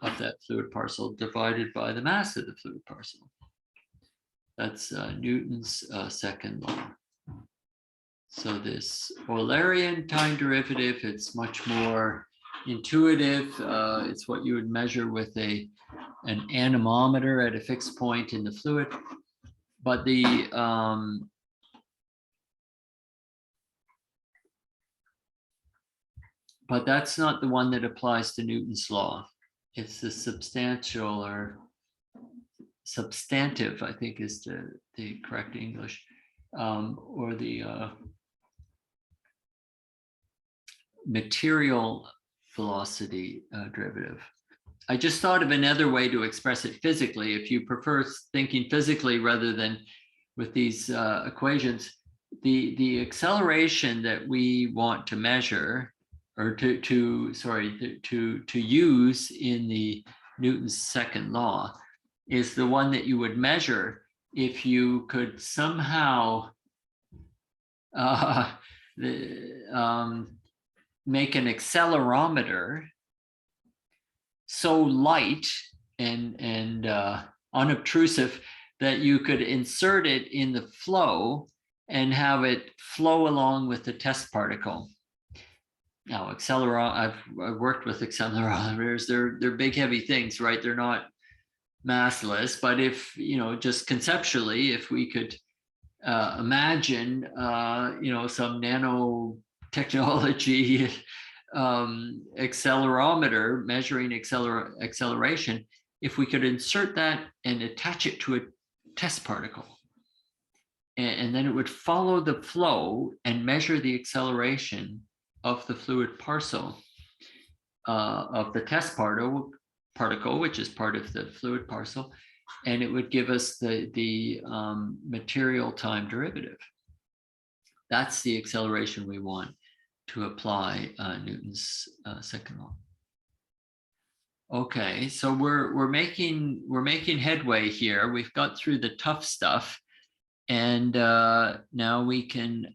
of that fluid parcel divided by the mass of the fluid parcel. That's Newton's second law. So this Eulerian time derivative, it's much more intuitive. It's what you would measure with an anemometer at a fixed point in the fluid. But but that's not the one that applies to Newton's law. It's the substantial, or substantive, I think is the correct English, or the material velocity derivative. I just thought of another way to express it physically. If you prefer thinking physically rather than with these equations, the acceleration that we want to measure, or to use in the Newton's second law, is the one that you would measure if you could somehow make an accelerometer so light and unobtrusive that you could insert it in the flow and have it flow along with the test particle. Now, I've worked with accelerometers. They're big, heavy things, right? They're not massless, but if, just conceptually, if we could imagine, some nanotechnology accelerometer measuring acceleration, if we could insert that and attach it to a test particle, and then it would follow the flow and measure the acceleration of the fluid parcel of the test particle, which is part of the fluid parcel, and it would give us the material time derivative. That's the acceleration we want to apply Newton's second law. Okay, so we're making headway here. We've got through the tough stuff, and now we can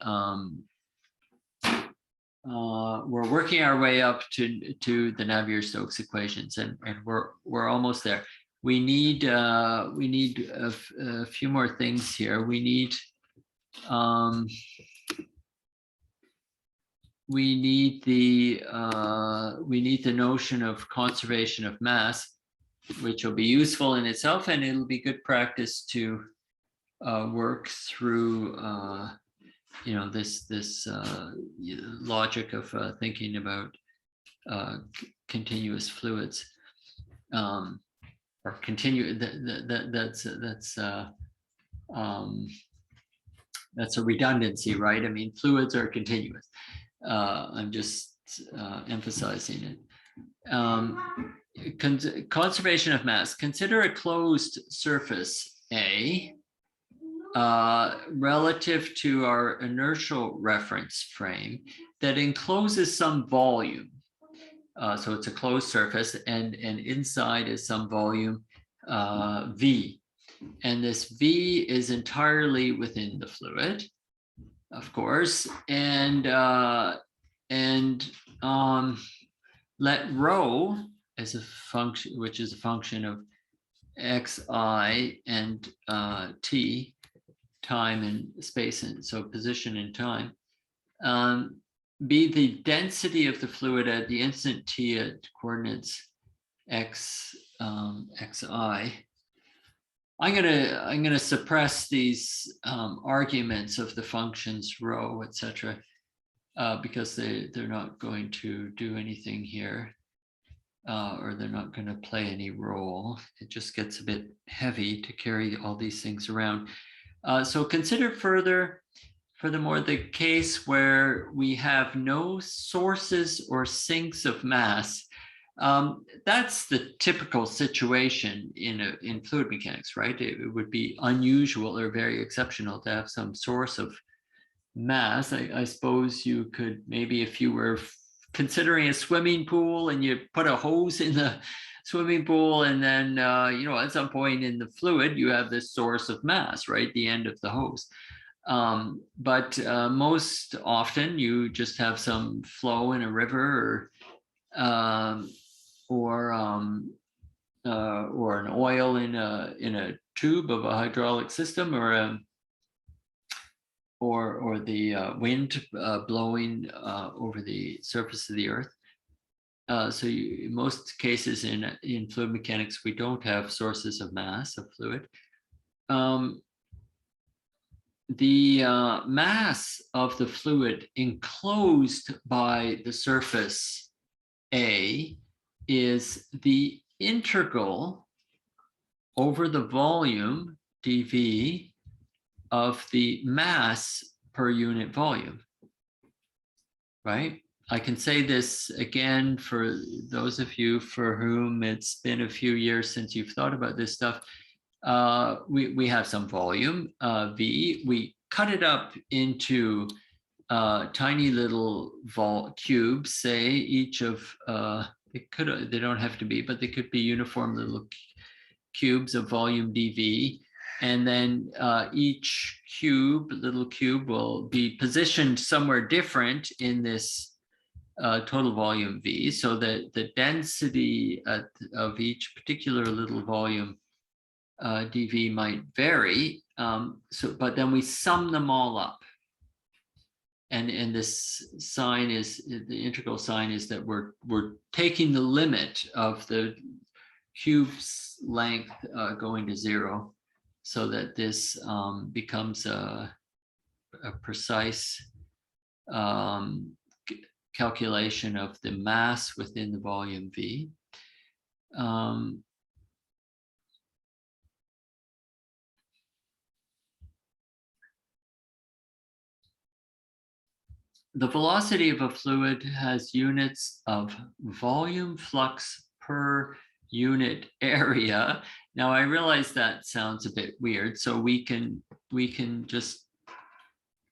we're working our way up to the Navier-Stokes equations, and we're almost there. We need a few more things here. We need the notion of conservation of mass, which will be useful in itself, and it'll be good practice to work through this logic of thinking about continuous fluids, or that's a redundancy, right? I mean, fluids are continuous. I'm just emphasizing it. Conservation of mass. Consider a closed surface A relative to our inertial reference frame that encloses some volume. So it's a closed surface, and inside is some volume V. And this V is entirely within the fluid, of course, and let rho as a function, which is a function of xi and t, time and space, and so position and time, be the density of the fluid at the instant t at coordinates x, xi. I'm gonna suppress these arguments of the functions rho, etc., because they're not going to do anything here, or they're not going to play any role. It just gets a bit heavy to carry all these things around. So consider furthermore, the case where we have no sources or sinks of mass. That's the typical situation in fluid mechanics, right? It would be unusual or very exceptional to have some source of mass. I suppose you could, maybe if you were considering a swimming pool and you put a hose in the swimming pool, and then at some point in the fluid you have this source of mass, right, the end of the hose. But most often you just have some flow in a river, or an oil in a tube of a hydraulic system, or the wind blowing over the surface of the earth. So in most cases in fluid mechanics, we don't have sources of mass of fluid. The mass of the fluid enclosed by the surface A is the integral over the volume dV of the mass per unit volume, right? I can say this again for those of you for whom it's been a few years since you've thought about this stuff. We have some volume, V. We cut it up into tiny little cubes, say each of, they don't have to be, but they could be uniform little cubes of volume dV. And then each little cube will be positioned somewhere different in this total volume V, so that the density of each particular little volume dV might vary. But then we sum them all up. And this sign is, the integral sign is that we're taking the limit of the cube's length going to 0, so that this becomes a precise calculation of the mass within the volume V. The velocity of a fluid has units of volume flux per unit area. Now I realize that sounds a bit weird, so we can just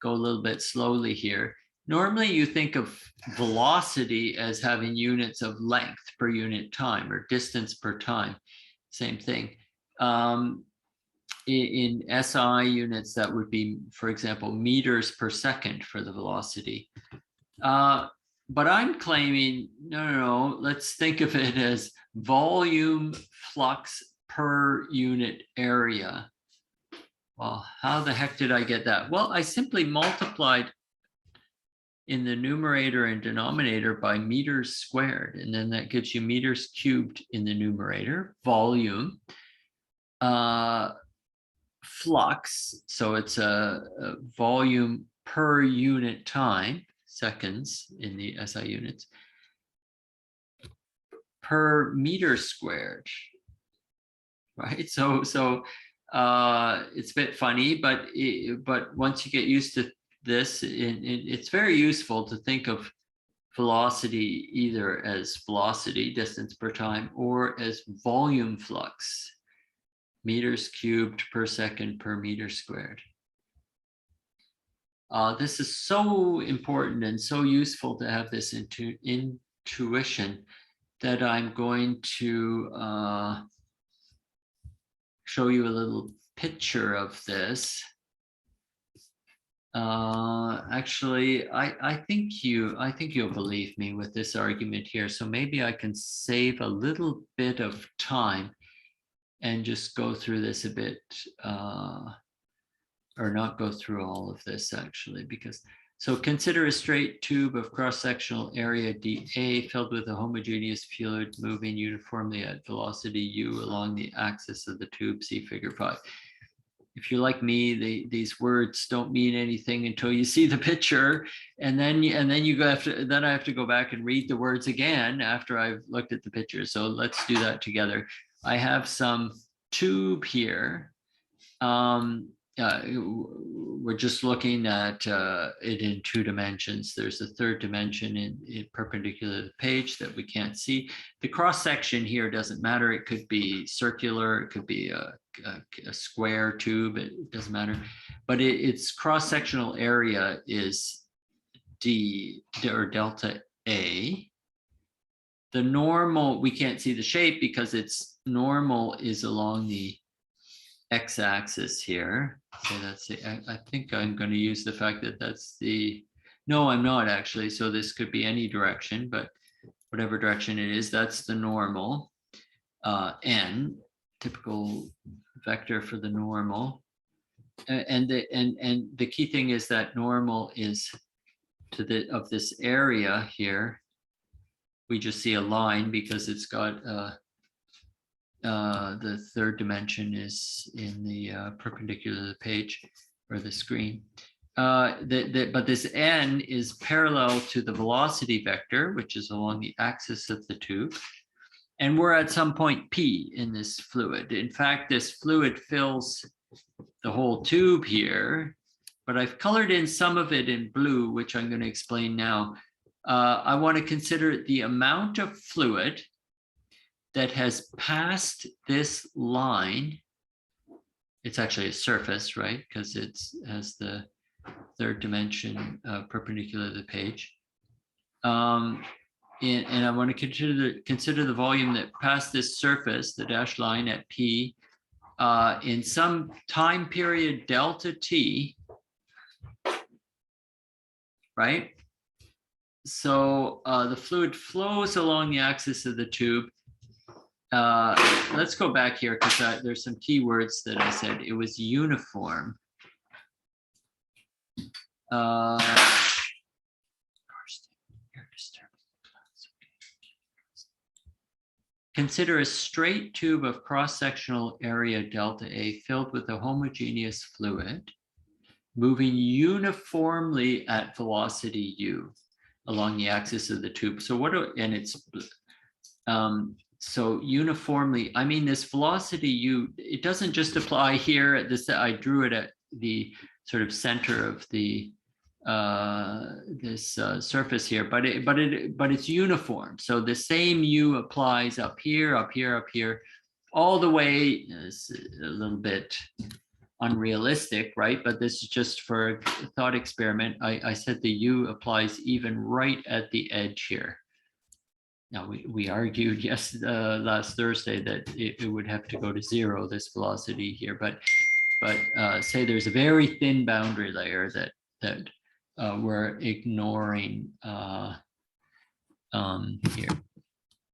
go a little bit slowly here. Normally you think of velocity as having units of length per unit time, or distance per time, same thing. In SI units, that would be, for example, meters per second for the velocity. But I'm claiming, no, let's think of it as volume flux per unit area. Well, how the heck did I get that? Well, I simply multiplied in the numerator and denominator by meters squared, and then that gives you meters cubed in the numerator, volume, flux, so it's a volume per unit time, seconds in the SI units, per meter squared, right? So it's a bit funny, but once you get used to this, it's very useful to think of velocity either as velocity, distance per time, or as volume flux, meters cubed per second per meter squared. This is so important and so useful to have this intuition that I'm going to show you a little picture of this. Actually, I think you'll believe me with this argument here. So maybe I can save a little bit of time and just go through this a bit, or not go through all of this actually, because so consider a straight tube of cross-sectional area dA filled with a homogeneous fluid moving uniformly at velocity u along the axis of the tube. See figure 5. If you're like me, these words don't mean anything until you see the picture, and then I have to go back and read the words again after I've looked at the picture. So let's do that together. I have some tube here. We're just looking at it in 2 dimensions. There's a third dimension in perpendicular to the page that we can't see. The cross section here doesn't matter. It could be circular, it could be a square tube, it doesn't matter. But its cross-sectional area is D or delta A. The normal, we can't see the shape because its normal is along the x-axis here. So that's the, I think I'm going to use the fact that that's the, no, I'm not actually. So this could be any direction, but whatever direction it is, that's the normal. N, typical vector for the normal. And the key thing is that normal is to the of this area here. We just see a line because it's got the third dimension is in the perpendicular to the page or the screen. But this n is parallel to the velocity vector, which is along the axis of the tube. And we're at some point P in this fluid. In fact, this fluid fills the whole tube here, but I've colored in some of it in blue, which I'm going to explain now. I want to consider the amount of fluid that has passed this line. It's actually a surface, right? Because it has the third dimension perpendicular to the page. And I want to consider the volume that passed this surface, the dashed line at P, in some time period delta T, right? So the fluid flows along the axis of the tube. Let's go back here because there's some key words that I said. It was uniform. Consider a straight tube of cross-sectional area delta A filled with a homogeneous fluid moving uniformly at velocity u along the axis of the tube. So so uniformly, I mean this velocity u, it doesn't just apply here at this, I drew it at the sort of center of the this surface here, but it's uniform. So the same u applies up here, up here, up here, all the way. It's a little bit unrealistic, right? But this is just for a thought experiment. I said the u applies even right at the edge here. Now we argued last Thursday that it would have to go to 0, this velocity here, but say there's a very thin boundary layer that we're ignoring here,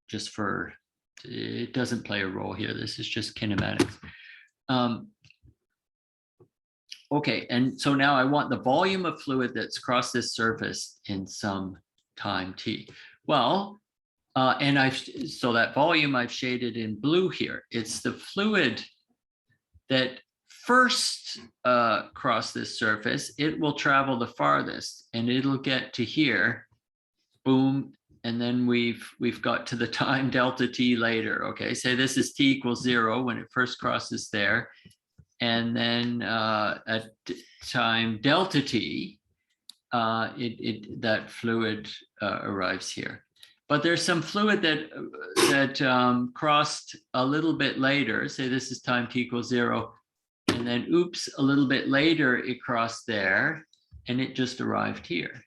just for, it doesn't play a role here. This is just kinematics. Okay, and so now I want the volume of fluid that's crossed this surface in some time t. Well, so that volume I've shaded in blue here. It's the fluid that first cross this surface. It will travel the farthest and it'll get to here, boom, and then we've got to the time delta t later. Okay, say this is t equals 0 when it first crosses there, and then at time delta t, that fluid arrives here. But there's some fluid that crossed a little bit later. Say this is time t equals 0. And then, oops, a little bit later, it crossed there. And it just arrived here.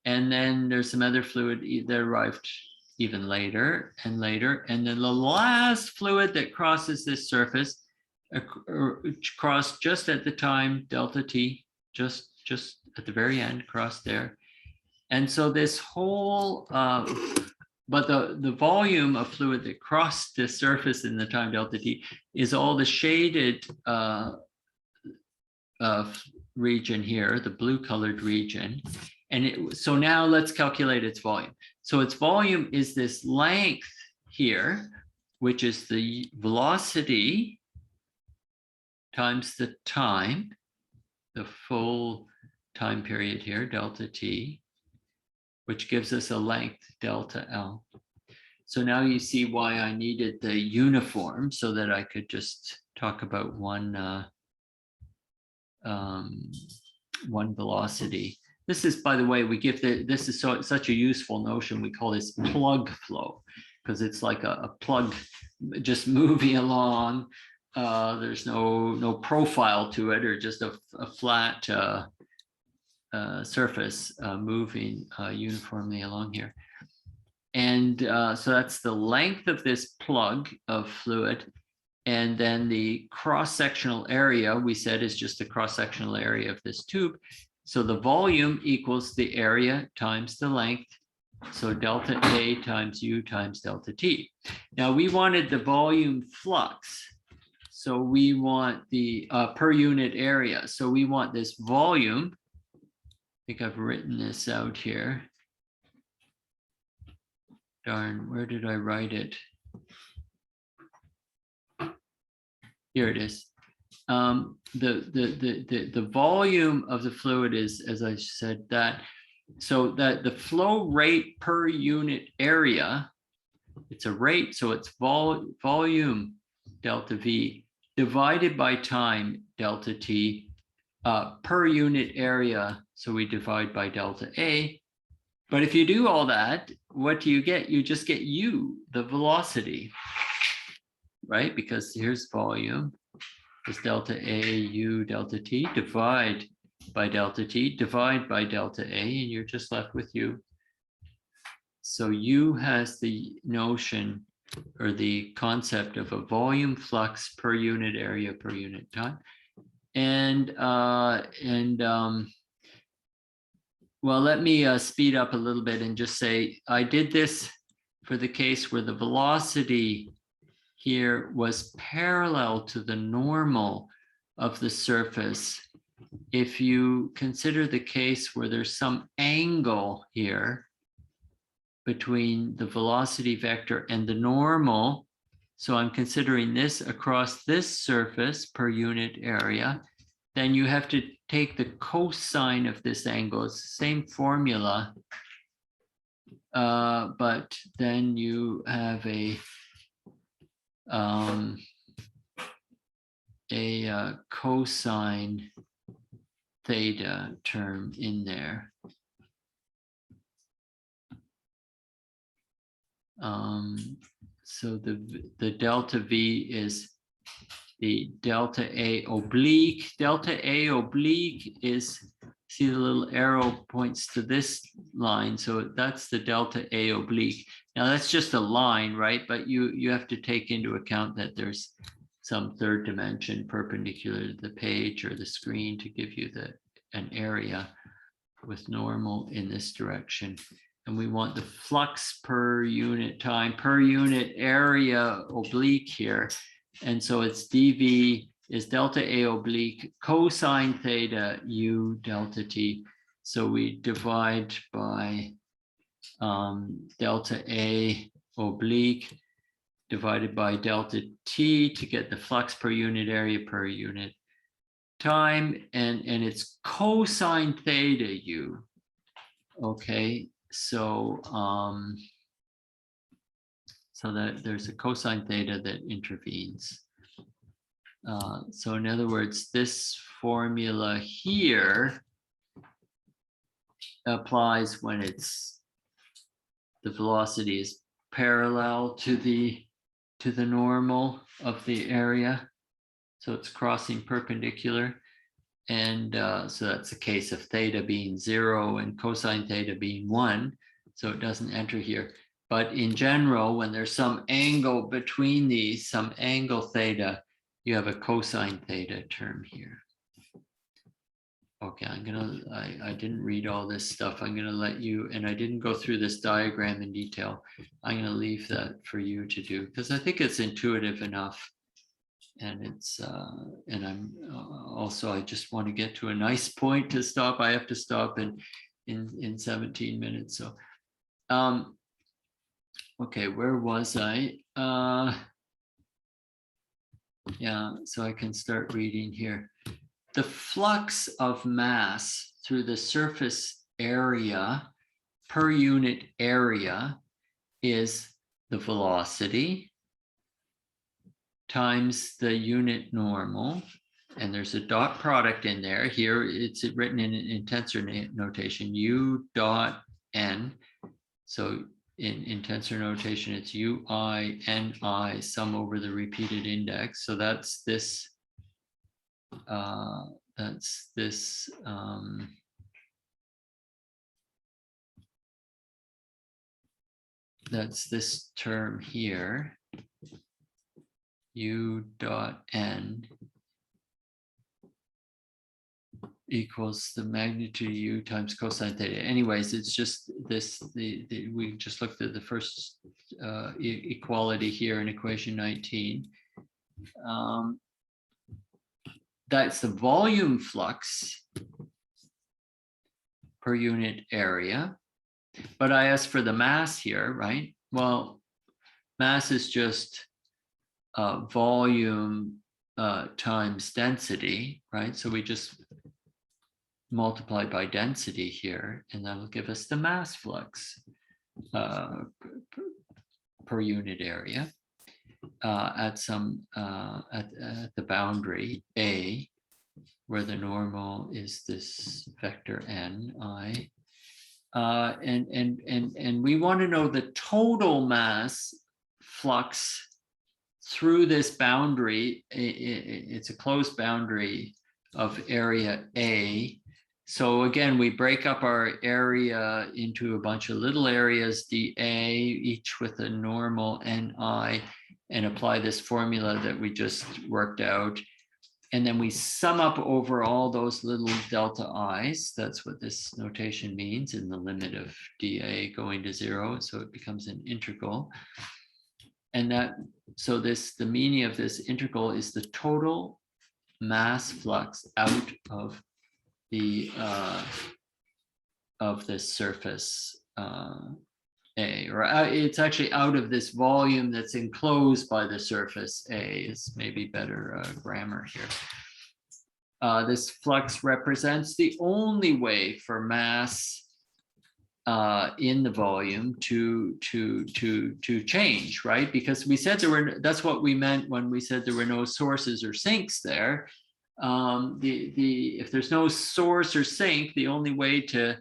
And then there's some other fluid that arrived even later and later. And then the last fluid that crosses this surface crossed just at the time delta t, just at the very end, crossed there. And so this whole, but the volume of fluid that crossed this surface in the time delta t is all the shaded region here, the blue colored region. And so now let's calculate its volume. So its volume is this length here, which is the velocity times the time, the full time period here, delta t, which gives us a length delta L. So now you see why I needed the uniform so that I could just talk about one velocity. This is, by the way, we give this is such a useful notion. We call this plug flow because it's like a plug just moving along. There's no profile to it, or just a flat surface moving uniformly along here. And so that's the length of this plug of fluid. And then the cross-sectional area, we said, is just the cross-sectional area of this tube. So the volume equals the area times the length. So delta A times U times delta T. Now we wanted the volume flux. So we want the per unit area. So we want this volume. I think I've written this out here. Darn, where did I write it? Here it is. The volume of the fluid is, as I said, that, so that the flow rate per unit area, it's a rate, so it's volume delta V divided by time delta T per unit area, so we divide by delta A. But if you do all that, what do you get? You just get U, the velocity, right? Because here's volume. Is delta A, U, delta T, divide by delta T, divide by delta A, and you're just left with U. So U has the notion or the concept of a volume flux per unit area per unit time. And well, let me speed up a little bit and just say, I did this for the case where the velocity here was parallel to the normal of the surface. If you consider the case where there's some angle here between the velocity vector and the normal, so I'm considering this across this surface per unit area, then you have to take the cosine of this angle. It's the same formula, but then you have a cosine theta term in there. So the delta V is the delta A oblique. Delta A oblique is, see the little arrow points to this line. So that's the delta A oblique. Now that's just a line, right? But you have to take into account that there's some third dimension perpendicular to the page or the screen to give you an area with normal in this direction. And we want the flux per unit time, per unit area oblique here. And so it's dV is delta A oblique cosine theta U delta T. So we divide by delta A oblique divided by delta T to get the flux per unit area per unit time. And it's cosine theta U. Okay, so so that there's a cosine theta that intervenes. So in other words, this formula here applies when it's the velocity is parallel to the normal of the area. So it's crossing perpendicular. And so that's the case of theta being 0 and cosine theta being 1. So it doesn't enter here. But in general, when there's some angle between these, some angle theta, you have a cosine theta term here. Okay, I didn't read all this stuff. I'm gonna let you, and I didn't go through this diagram in detail. I'm gonna leave that for you to do because I think it's intuitive enough. And it's, and I'm also, I just want to get to a nice point to stop. I have to stop in 17 minutes. So, okay, where was I? Yeah, so I can start reading here. The flux of mass through the surface area per unit area is the velocity times the unit normal, and there's a dot product in there. Here it's written in tensor notation, U dot N. So in tensor notation, it's UI NI sum over the repeated index. So that's this. That's this. That's this term here. U dot N equals the magnitude U times cosine theta. Anyways, it's just this, we just looked at the first equality here in equation 19. That's the volume flux per unit area. But I asked for the mass here, right? Well, mass is just volume times density, right? So we just multiply by density here, and that'll give us the mass flux per unit area at some at the boundary A, where the normal is this vector n I, and we want to know the total mass flux through this boundary. It's a closed boundary of area A. So again, we break up our area into a bunch of little areas, dA, each with a normal Ni, and apply this formula that we just worked out. And then we sum up over all those little delta i's. That's what this notation means in the limit of dA going to 0. So it becomes an integral. And that, so this, the meaning of this integral is the total mass flux out of the surface A, or it's actually out of this volume that's enclosed by the surface A is maybe better grammar here. This flux represents the only way for mass in the volume to change, right? Because we said there were, that's what we meant when we said there were no sources or sinks there. If there's no source or sink, the only way to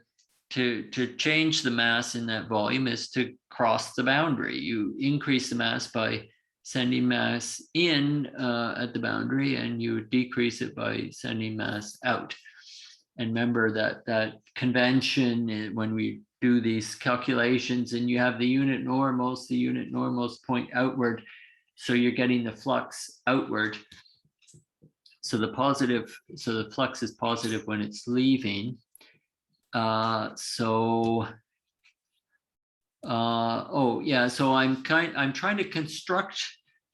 change the mass in that volume is to cross the boundary. You increase the mass by sending mass in at the boundary, and you decrease it by sending mass out. And remember that convention when we do these calculations, and you have the unit normals point outward, so you're getting the flux outward. So the flux is positive when it's leaving. So I'm trying to construct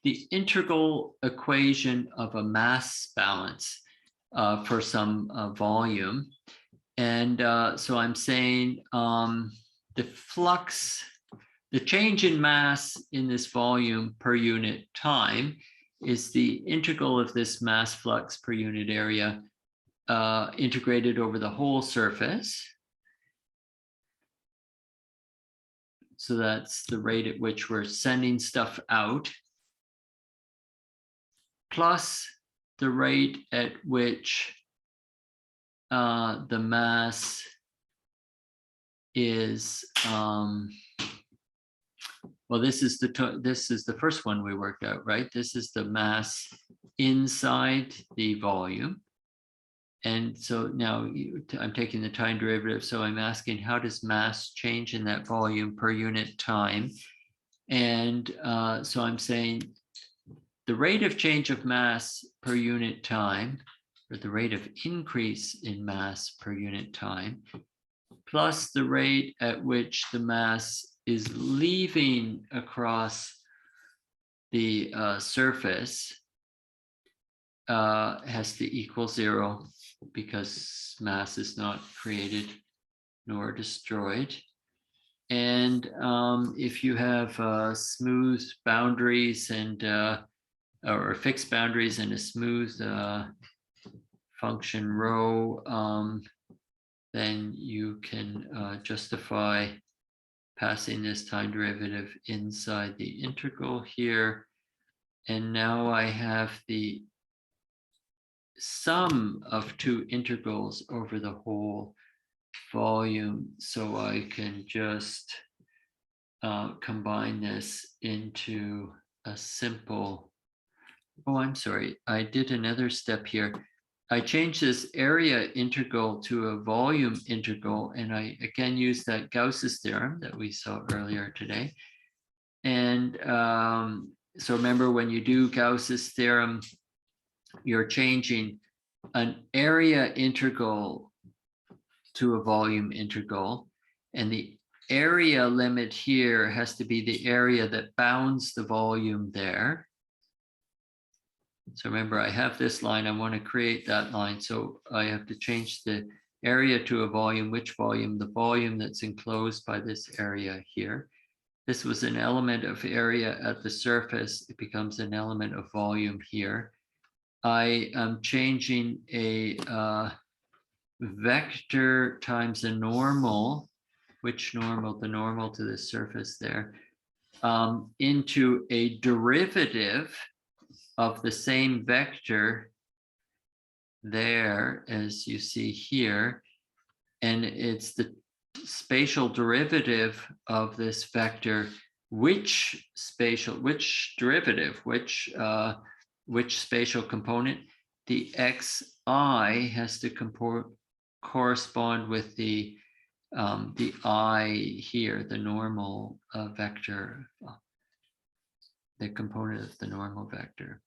the integral equation of a mass balance for some volume. And so I'm saying the flux, the change in mass in this volume per unit time is the integral of this mass flux per unit area integrated over the whole surface. So that's the rate at which we're sending stuff out, plus the rate at which the mass is well, this is the first one we worked out, right? This is the mass inside the volume. And so now I'm taking the time derivative. So I'm asking, how does mass change in that volume per unit time? And so I'm saying the rate of change of mass per unit time, or the rate of increase in mass per unit time, plus the rate at which the mass is leaving across the surface has to equal 0, because mass is not created nor destroyed. And if you have smooth boundaries and or fixed boundaries and a smooth function rho, then you can justify passing this time derivative inside the integral here. And now I have the sum of two integrals over the whole volume, so I can just combine this into a simple, oh, I'm sorry, I did another step here. I changed this area integral to a volume integral, and I again used that Gauss's theorem that we saw earlier today. And so remember, when you do Gauss's theorem, you're changing an area integral to a volume integral, and the area limit here has to be the area that bounds the volume there. So remember, I have this line, I want to create that line, so I have to change the area to a volume. Which volume? The volume that's enclosed by this area here. This was an element of area at the surface, it becomes an element of volume here. I am changing a vector times a normal, which normal? The normal to the surface there, into a derivative of the same vector there, as you see here. And it's the spatial derivative of this vector, which spatial component? The xi has to correspond with the I here, the normal vector, the component of the normal vector.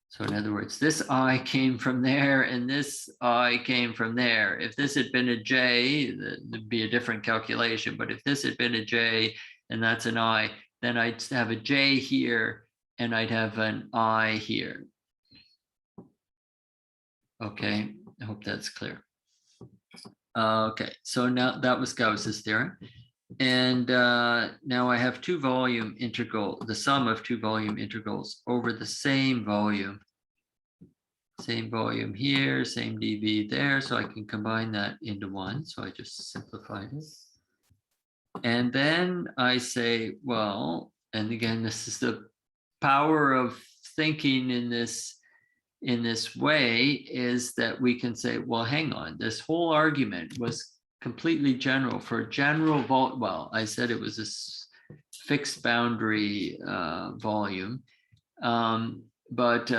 So in other words, this I came from there and this I came from there. If this had been a J, there'd be a different calculation. But if this had been a J and that's an I, then I'd have a J here and I'd have an I here. Okay, I hope that's clear. Okay, so now that was Gauss's theorem. And now I have two volume integral, the sum of two volume integrals over the same volume. Same volume here, same dV there, so I can combine that into one. So I just simplified it. And then I say, well, and again, this is the power of thinking in this way, is that we can say, well, hang on, this whole argument was completely general for general well, I said it was a fixed boundary volume. But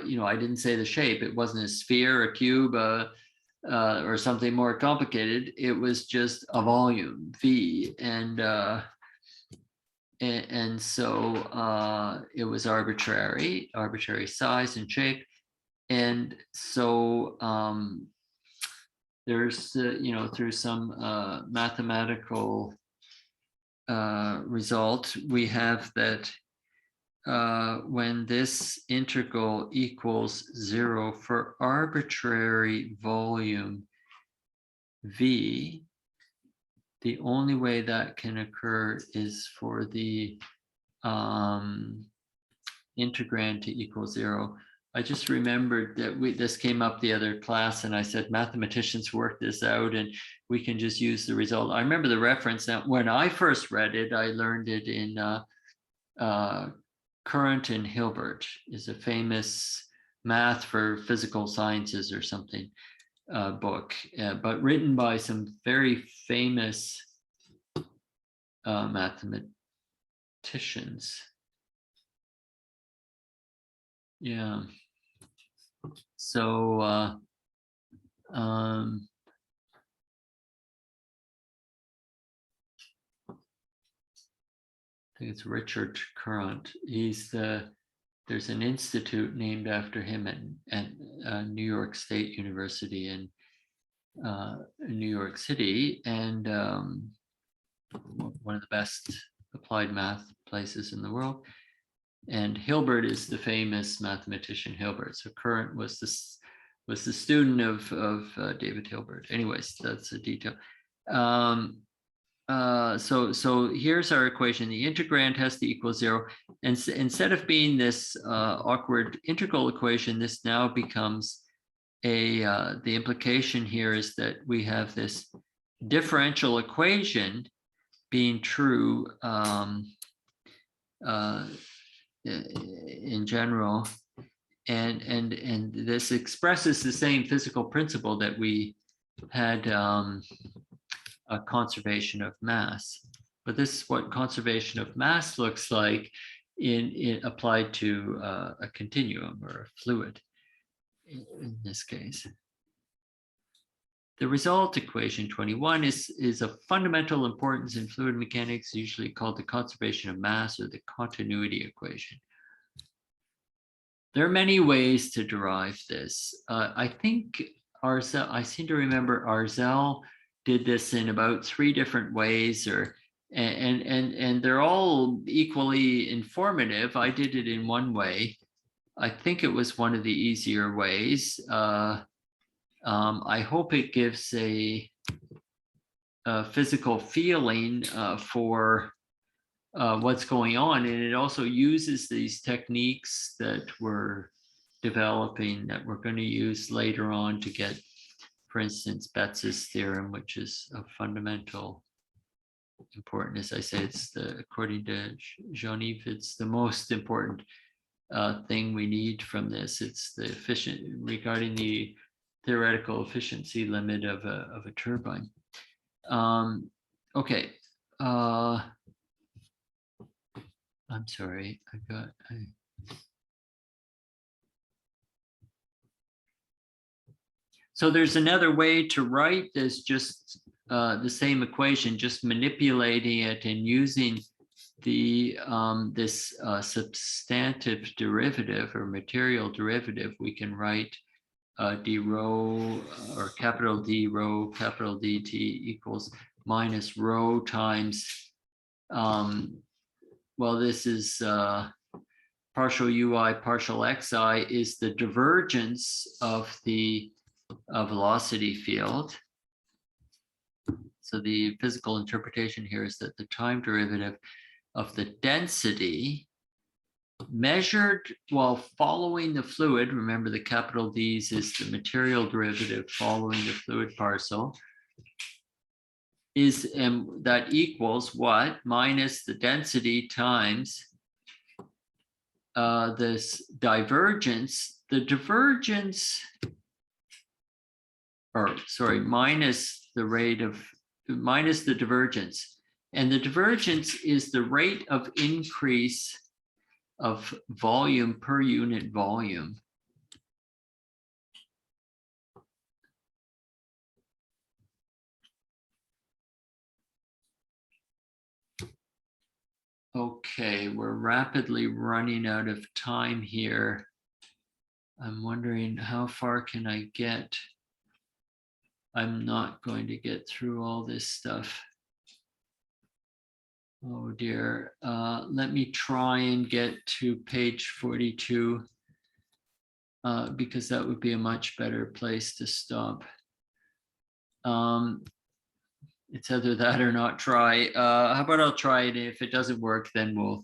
you know, I didn't say the shape. It wasn't a sphere, a cube, or something more complicated. It was just a volume, V, and so it was arbitrary size and shape. And so there's you know, through some mathematical result, we have that when this integral equals 0 for arbitrary volume V, the only way that can occur is for the integrand to equal 0. I just remembered that this came up the other class, and I said mathematicians work this out and we can just use the result. I remember the reference. Now, when I first read it, I learned it in Current and Hilbert, is a famous math for physical sciences or something. book, but written by some very famous mathematicians. Yeah. So I think it's Richard Current. There's an institute named after him at New York State University in New York City, and one of the best applied math places in the world. And Hilbert is the famous mathematician Hilbert. So Current was the student of David Hilbert. Anyways, that's a detail. So here's our equation. The integrand has to equal 0. And instead of being this awkward integral equation, this now becomes the implication here is that we have this differential equation being true in general. And this expresses the same physical principle that we had a conservation of mass. But this is what conservation of mass looks like in applied to a continuum or a fluid in this case. The result, equation 21, is of fundamental importance in fluid mechanics, usually called the conservation of mass or the continuity equation. There are many ways to derive this. I think Arzel, I seem to remember Arzel did this in about 3 different ways, and they're all equally informative. I did it in one way. I think it was one of the easier ways. I hope it gives a physical feeling for what's going on, and it also uses these techniques that we're developing that we're going to use later on to get, for instance, Betz's theorem, which is of fundamental importance. As I say, it's according to Jean-Yves, it's the most important thing we need from this. It's the regarding the theoretical efficiency limit of a turbine. Okay. I'm sorry, So there's another way to write this, just the same equation, just manipulating it and using the this substantive derivative or material derivative. We can write d rho or capital D rho capital DT equals minus rho times well, this is partial ui partial xi is the divergence of the velocity field. So the physical interpretation here is that the time derivative of the density measured while following the fluid, remember the capital D's is the material derivative following the fluid parcel, is that equals what? Minus the density times this divergence. The divergence, or sorry, minus the rate of, minus the divergence. And the divergence is the rate of increase of volume per unit volume. Okay, we're rapidly running out of time here. I'm wondering how far can I get? I'm not going to get through all this stuff. Oh dear. Let me try and get to page 42 because that would be a much better place to stop. It's either that or not try. How about I'll try it. If it doesn't work, then we'll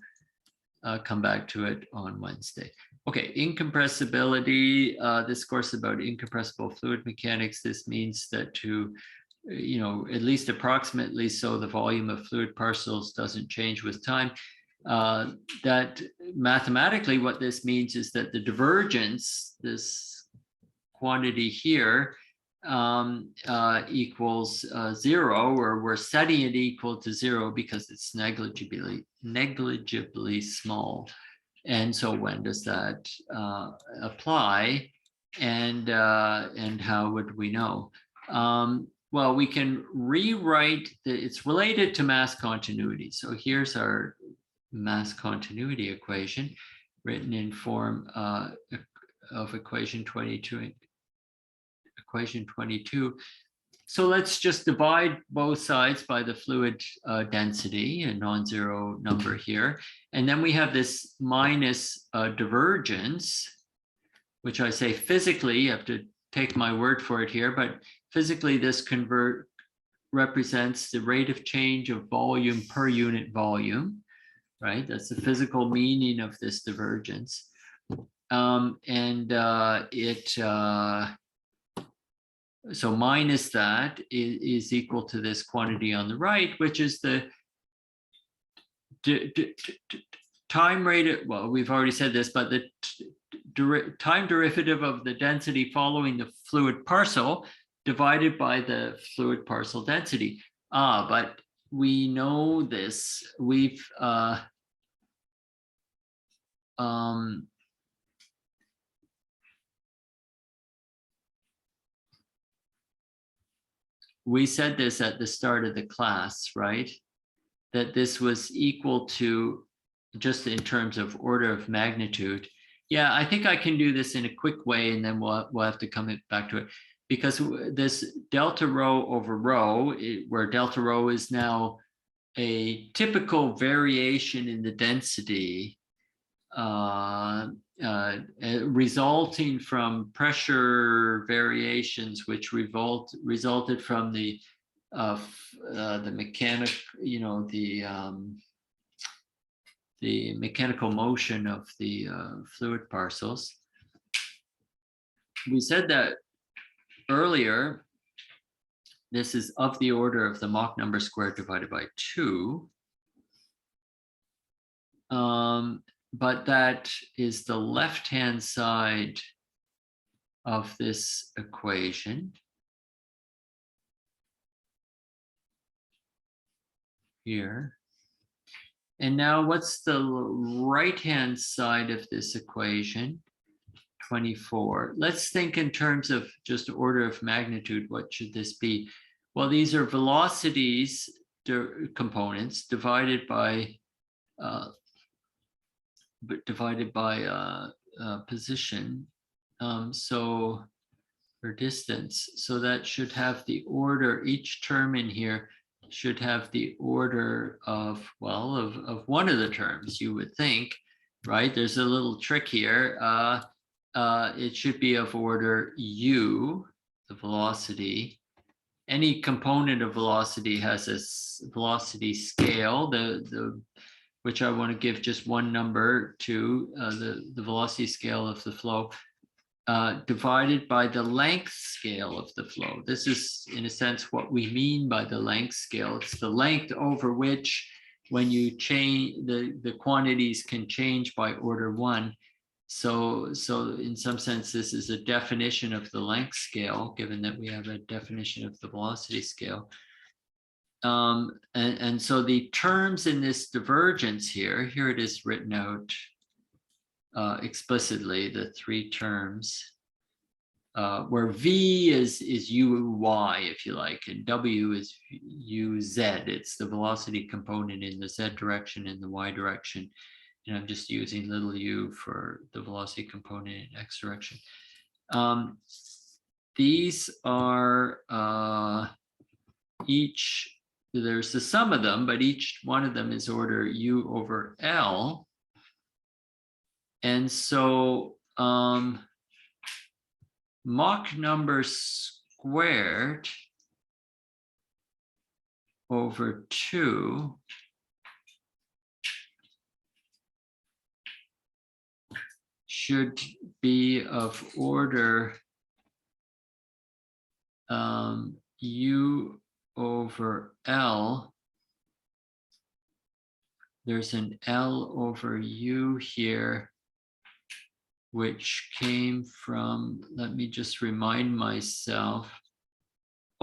come back to it on Wednesday. Okay, incompressibility. This course about incompressible fluid mechanics. This means that to, you know, at least approximately so the volume of fluid parcels doesn't change with time. That mathematically what this means is that the divergence, this quantity here, equals 0, or we're setting it equal to 0 because it's negligibly small. And so when does that apply? And how would we know? Well, we can rewrite it's related to mass continuity. So here's our mass continuity equation written in form of equation 22. So let's just divide both sides by the fluid density, a non-zero number here. And then we have this minus divergence, which I say physically, you have to take my word for it here, but physically this represents the rate of change of volume per unit volume, right? That's the physical meaning of this divergence. So minus that is equal to this quantity on the right, which is the time rate. Well, we've already said this, but the time derivative of the density following the fluid parcel divided by the fluid parcel density. But we know this. We've we said this at the start of the class, right? That this was equal to, just in terms of order of magnitude. Yeah, I think I can do this in a quick way, and then we'll have to come back to it. Because this delta rho over rho, where delta rho is now a typical variation in the density, resulting from pressure variations, which resulted from the mechanic, the mechanical motion of the fluid parcels. We said that earlier. This is of the order of the Mach number squared divided by 2. But that is the left-hand side of this equation here. And now what's the right-hand side of this equation? 24. Let's think in terms of just order of magnitude. What should this be? Well, these are velocities components divided by position, so or distance. So that should have the order, each term in here should have the order of, well, of one of the terms, you would think, right? There's a little trick here. It should be of order u, the velocity. Any component of velocity has a velocity scale, which I want to give just one number to, the velocity scale of the flow, divided by the length scale of the flow. This is, in a sense, what we mean by the length scale. It's the length over which, when you change, the quantities can change by order 1. So in some sense, this is a definition of the length scale, given that we have a definition of the velocity scale. And so the terms in this divergence here it is written out explicitly, the 3 terms, where v is uy, if you like, and w is uz. It's the velocity component in the z direction and the y direction. And I'm just using little u for the velocity component in x direction. These are each, there's the sum of them, but each one of them is order u over L. And so Mach number squared over 2 should be of order u over L. There's an L over u here, which came from, let me just remind myself,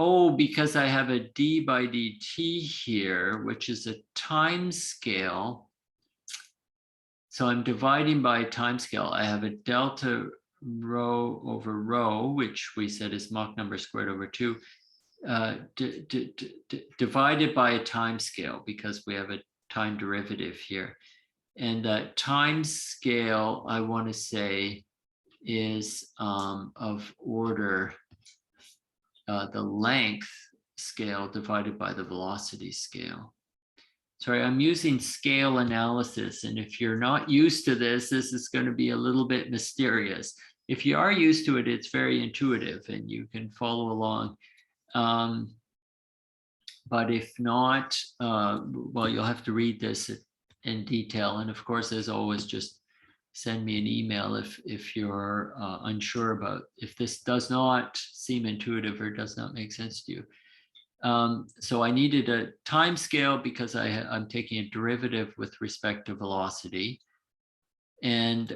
Oh, because I have a d by dt here, which is a time scale. So I'm dividing by time scale. I have a delta rho over rho, which we said is Mach number squared over 2, divided by a time scale, because we have a time derivative here. And that time scale, I want to say, is of order the length scale divided by the velocity scale. Sorry, I'm using scale analysis, and if you're not used to this, this is going to be a little bit mysterious. If you are used to it, it's very intuitive and you can follow along. But if not, well, you'll have to read this in detail. And of course, as always, just send me an email if you're unsure about if this does not seem intuitive or does not make sense to you. So I needed a time scale because I'm taking a derivative with respect to velocity. And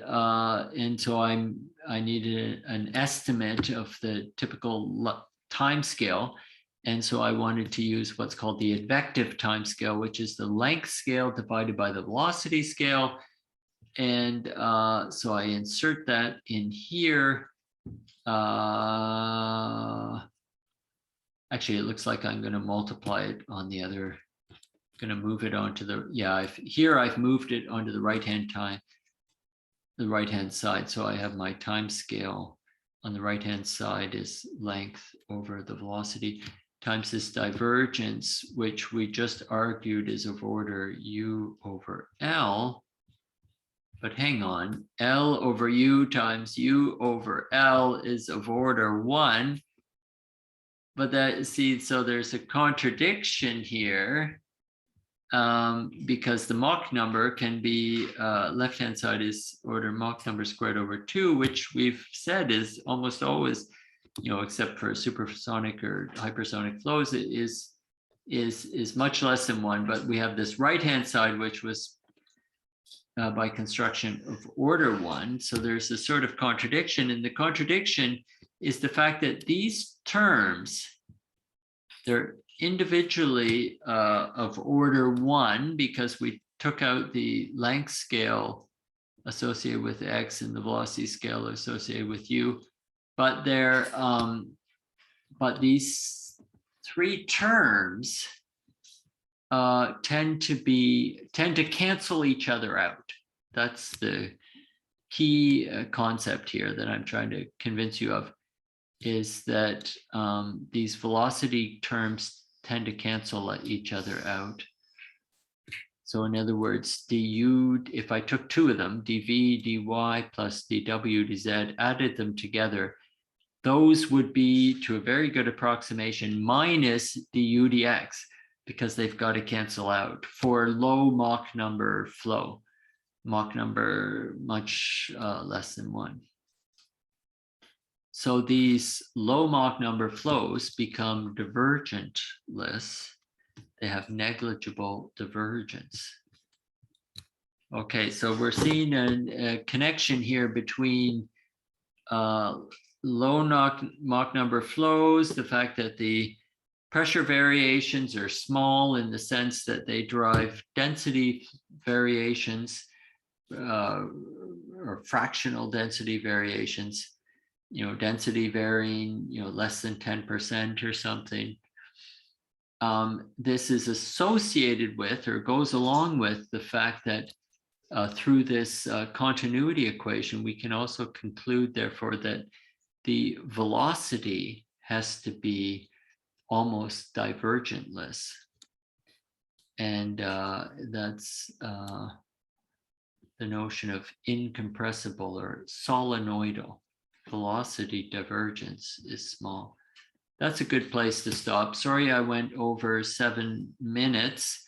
so I needed an estimate of the typical time scale. And so I wanted to use what's called the advective time scale, which is the length scale divided by the velocity scale. And so I insert that in here. Actually, it looks like I'm going to multiply it on the other, going to move it onto the, yeah, here I've moved it onto the right-hand side. So I have my time scale on the right-hand side is length over the velocity times this divergence, which we just argued is of order u over L. But hang on, L over U times U over L is of order 1. But that, see, so there's a contradiction here because the Mach number can be, left-hand side is order Mach number squared over 2, which we've said is almost always, you know, except for supersonic or hypersonic flows, it is much less than 1. But we have this right-hand side, which was by construction of order 1. So there's a sort of contradiction, and the contradiction is the fact that these terms, they're individually of order 1 because we took out the length scale associated with x and the velocity scale associated with u, but they're but these 3 terms tend to cancel each other out. That's the key concept here that I'm trying to convince you of, is that these velocity terms tend to cancel each other out. So in other words, du, if I took 2 of them, dv, dy plus dw, dz, added them together, those would be, to a very good approximation, minus du dx, because they've got to cancel out for low Mach number flow, Mach number much less than 1. So these low Mach number flows become divergentless. They have negligible divergence. Okay, so we're seeing a connection here between low Mach number flows, the fact that the pressure variations are small in the sense that they drive density variations or fractional density variations, you know, density varying, you know, less than 10% or something. This is associated with or goes along with the fact that through this continuity equation, we can also conclude, therefore, that the velocity has to be almost divergentless. And that's the notion of incompressible or solenoidal. Velocity divergence is small. That's a good place to stop. Sorry, I went over 7 minutes.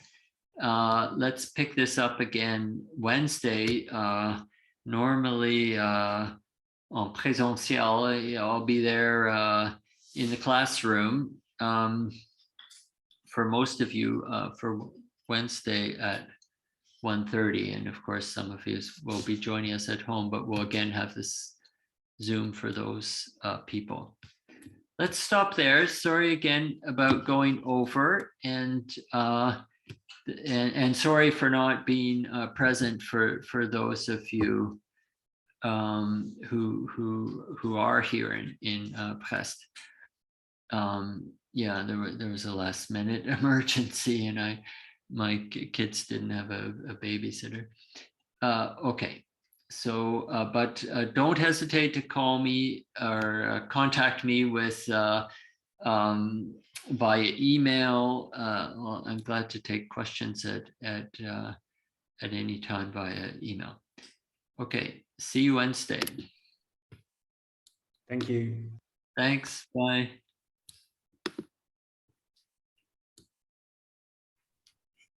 Let's pick this up again Wednesday. Normally en présentiel, I'll be there in the classroom for most of you for Wednesday at 1:30. And of course, some of you will be joining us at home, but we'll again have this Zoom for those people. let's stop there. Sorry again about going over, and sorry for not being present for those of you who are here in Brest. Yeah, there was a last minute emergency, and my kids didn't have a babysitter. Okay, so but don't hesitate to call me or contact me with via email. Well, I'm glad to take questions at any time via email. Okay, see you Wednesday. Thank you. Thanks. Bye.